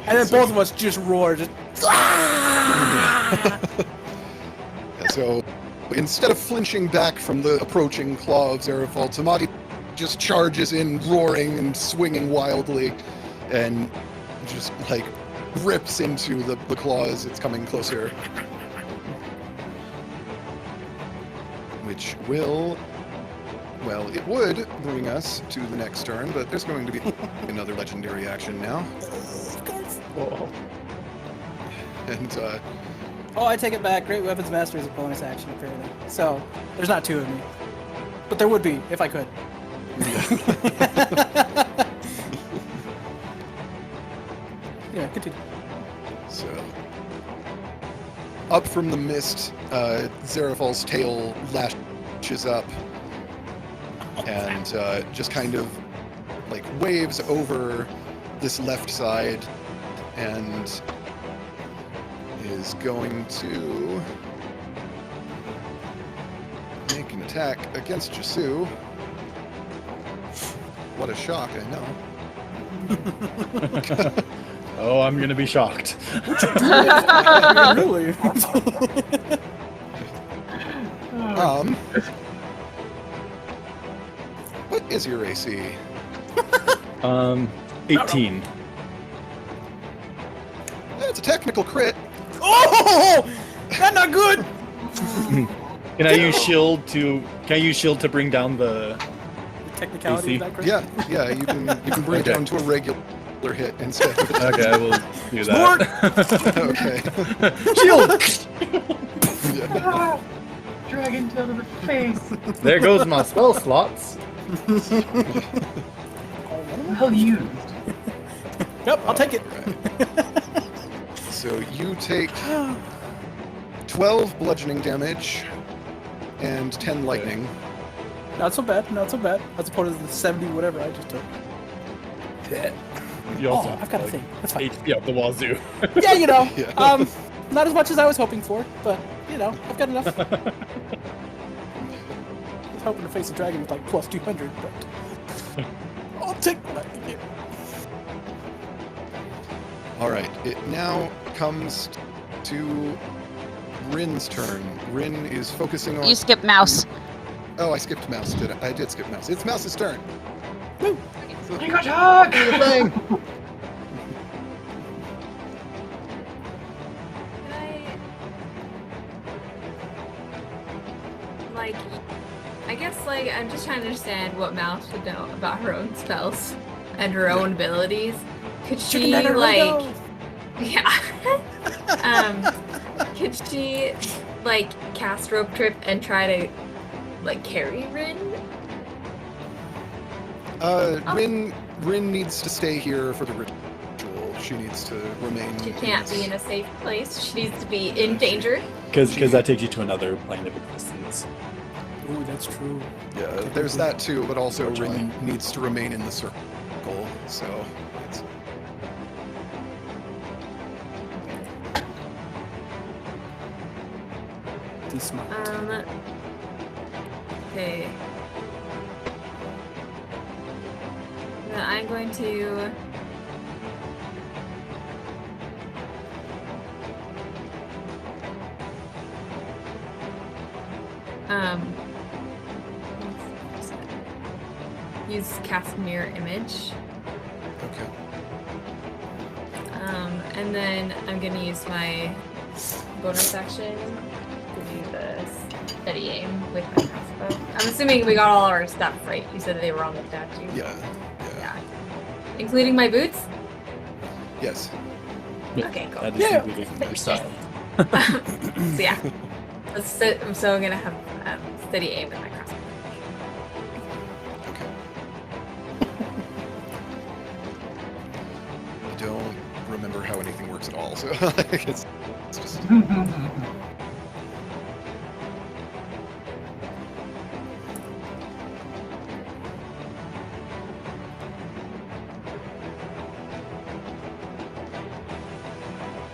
Speaker 5: And then both of us just roar, just...
Speaker 1: Yeah, so instead of flinching back from the approaching claw of Zerafal, Tamati just charges in, roaring and swinging wildly, and just like rips into the claw as it's coming closer. Which will, well, it would bring us to the next turn, but there's going to be another legendary action now.
Speaker 2: Whoa.
Speaker 1: And
Speaker 5: Oh, I take it back. Great Weapons Master is a bonus action, apparently. So, there's not 2 of me. But there would be, if I could. continue.
Speaker 1: So, up from the mist, Zarafal's tail lashes up and just kind of like waves over this left side and is going to make an attack against Jasu. What a shock, I know.
Speaker 2: Oh, I'm gonna be shocked.
Speaker 5: Really?
Speaker 1: What is your AC?
Speaker 2: 18.
Speaker 1: It's a technical crit.
Speaker 5: Oh! That's not good!
Speaker 2: Can I use shield to bring down the?
Speaker 5: Technicality
Speaker 2: AC?
Speaker 5: of that crit?
Speaker 1: Yeah, you can bring it
Speaker 2: Okay.
Speaker 1: down to a regular hit instead.
Speaker 2: Okay, I will do that.
Speaker 1: Okay.
Speaker 2: Shield.
Speaker 1: Yeah.
Speaker 3: Ah, dragon tail to the face.
Speaker 2: There goes my spell slots.
Speaker 3: Well used.
Speaker 5: Yep, I'll take it.
Speaker 1: Alright. So you take 12 bludgeoning damage and 10 lightning.
Speaker 5: Not so bad, not so bad. As opposed to the 70 whatever I just took.
Speaker 2: You also
Speaker 5: Oh,
Speaker 2: have,
Speaker 5: I've got a
Speaker 2: like,
Speaker 5: thing. That's fine.
Speaker 2: HP up the wazoo.
Speaker 5: Yeah, you know.
Speaker 1: Yeah.
Speaker 5: Not as much as I was hoping for, but you know, I've got enough. I was hoping to face a dragon with like plus 200, but I'll take what I can get.
Speaker 1: Alright, it now comes to Rin's turn. Rin is focusing on...
Speaker 6: You skip mouse.
Speaker 1: Oh, I skipped mouse, did I? I did skip mouse. It's mouse's turn.
Speaker 5: Woo!
Speaker 3: I got hug!
Speaker 1: Do the thing!
Speaker 4: Can I guess, like, I'm just trying to understand what Mouse would know about her own spells and her own abilities. Could she,
Speaker 5: Chicken
Speaker 4: like,
Speaker 5: dinner,
Speaker 4: yeah, could she, like, cast rope trip and try to, like, carry Rin?
Speaker 1: Rin needs to stay here for the ritual. She needs to remain...
Speaker 4: She can't be in a safe place. She needs to be in danger.
Speaker 2: Because that takes you to another plane of existence.
Speaker 5: Ooh, that's true.
Speaker 1: Yeah, there's that too, but also Rin needs to remain in the circle, so... it's-
Speaker 5: Be smart.
Speaker 4: Okay. Then I'm going to... use cast mirror image.
Speaker 1: Okay.
Speaker 4: And then I'm gonna use my bonus action to do the steady aim with my crossbow. I'm assuming we got all our stuff right. You said they were on the statue.
Speaker 1: Yeah.
Speaker 4: Yeah. Including my boots?
Speaker 1: Yes.
Speaker 4: Okay, cool.
Speaker 2: That is
Speaker 5: Yeah.
Speaker 2: included in your style.
Speaker 4: So yeah. So I'm gonna have steady aim with my crossbow.
Speaker 1: Okay. I don't remember how anything works at all, so it's just...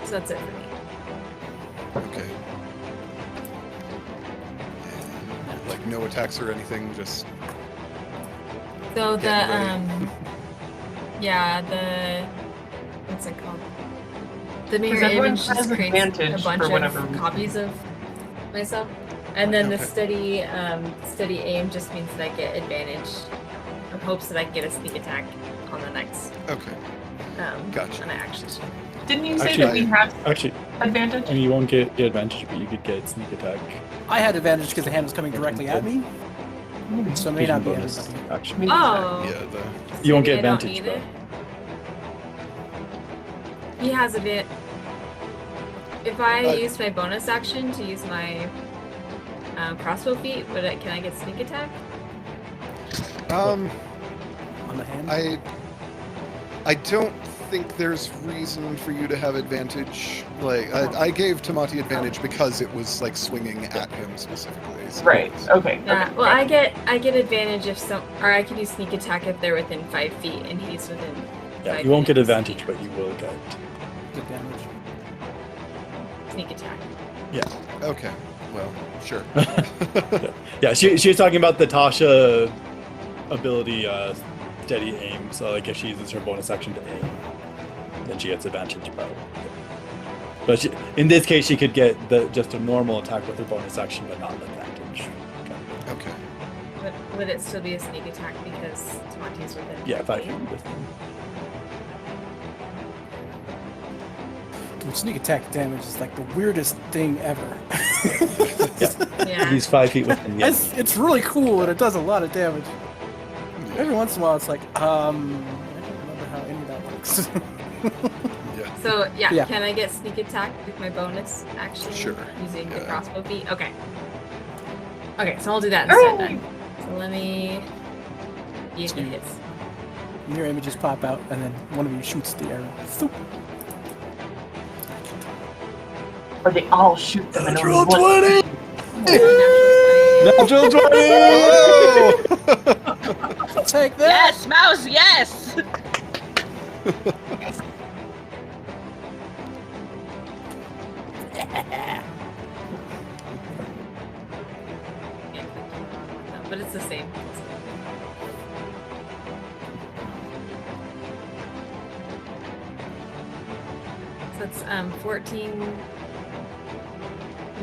Speaker 4: So that's it for me.
Speaker 1: Okay. And, like, no attacks or anything, just...
Speaker 4: So the
Speaker 1: Getting ready.
Speaker 4: yeah, the what's it called? The mirror
Speaker 3: Because everyone
Speaker 4: image just
Speaker 3: has
Speaker 4: creates
Speaker 3: advantage
Speaker 4: a bunch
Speaker 3: for whatever
Speaker 4: of
Speaker 3: reason.
Speaker 4: copies of myself, and then the
Speaker 1: Okay.
Speaker 4: steady aim just means that I get advantage, in hopes that I can get a sneak attack on the next
Speaker 1: Okay. Gotcha.
Speaker 4: on an action.
Speaker 3: Didn't you say
Speaker 2: Actually,
Speaker 3: that we have
Speaker 2: Actually,
Speaker 3: advantage?
Speaker 2: I mean, you won't get advantage, but you could get sneak attack.
Speaker 5: I had advantage because the hand was coming directly at me, so it may not be
Speaker 2: bonus
Speaker 5: everybody.
Speaker 2: action.
Speaker 4: Oh,
Speaker 1: Yeah, the...
Speaker 2: You won't get
Speaker 4: maybe I don't
Speaker 2: advantage,
Speaker 4: need
Speaker 2: though.
Speaker 4: it. He has a bit. If I use my bonus action to use my crossbow feat, can I get sneak attack?
Speaker 5: On the hand.
Speaker 1: I don't think there's reason for you to have advantage. Like, I gave Tamati advantage because it was like swinging at him specifically. So
Speaker 3: Right. Okay.
Speaker 4: Yeah.
Speaker 3: okay.
Speaker 4: Well, I get advantage if or I could use sneak attack if they're within 5 feet and he's within.
Speaker 2: Yeah,
Speaker 4: 5
Speaker 2: you won't get
Speaker 4: feet of
Speaker 2: advantage,
Speaker 4: speed.
Speaker 2: but you will get.
Speaker 5: Good damage.
Speaker 4: Sneak attack.
Speaker 1: Okay. Well, sure.
Speaker 2: Yeah, she's talking about the Tasha ability, steady aim. So like if she uses her bonus action to aim, then she gets advantage. But in this case, she could get just a normal attack with her bonus action, but not an advantage.
Speaker 1: Okay.
Speaker 4: Would it still be a sneak attack because Tamati's within?
Speaker 2: Yeah, 5
Speaker 4: feet?
Speaker 2: feet within.
Speaker 5: Dude, sneak attack damage is like the weirdest thing ever.
Speaker 4: Yeah.
Speaker 2: He's 5 feet within the enemy.
Speaker 5: It's really cool and it does a lot of damage. Every once in a while, it's like, I don't remember how any of that works.
Speaker 1: Yeah.
Speaker 4: So yeah,
Speaker 5: Yeah.
Speaker 4: can I get sneak attack with my bonus action?
Speaker 1: Sure.
Speaker 4: Using the
Speaker 1: Yeah.
Speaker 4: crossbow feat? Okay. Okay, so I'll do that instead then. So let me see if it hits.
Speaker 5: Mirror images pop out, and then one of you shoots the arrow. Thoop.
Speaker 3: Or they all shoot them. and only
Speaker 2: Natural
Speaker 3: one-
Speaker 2: 20!
Speaker 4: Natural 20.
Speaker 2: Natural 20!
Speaker 1: Oh!
Speaker 5: Take that!
Speaker 6: Yes, mouse, yes!
Speaker 4: But it's the same. So it's 14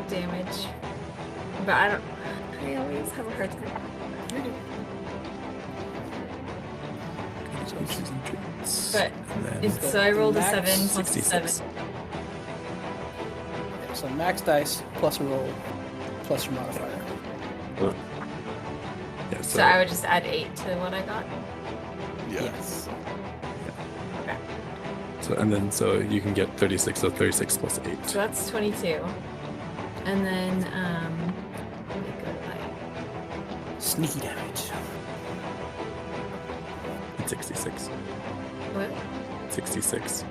Speaker 4: damage. But I always have a hard time. But so I rolled a 7 plus a 7.
Speaker 5: So max dice plus a roll plus your modifier.
Speaker 2: Yeah,
Speaker 4: So I would just add 8 to what I got.
Speaker 1: Yeah.
Speaker 5: Yes.
Speaker 2: So you can get 36, so 36 plus 8.
Speaker 4: So that's 22. And then let me go to my
Speaker 5: Sneaky damage.
Speaker 2: It's 66.
Speaker 4: what?
Speaker 2: 66.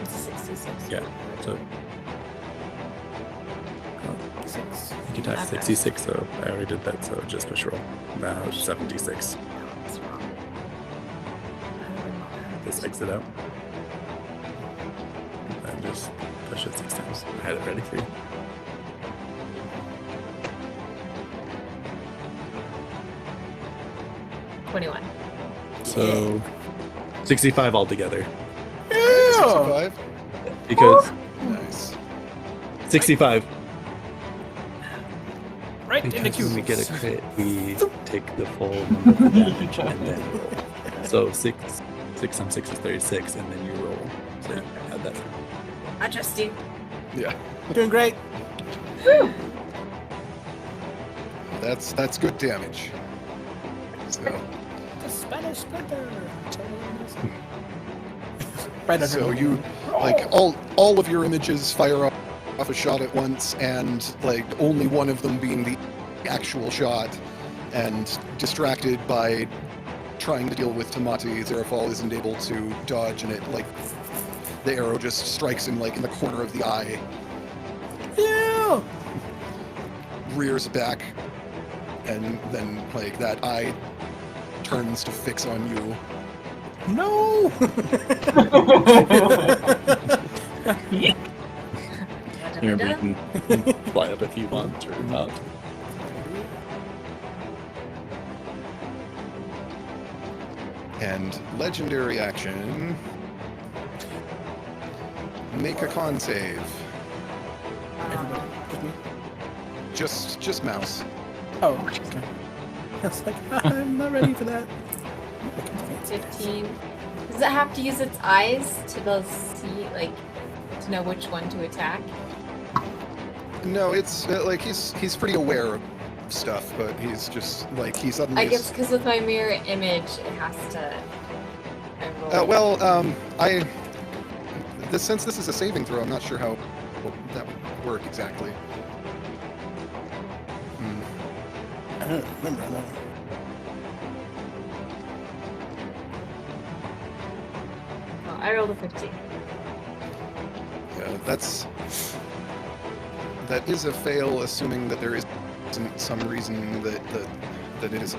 Speaker 4: It's 66.
Speaker 2: Yeah. So
Speaker 5: Six.
Speaker 2: you can attack 66, so I already did that, so just push roll. Now 76.
Speaker 4: That's wrong. I don't know how
Speaker 2: Just exit out. And just push it 6 times. I had it ready for you.
Speaker 4: to- 21.
Speaker 2: So 65 altogether.
Speaker 5: Yeah!
Speaker 1: 65?
Speaker 2: Because
Speaker 1: Nice.
Speaker 2: 65.
Speaker 5: Right in the
Speaker 2: Because when we
Speaker 5: cubes.
Speaker 2: get a crit, we take the full number of damage and then roll. So 6 times 6 is 36, and then you roll. So add that.
Speaker 4: I trust you.
Speaker 1: Yeah.
Speaker 5: Doing great.
Speaker 1: That's good damage. So,
Speaker 5: The Spanish Splinter. Right under
Speaker 1: so
Speaker 5: the-
Speaker 1: you like all of your images fire off a shot at once, and like only one of them being the actual shot, and distracted by trying to deal with Tamati, Zerafal isn't able to dodge, and it like the arrow just strikes him like in the corner of the eye,
Speaker 5: Yeah!
Speaker 1: rears back, and then like that eye turns to fix on you.
Speaker 5: No!
Speaker 2: Here, we can fly up if you want or not.
Speaker 1: And legendary action. Make a con save.
Speaker 5: Everybody. Just me?
Speaker 1: Just mouse.
Speaker 5: Oh, okay. I was like, I'm not ready for that.
Speaker 4: 15. Does it have to use its eyes to be able to see, like, to know which one to attack?
Speaker 1: No, it's like he's pretty aware of stuff, but he's just like he suddenly.
Speaker 4: I guess because with my mirror image, it has to. I roll.
Speaker 1: Since this is a saving throw, I'm not sure how that would work exactly.
Speaker 5: I don't remember that.
Speaker 4: Well, I I rolled a 15.
Speaker 1: Yeah, that is a fail, assuming that there isn't some reason that it is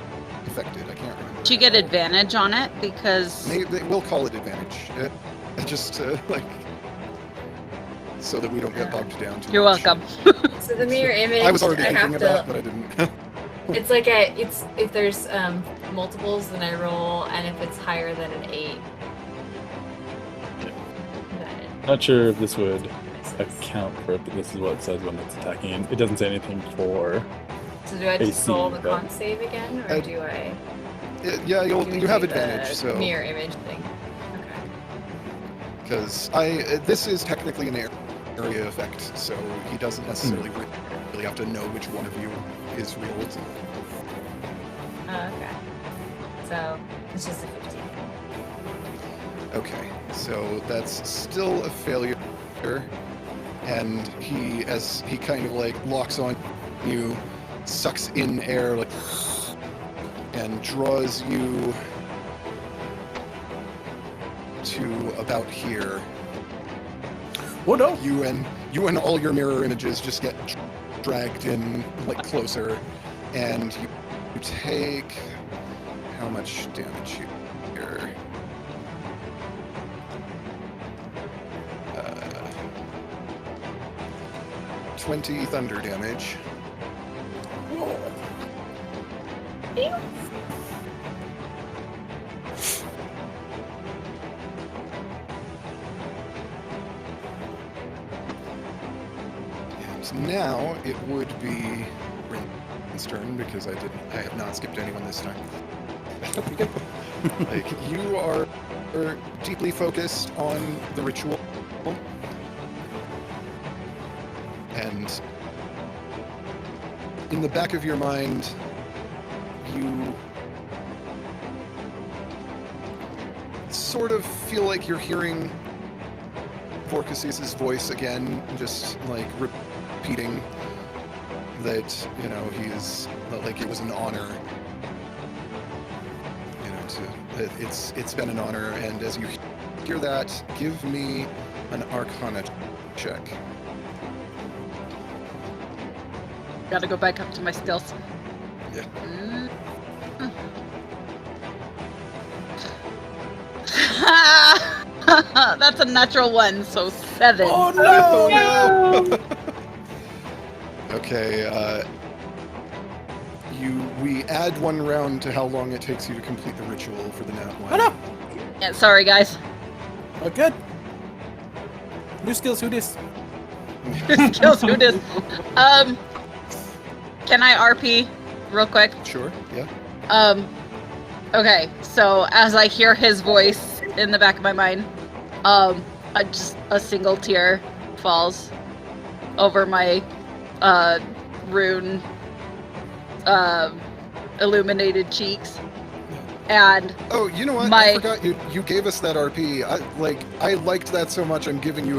Speaker 1: affected. I can't remember.
Speaker 6: Do you get advantage on it? Because
Speaker 1: We'll call it advantage. Just like so that we don't get bogged down too
Speaker 6: you're
Speaker 1: much.
Speaker 6: welcome.
Speaker 4: So the mirror image,
Speaker 1: I was already
Speaker 4: I
Speaker 1: thinking
Speaker 4: have
Speaker 1: about,
Speaker 4: to.
Speaker 1: but I didn't.
Speaker 4: It's like if there's multiples, then I roll, and if it's higher than an 8, then
Speaker 2: Not sure if this would
Speaker 4: misses.
Speaker 2: account for it, but this is what it says when it's attacking. And it doesn't say anything for.
Speaker 4: So do I just
Speaker 2: AC,
Speaker 4: roll the
Speaker 2: but-
Speaker 4: con save again, or do I?
Speaker 1: Yeah,
Speaker 4: do we
Speaker 1: you have
Speaker 4: do the
Speaker 1: advantage. So
Speaker 4: mirror image thing. Okay.
Speaker 1: because this is technically an area effect, so he doesn't necessarily really have to know which one of you is real.
Speaker 4: Okay. So it's just a 15.
Speaker 1: Okay, so that's still a failure, and as he kind of like locks on you, sucks in air like, and draws you to about here.
Speaker 5: Oh no!
Speaker 1: You and all your mirror images just get dragged in like closer, and you take how much damage here? 20 thunder damage. And now it would be Rin's turn because I have not skipped anyone this time. Like you are deeply focused on the ritual, and in the back of your mind, you sort of feel like you're hearing Vorkas's voice again, just like repeating that, you know, he's like it was an honor, you know, that it's been an honor. And as you hear that, give me an Arcana check.
Speaker 6: Gotta go back up to my skills.
Speaker 1: Yeah.
Speaker 6: That's a natural one, so 7.
Speaker 5: Oh no!
Speaker 1: no! Okay, we add 1 round to how long it takes you to complete the ritual for the nat 1.
Speaker 5: Oh no!
Speaker 6: Yeah, sorry guys.
Speaker 5: Oh good. New skills, who dis?
Speaker 6: Skills who dis. Can I RP real quick?
Speaker 1: Sure, yeah.
Speaker 6: Okay, so as I hear his voice in the back of my mind, just a single tear falls over my rune illuminated cheeks, and
Speaker 1: Oh, you know what? I forgot you gave us that RP. I liked that so much. I'm giving you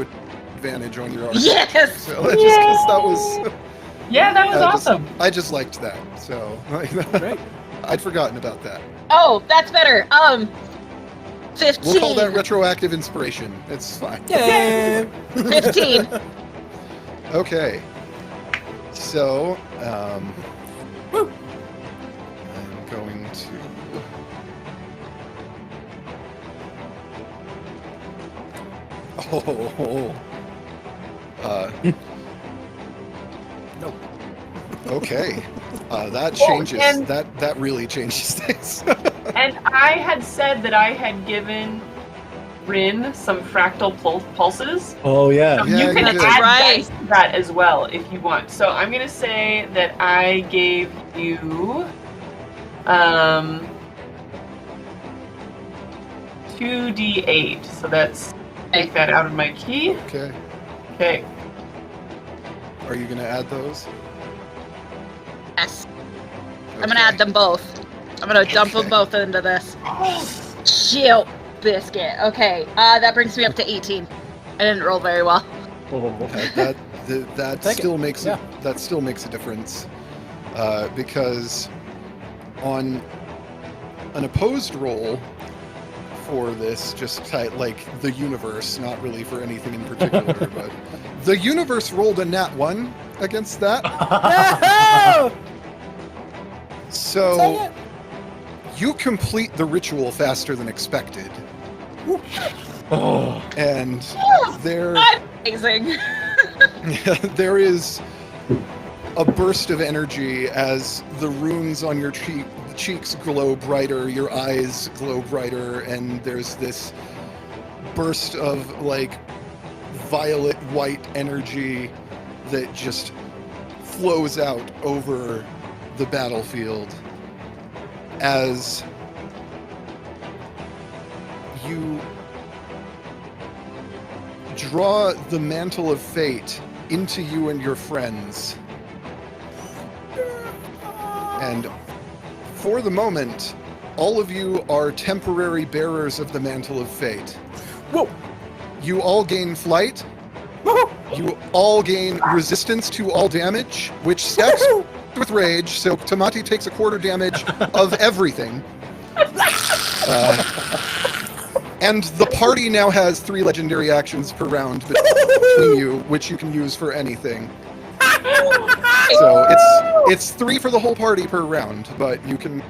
Speaker 1: advantage on your RP.
Speaker 6: yes,
Speaker 1: So just because that was.
Speaker 3: Yeah, that was awesome.
Speaker 1: I just liked that. So
Speaker 5: Great.
Speaker 1: I'd forgotten about that.
Speaker 6: oh, that's better. 15.
Speaker 1: We'll call that retroactive inspiration. It's fine.
Speaker 5: Yeah.
Speaker 6: 15.
Speaker 1: Okay. So,
Speaker 5: Woo.
Speaker 1: I'm going to. Oh.
Speaker 5: No.
Speaker 1: Okay. That changes.
Speaker 3: and-
Speaker 1: That really changes things.
Speaker 3: And I had said that I had given Rin some fractal pulses.
Speaker 2: Oh yeah.
Speaker 3: So
Speaker 1: Yeah,
Speaker 3: you
Speaker 1: you
Speaker 3: can
Speaker 1: did.
Speaker 3: add
Speaker 6: Right.
Speaker 3: dice to that as well if you want. So I'm gonna say that I gave you 2d8. So that's take that out of my key.
Speaker 1: Okay.
Speaker 3: Okay.
Speaker 1: Are you gonna add those?
Speaker 6: Yes. I'm gonna add them both. I'm gonna dump them
Speaker 1: Okay.
Speaker 6: both into this. Shoot, biscuit. Okay, that brings me up to 18. I didn't roll very well.
Speaker 1: That
Speaker 5: Take it.
Speaker 1: still makes
Speaker 5: Yeah.
Speaker 1: that still makes a difference, because on an opposed roll for this, just like the universe, not really for anything in particular, but the universe rolled a nat 1 against that.
Speaker 5: No!
Speaker 1: So
Speaker 5: Dang it.
Speaker 1: you complete the ritual faster than expected.
Speaker 2: Oh,
Speaker 1: And there
Speaker 6: Amazing.
Speaker 1: there is a burst of energy as the runes on your cheeks glow brighter, your eyes glow brighter, and there's this burst of like violet white energy that just flows out over the battlefield as you draw the mantle of fate into you and your friends. And for the moment, all of you are temporary bearers of the mantle of fate.
Speaker 5: Whoa!
Speaker 1: You all gain flight. You all gain resistance to all damage, which stacks with rage, so Tamati takes a quarter damage of everything. And the party now has 3 legendary actions per round between you, which you can use for anything. So it's 3 for the whole party per round, but you can,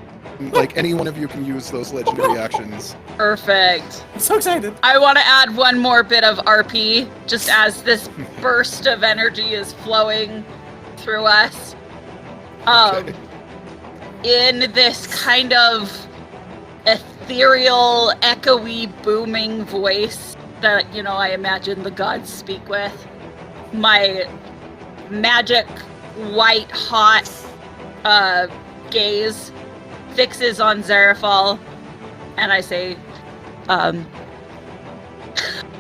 Speaker 1: like, any one of you can use those legendary actions.
Speaker 6: Perfect.
Speaker 5: I'm so excited.
Speaker 6: I want to add one more bit of RP, just as this burst of energy is flowing through us.
Speaker 1: Okay.
Speaker 6: In this kind of ethereal, echoey, booming voice that, I imagine the gods speak with, my magic, white, hot gaze fixes on Zarafal, and I say,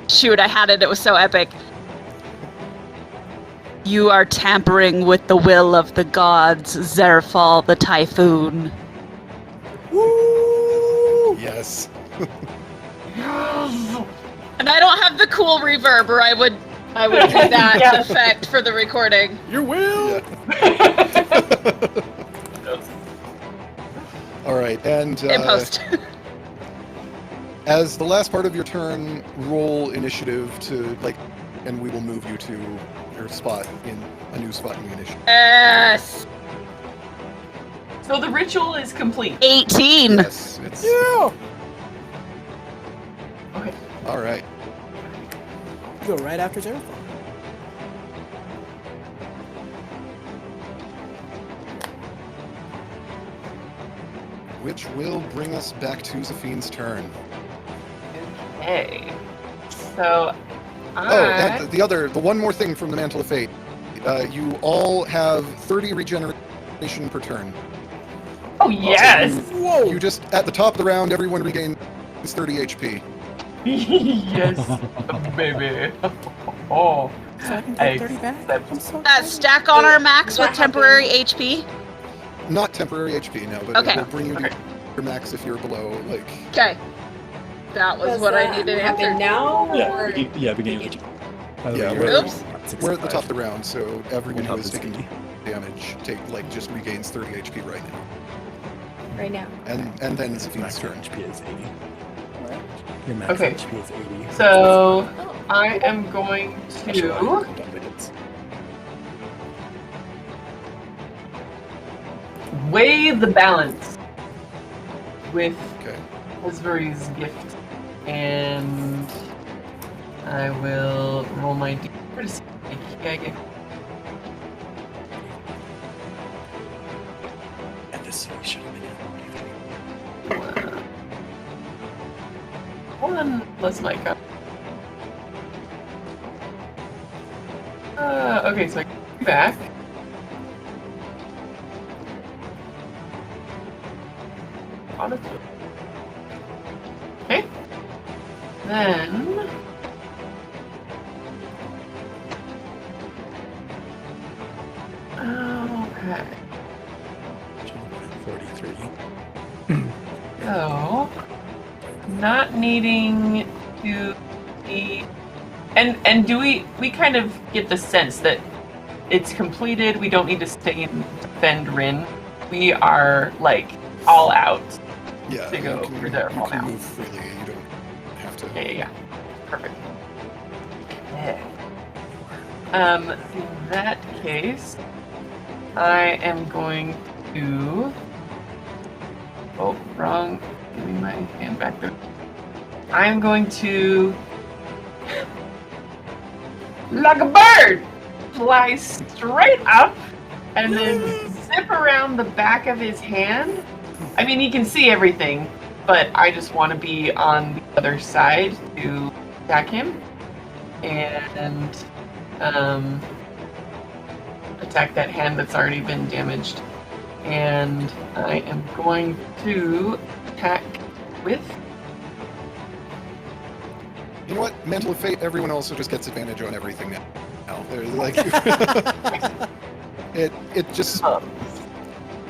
Speaker 6: shoot, I had it, it was so epic. You are tampering with the will of the gods, Zarafal the Typhoon.
Speaker 5: Woo!
Speaker 1: Yes.
Speaker 6: And I don't have the cool reverb, or I would do that
Speaker 3: Yeah.
Speaker 6: effect for the recording.
Speaker 5: Your will!
Speaker 1: All right, and
Speaker 6: In post.
Speaker 1: as the last part of your turn, roll initiative to, and we will move you to your spot in a new spot in the initiative.
Speaker 6: Yes.
Speaker 3: So the ritual is complete.
Speaker 6: 18.
Speaker 1: Yes, it's
Speaker 5: Yeah!
Speaker 3: Okay.
Speaker 1: all right.
Speaker 5: Go right after Zarafal.
Speaker 1: Which will bring us back to Zephine's turn.
Speaker 3: Okay. So
Speaker 1: Oh, and the one more thing from the Mantle of Fate. You all have 30 regeneration per turn.
Speaker 3: Oh yes.
Speaker 5: Whoa!
Speaker 1: You just, at the top of the round, everyone regains 30 HP.
Speaker 3: Yes, baby. Oh.
Speaker 5: So I can
Speaker 3: I
Speaker 5: take 30 back?
Speaker 3: accept.
Speaker 5: I'm so
Speaker 6: That
Speaker 5: excited.
Speaker 6: stack on our max
Speaker 7: Does that
Speaker 6: with temporary HP.
Speaker 1: Not temporary HP, no, but
Speaker 6: Okay.
Speaker 1: it will bring you to
Speaker 3: Okay.
Speaker 1: your max if you're below,
Speaker 6: Okay. That was
Speaker 7: Does
Speaker 6: what I
Speaker 7: that
Speaker 6: needed
Speaker 7: happen
Speaker 6: answered.
Speaker 7: now?
Speaker 2: yeah,
Speaker 7: or-
Speaker 2: beginning of the by the
Speaker 1: Yeah,
Speaker 2: way,
Speaker 1: we're-
Speaker 6: Oops.
Speaker 1: We're at the top of the round, so everyone who
Speaker 2: Top
Speaker 1: is
Speaker 2: is
Speaker 1: taking
Speaker 2: 80.
Speaker 1: damage just regains 30 HP right now.
Speaker 7: Right now.
Speaker 1: And then Zephine's
Speaker 2: Max
Speaker 1: turn.
Speaker 2: HP is 80. Your max
Speaker 3: Okay.
Speaker 2: HP is 80.
Speaker 3: So
Speaker 7: Oh.
Speaker 3: I am going
Speaker 2: Special
Speaker 3: to
Speaker 2: item dominates.
Speaker 3: weigh the balance with
Speaker 1: Okay.
Speaker 3: Hesbury's gift, and I will roll my d. to see if I get.
Speaker 2: And this should have been
Speaker 3: One plus my cup. Okay, so I go back. On it. Okay. Then. Okay.
Speaker 2: 43.
Speaker 3: So, not needing to be, and do we kind of get the sense that it's completed? We don't need to stay and defend Rin. We are like all out.
Speaker 1: Yeah,
Speaker 3: To go
Speaker 1: you can,
Speaker 3: for their
Speaker 1: you
Speaker 3: fall
Speaker 1: can
Speaker 3: now.
Speaker 1: move freely. You don't to.
Speaker 3: Yeah. Perfect. Yeah. In that case, I am going to. Oh, wrong. Give me my hand back there. I'm going to, like a bird, fly straight up and then zip around the back of his hand. I mean, he can see everything, but I just want to be on the other side to attack him and attack that hand that's already been damaged. And I am going to attack with.
Speaker 1: You know what? Mantle of Fate, everyone also just gets advantage on everything now. They're like it just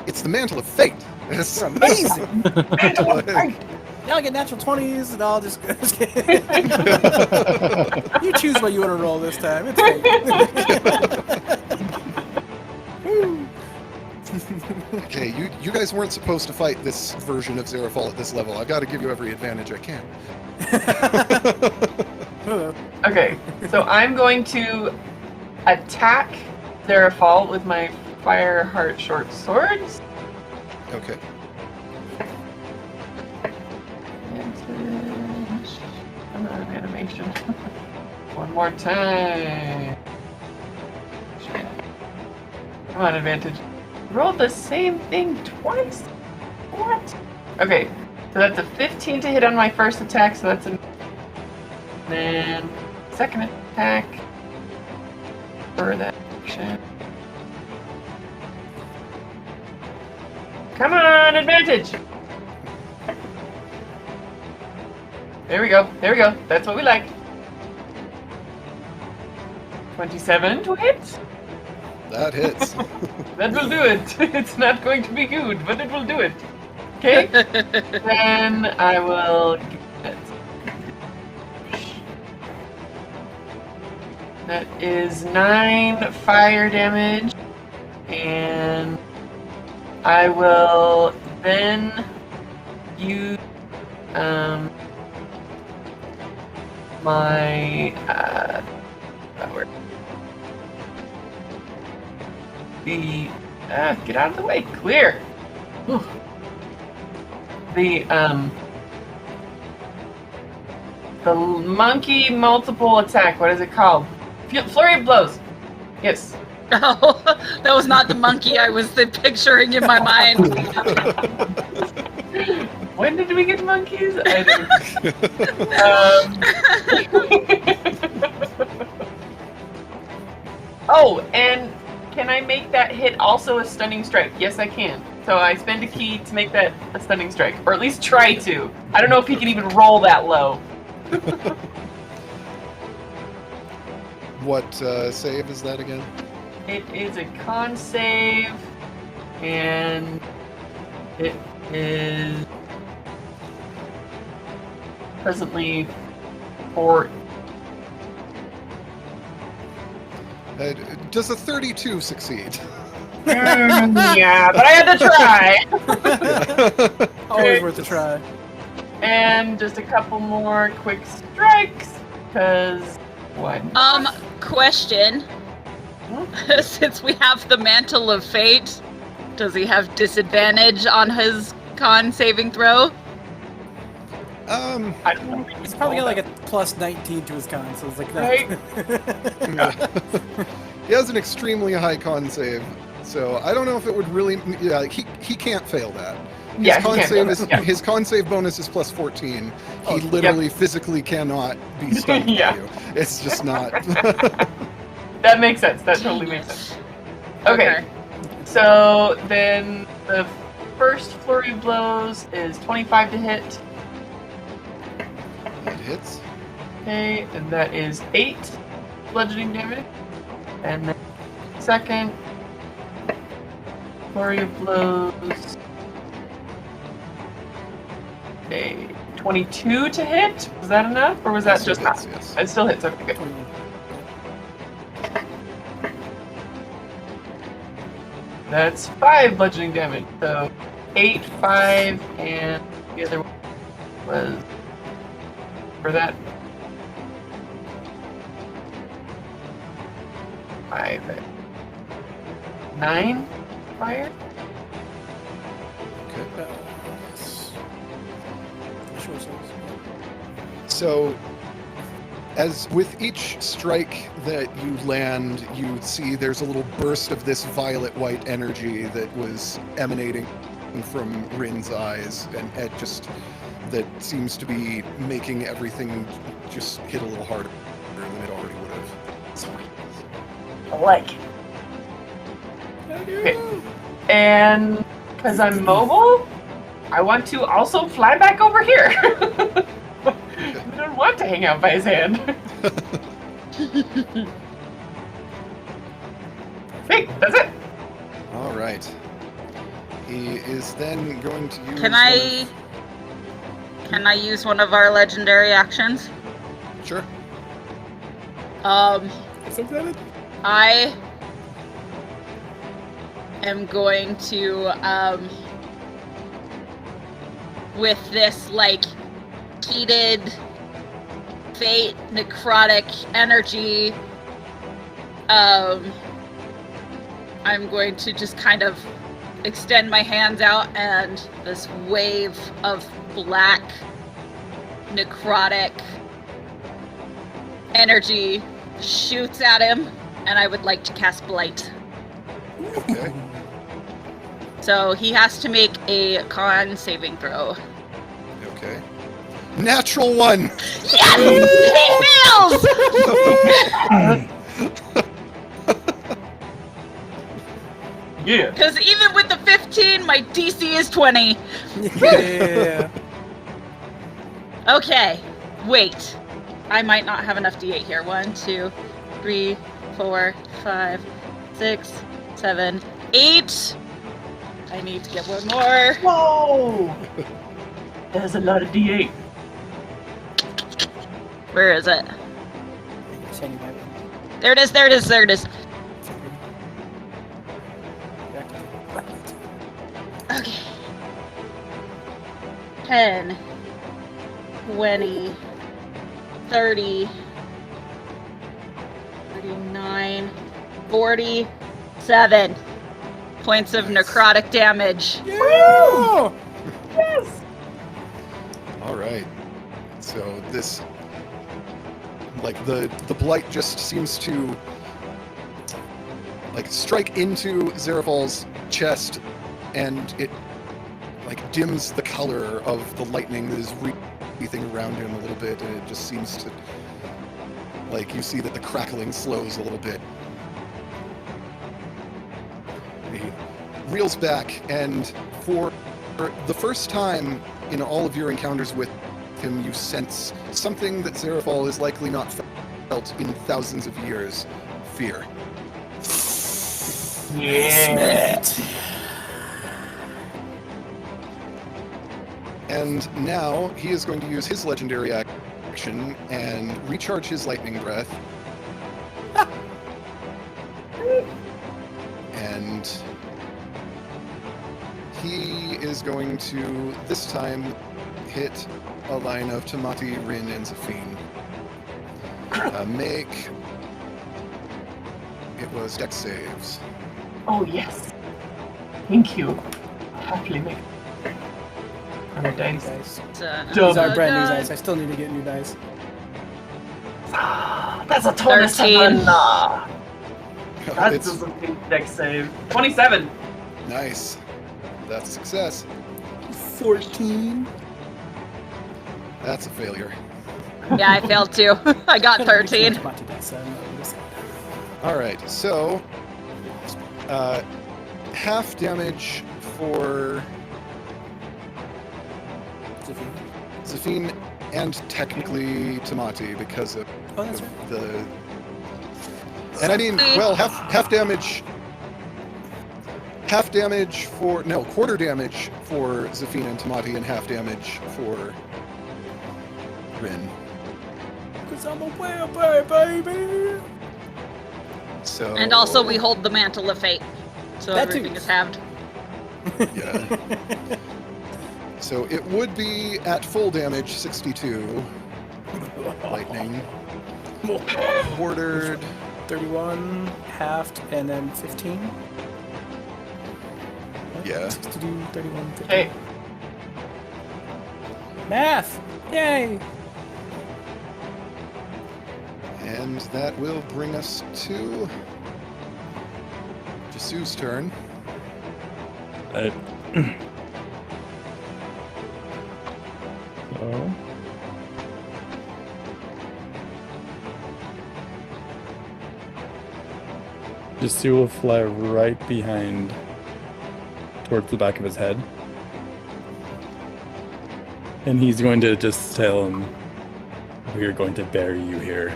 Speaker 1: it's the Mantle of Fate. It's
Speaker 5: You're amazing.
Speaker 1: like,
Speaker 5: Y'all get natural 20s, and I'll just you choose what you want to roll this time. It's fake.
Speaker 1: okay, you guys weren't supposed to fight this version of Xeraphol at this level. I've got to give you every advantage I can.
Speaker 3: Okay, so I'm going to attack Xeraphol with my Fire Heart short swords.
Speaker 1: Okay.
Speaker 3: Come on, animation. One more time. Come on, advantage. Rolled the same thing twice? What? Okay, so that's a 15 to hit on my first attack, so that's a... Then, second attack for that action. Come on, advantage! There we go, there we go. That's what we like. 27 to hit?
Speaker 1: That hits.
Speaker 3: That will do it. It's not going to be good, but it will do it. Okay? Then I will get that is 9 fire damage. And I will then use my get out of the way, clear. Whew. The monkey multiple attack. What is it called? Flurry of blows. Yes.
Speaker 6: Oh, that was not the monkey I was picturing in my mind.
Speaker 3: When did we get monkeys? I don't. Oh, and can I make that hit also a stunning strike? Yes, I can. So I spend a key to make that a stunning strike, or at least try to. I don't know if he can even roll that low.
Speaker 1: What save is that again?
Speaker 3: It is a con save, and it is presently 4.
Speaker 1: Does a 32 succeed?
Speaker 3: Yeah, but I had to try.
Speaker 5: Always worth a try.
Speaker 3: And just a couple more quick strikes, because what?
Speaker 6: Question. Since we have the Mantle of Fate, does he have disadvantage on his con saving throw?
Speaker 3: I don't know.
Speaker 5: He's probably got like a plus 19 to his con, so it's like that.
Speaker 3: Right?
Speaker 1: He has an extremely high con save, so I don't know if it would really. Yeah, he can't fail that. His con save bonus is plus 14. He literally physically cannot be stunned by you. It's just not.
Speaker 3: That makes sense. That totally makes sense. Okay. So then the first flurry of blows is 25 to hit.
Speaker 1: That hits.
Speaker 3: Okay, and that is 8 bludgeoning damage. And then second flurry of blows. Okay, 22 to hit. Was that enough, or was that just
Speaker 1: hits, yes.
Speaker 3: It still hits. Okay, good. That's 5 bludgeoning damage. So 8, 5, and the other one was for that. 5, 9 fire.
Speaker 1: Okay.
Speaker 5: Yes. Sure, so.
Speaker 1: So, as with each strike that you land, you see there's a little burst of this violet-white energy that was emanating from Rin's eyes, and it just that seems to be making everything just hit a little harder than it already would have.
Speaker 3: I like it. Okay. And because I'm mobile, I want to also fly back over here. I don't want to hang out by his hand. Hey, that's it.
Speaker 1: All right. He is then going to use.
Speaker 6: Can I use one of our legendary actions?
Speaker 1: Sure.
Speaker 6: I am going to, with this, like, heated, fate, necrotic energy, I'm going to just kind of extend my hands out, and this wave of black, necrotic energy shoots at him, and I would like to cast Blight.
Speaker 1: Okay.
Speaker 6: So he has to make a con saving throw.
Speaker 1: Okay. Natural 1!
Speaker 6: Yes! He fails!
Speaker 3: Yeah.
Speaker 6: Because even with the 15, my DC is 20.
Speaker 5: Yeah.
Speaker 6: Okay, wait. I might not have enough D8 here. 1, 2, 3, 4, 5, 6, 7, 8. I need to get one more.
Speaker 3: Whoa! There's a lot of D8.
Speaker 6: Where is it?
Speaker 5: Shiny weapon.
Speaker 6: There it is, there it is, there it is. Okay. 10, 20, 30, 39, 47 points of necrotic damage.
Speaker 5: Yeah!
Speaker 3: Yes!
Speaker 1: All right. So this, like the blight just seems to like strike into Zarafal's chest, and it like dims the color of the lightning that is wreathing around him a little bit, and it just seems to like you see that the crackling slows a little bit. He reels back, and for the first time in all of your encounters with him, you sense something that Zarafal has likely not felt in thousands of years: fear.
Speaker 3: Yeah.
Speaker 1: And now he is going to use his legendary action and recharge his lightning breath. And he is going to, this time, hit a line of Tamati, Rin, and Zafine. Make... It was dex saves.
Speaker 3: Oh, yes. Thank you. Happily make
Speaker 5: New
Speaker 3: dice.
Speaker 5: dice.
Speaker 3: Dumb.
Speaker 5: These are brand new
Speaker 6: God.
Speaker 5: dice. I still need to get new dice.
Speaker 3: That's a 27.
Speaker 6: 13.
Speaker 3: That
Speaker 1: It's
Speaker 3: doesn't make dex save. 27.
Speaker 1: nice. That's a success.
Speaker 5: 14.
Speaker 1: That's a failure.
Speaker 6: Yeah, I failed too. I got 13.
Speaker 1: All right, so half damage for Zafine and technically Tamati because of
Speaker 5: Oh, that's right.
Speaker 1: the. And I mean, well, half damage. Half damage for quarter damage for Zafine and Tamati, and half damage for Rin.
Speaker 5: Because I'm a vampire, baby.
Speaker 1: So.
Speaker 6: And also we hold the mantle of fate. So
Speaker 5: That too.
Speaker 6: everything is halved.
Speaker 1: Yeah. So it would be at full damage 62. lightning. Quartered.
Speaker 5: 31, halved, and then 15.
Speaker 1: Yeah.
Speaker 5: 62, 31, 15.
Speaker 3: Okay.
Speaker 5: Math! Yay!
Speaker 1: And that will bring us to Jasu's turn.
Speaker 2: So, Jasu will fly right behind, towards the back of his head. And he's going to just tell him, we are going to bury you here.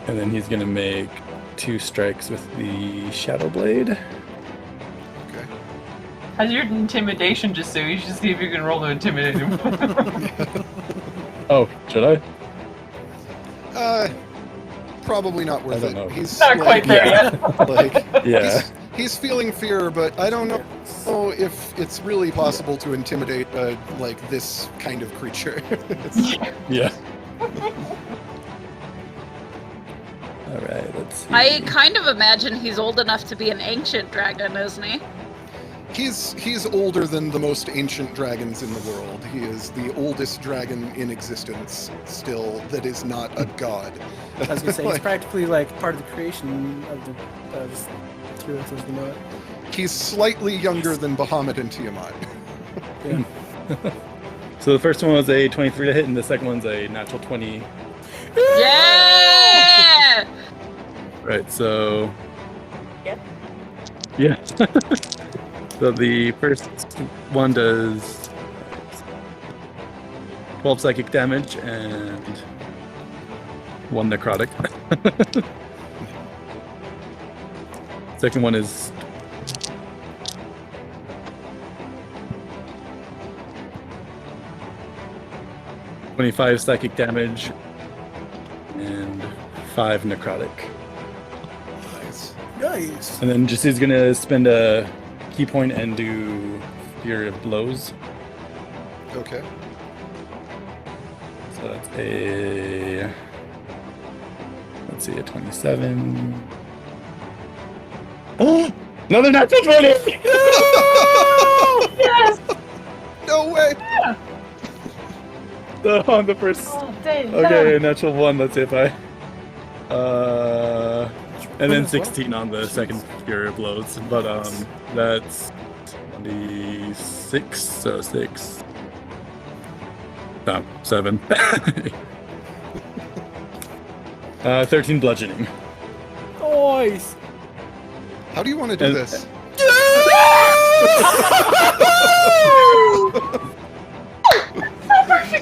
Speaker 2: And then he's going to make 2 strikes with the Shadow Blade.
Speaker 1: Okay.
Speaker 3: How's your intimidation, Jasu? You should see if you can roll to intimidate him.
Speaker 2: Oh, should I?
Speaker 1: Probably not worth
Speaker 2: I don't
Speaker 1: it.
Speaker 2: know.
Speaker 1: He's
Speaker 3: Not quite there yet.
Speaker 1: Like,
Speaker 2: Yeah.
Speaker 1: he's feeling fear, but I don't know if it's really possible to intimidate like this kind of creature.
Speaker 2: Yeah. Alright, let's see.
Speaker 6: I kind of imagine he's old enough to be an ancient dragon, isn't he?
Speaker 1: He's older than the most ancient dragons in the world. He is the oldest dragon in existence still that is not a god.
Speaker 5: I was gonna say, he's practically like part of the creation of the Tyrileth as we know it.
Speaker 1: He's slightly younger than Bahamut and Tiamat.
Speaker 5: Yeah.
Speaker 2: So the first one was a 23 to hit, and the second one's a natural 20.
Speaker 6: Yeah!
Speaker 2: Right, so...
Speaker 7: Yep.
Speaker 2: Yeah. So the first one does 12 psychic damage and 1 necrotic. Second one is 25 psychic damage and 5 necrotic.
Speaker 1: Nice.
Speaker 5: Nice.
Speaker 2: And then Jasu's gonna spend a key point and do Fury of Blows.
Speaker 1: Okay.
Speaker 2: So that's a... Let's see, a 27. Oh! Another natural 20!
Speaker 3: Yes!
Speaker 1: No way!
Speaker 2: So on the first...
Speaker 3: Oh, dang.
Speaker 2: Okay, natural 1, let's see if I... And then 16 on the second Fury of Blows. But, that's 26, so 6. No, 7. 13 bludgeoning.
Speaker 5: Nice.
Speaker 1: How do you want to do
Speaker 2: And-
Speaker 1: this?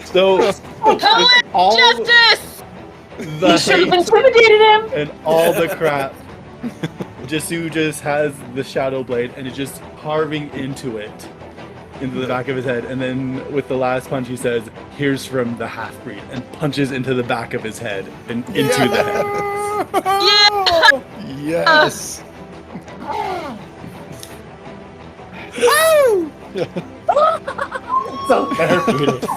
Speaker 2: So,
Speaker 6: Poet
Speaker 2: all
Speaker 6: justice!
Speaker 3: You should have
Speaker 2: the,
Speaker 3: intimidated him!
Speaker 2: and all the crap, Jasu just has the Shadow Blade and is just carving into it, into the back of his head. And then with the last punch, he says, "Here's from the half-breed," and punches into the back of his head and into the head.
Speaker 1: Yes!
Speaker 2: So therapeutic.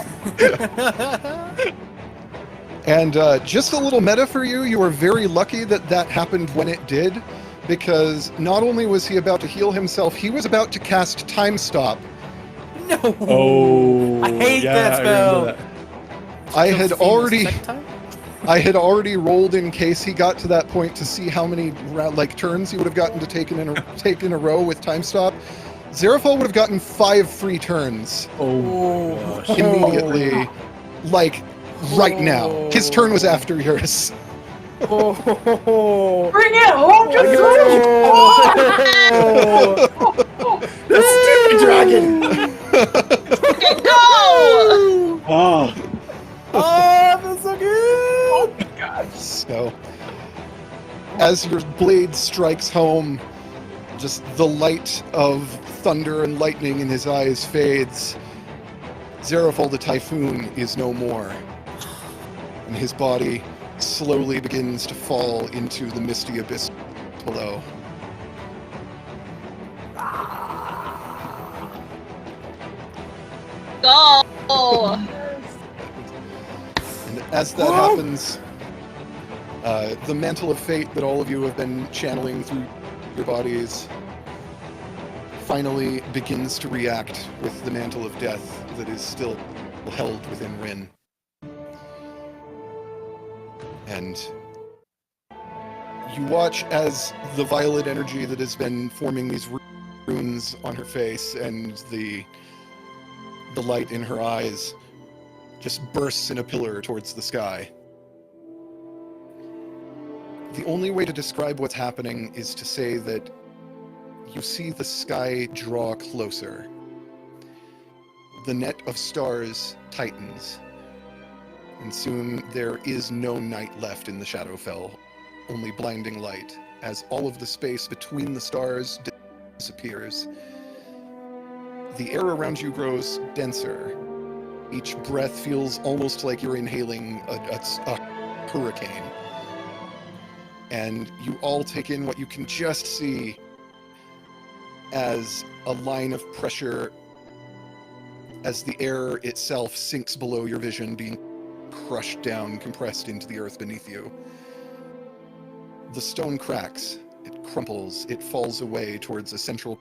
Speaker 1: And just a little meta for you, you were very lucky that that happened when it did, because not only was he about to heal himself, he was about to cast Time Stop.
Speaker 5: No.
Speaker 2: Oh,
Speaker 5: I hate
Speaker 2: yeah,
Speaker 5: that
Speaker 2: I
Speaker 5: spell.
Speaker 2: remember that.
Speaker 1: I had
Speaker 5: Still
Speaker 1: already...
Speaker 5: second time?
Speaker 1: I had already rolled in case he got to that point to see how many turns he would have gotten to take in a row with Time Stop. Zerafol would have gotten 5 free turns
Speaker 2: Oh, gosh.
Speaker 1: immediately, like right now. His turn was after yours.
Speaker 5: Oh.
Speaker 3: Bring it home,
Speaker 2: The stupid dragon!
Speaker 6: Fucking go!
Speaker 2: Oh,
Speaker 5: Oh, that's so good.
Speaker 1: So, as your blade strikes home, just the light of thunder and lightning in his eyes fades. Zerafol the Typhoon is no more, and his body slowly begins to fall into the misty abyss below.
Speaker 6: Go!
Speaker 1: As that happens, the mantle of fate that all of you have been channeling through your bodies finally begins to react with the mantle of death that is still held within Rin. And you watch as the violet energy that has been forming these runes on her face and the light in her eyes just bursts in a pillar towards the sky. The only way to describe what's happening is to say that you see the sky draw closer. The net of stars tightens, and soon there is no night left in the Shadowfell, only blinding light, as all of the space between the stars disappears. The air around you grows denser. Each breath feels almost like you're inhaling a hurricane. And you all take in what you can just see as a line of pressure as the air itself sinks below your vision, being crushed down, compressed into the earth beneath you. The stone cracks, it crumples, it falls away towards a central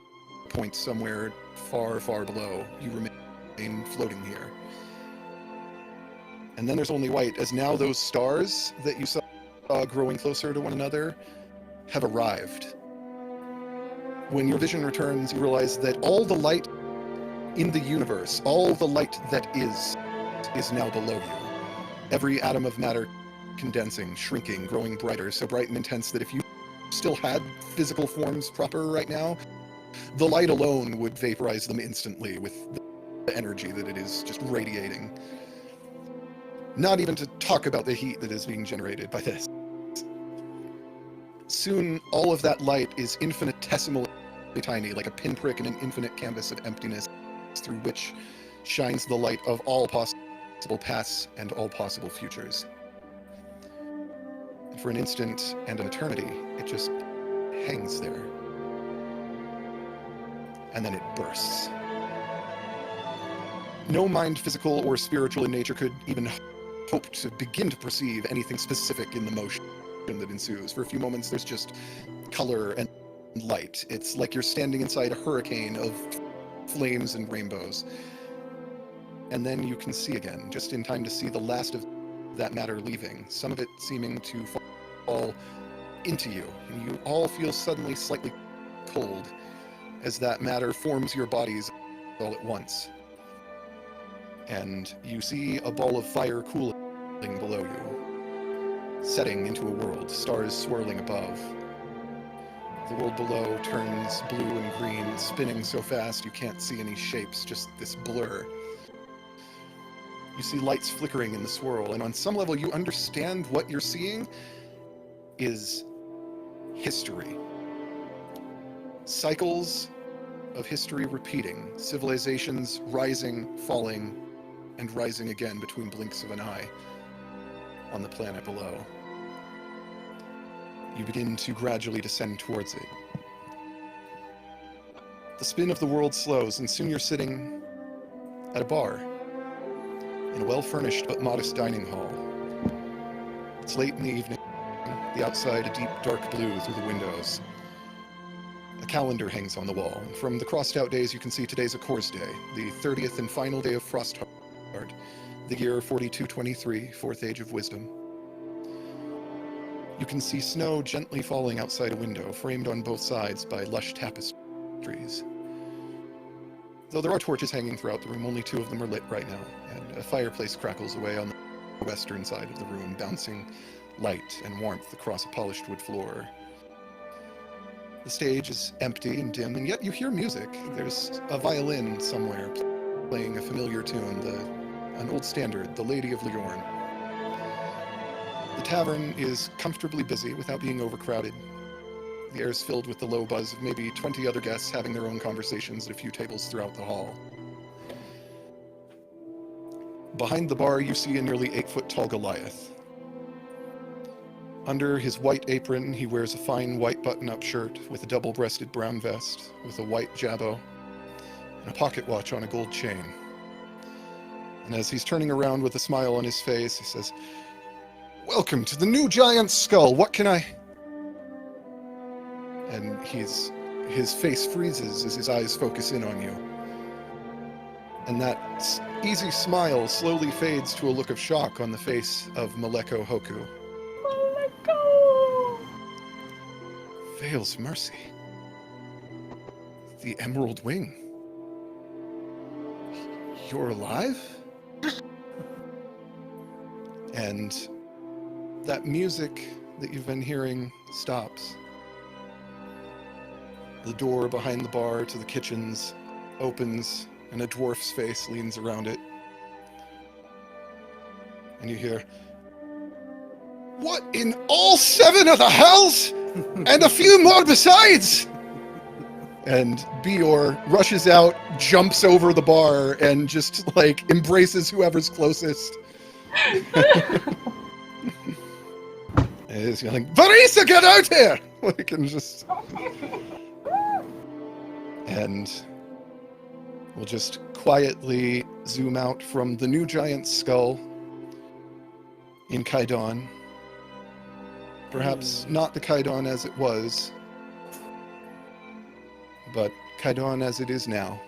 Speaker 1: point somewhere far, far below. You remain floating here. And then there's only white, as now those stars that you saw growing closer to one another have arrived. When your vision returns, you realize that all the light in the universe, all the light that is now below you. Every atom of matter condensing, shrinking, growing brighter, so bright and intense that if you still had physical forms proper right now, the light alone would vaporize them instantly with the energy that it is just radiating. Not even to talk about the heat that is being generated by this. Soon, all of that light is infinitesimally tiny, like a pinprick in an infinite canvas of emptiness, through which shines the light of all possible pasts and all possible futures. And for an instant and an eternity, it just hangs there. And then it bursts. No mind, physical or spiritual in nature, could even hope to begin to perceive anything specific in the motion that ensues. For a few moments, there's just color and light. It's like you're standing inside a hurricane of flames and rainbows. And then you can see again, just in time to see the last of that matter leaving, some of it seeming to fall into you. And you all feel suddenly slightly cold as that matter forms your bodies all at once. And you see a ball of fire cooling below you, setting into a world, stars swirling above. The world below turns blue and green, spinning so fast you can't see any shapes, just this blur. You see lights flickering in the swirl, and on some level you understand what you're seeing is history. Cycles of history repeating, civilizations rising, falling, and rising again between blinks of an eye on the planet below. You begin to gradually descend towards it. The spin of the world slows, and soon you're sitting at a bar in a well-furnished but modest dining hall. It's late in the evening, the outside a deep dark blue through the windows. A calendar hangs on the wall, and from the crossed-out days you can see today's a Course Day, the 30th and final day of Frosthard, the year 4223, fourth age of wisdom. You can see snow gently falling outside a window, framed on both sides by lush tapestries. Though there are torches hanging throughout the room, only 2 of them are lit right now, and a fireplace crackles away on the western side of the room, bouncing light and warmth across a polished wood floor. The stage is empty and dim, and yet you hear music. There's a violin somewhere playing a familiar tune, an old standard, The Lady of Liorn. The tavern is comfortably busy without being overcrowded. The air is filled with the low buzz of maybe 20 other guests having their own conversations at a few tables throughout the hall. Behind the bar, you see a nearly 8-foot-tall Goliath. Under his white apron, he wears a fine white button-up shirt with a double-breasted brown vest with a white jabot and a pocket watch on a gold chain. And as he's turning around with a smile on his face, he says, Welcome to the new giant skull. What can I... And his face freezes as his eyes focus in on you. And that easy smile slowly fades to a look of shock on the face of Maleko Hoku. Veil's Mercy. The Emerald Wing. You're alive? And that music that you've been hearing stops. The door behind the bar to the kitchens opens, and a dwarf's face leans around it. And you hear, "What in all 7 of the hells? And a few more besides!" And Bior rushes out, jumps over the bar, and just, like, embraces whoever's closest. And he's yelling, "Varisa, get out here!" Like, and just... And we'll just quietly zoom out from the new giant skull in Kaidon. Perhaps not the Kaidon as it was, but Kaidon as it is now.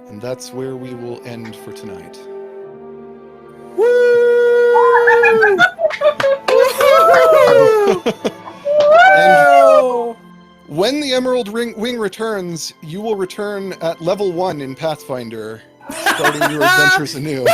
Speaker 1: And that's where we will end for tonight. And when the Emerald Wing returns, you will return at level 1 in Pathfinder, starting your adventures anew.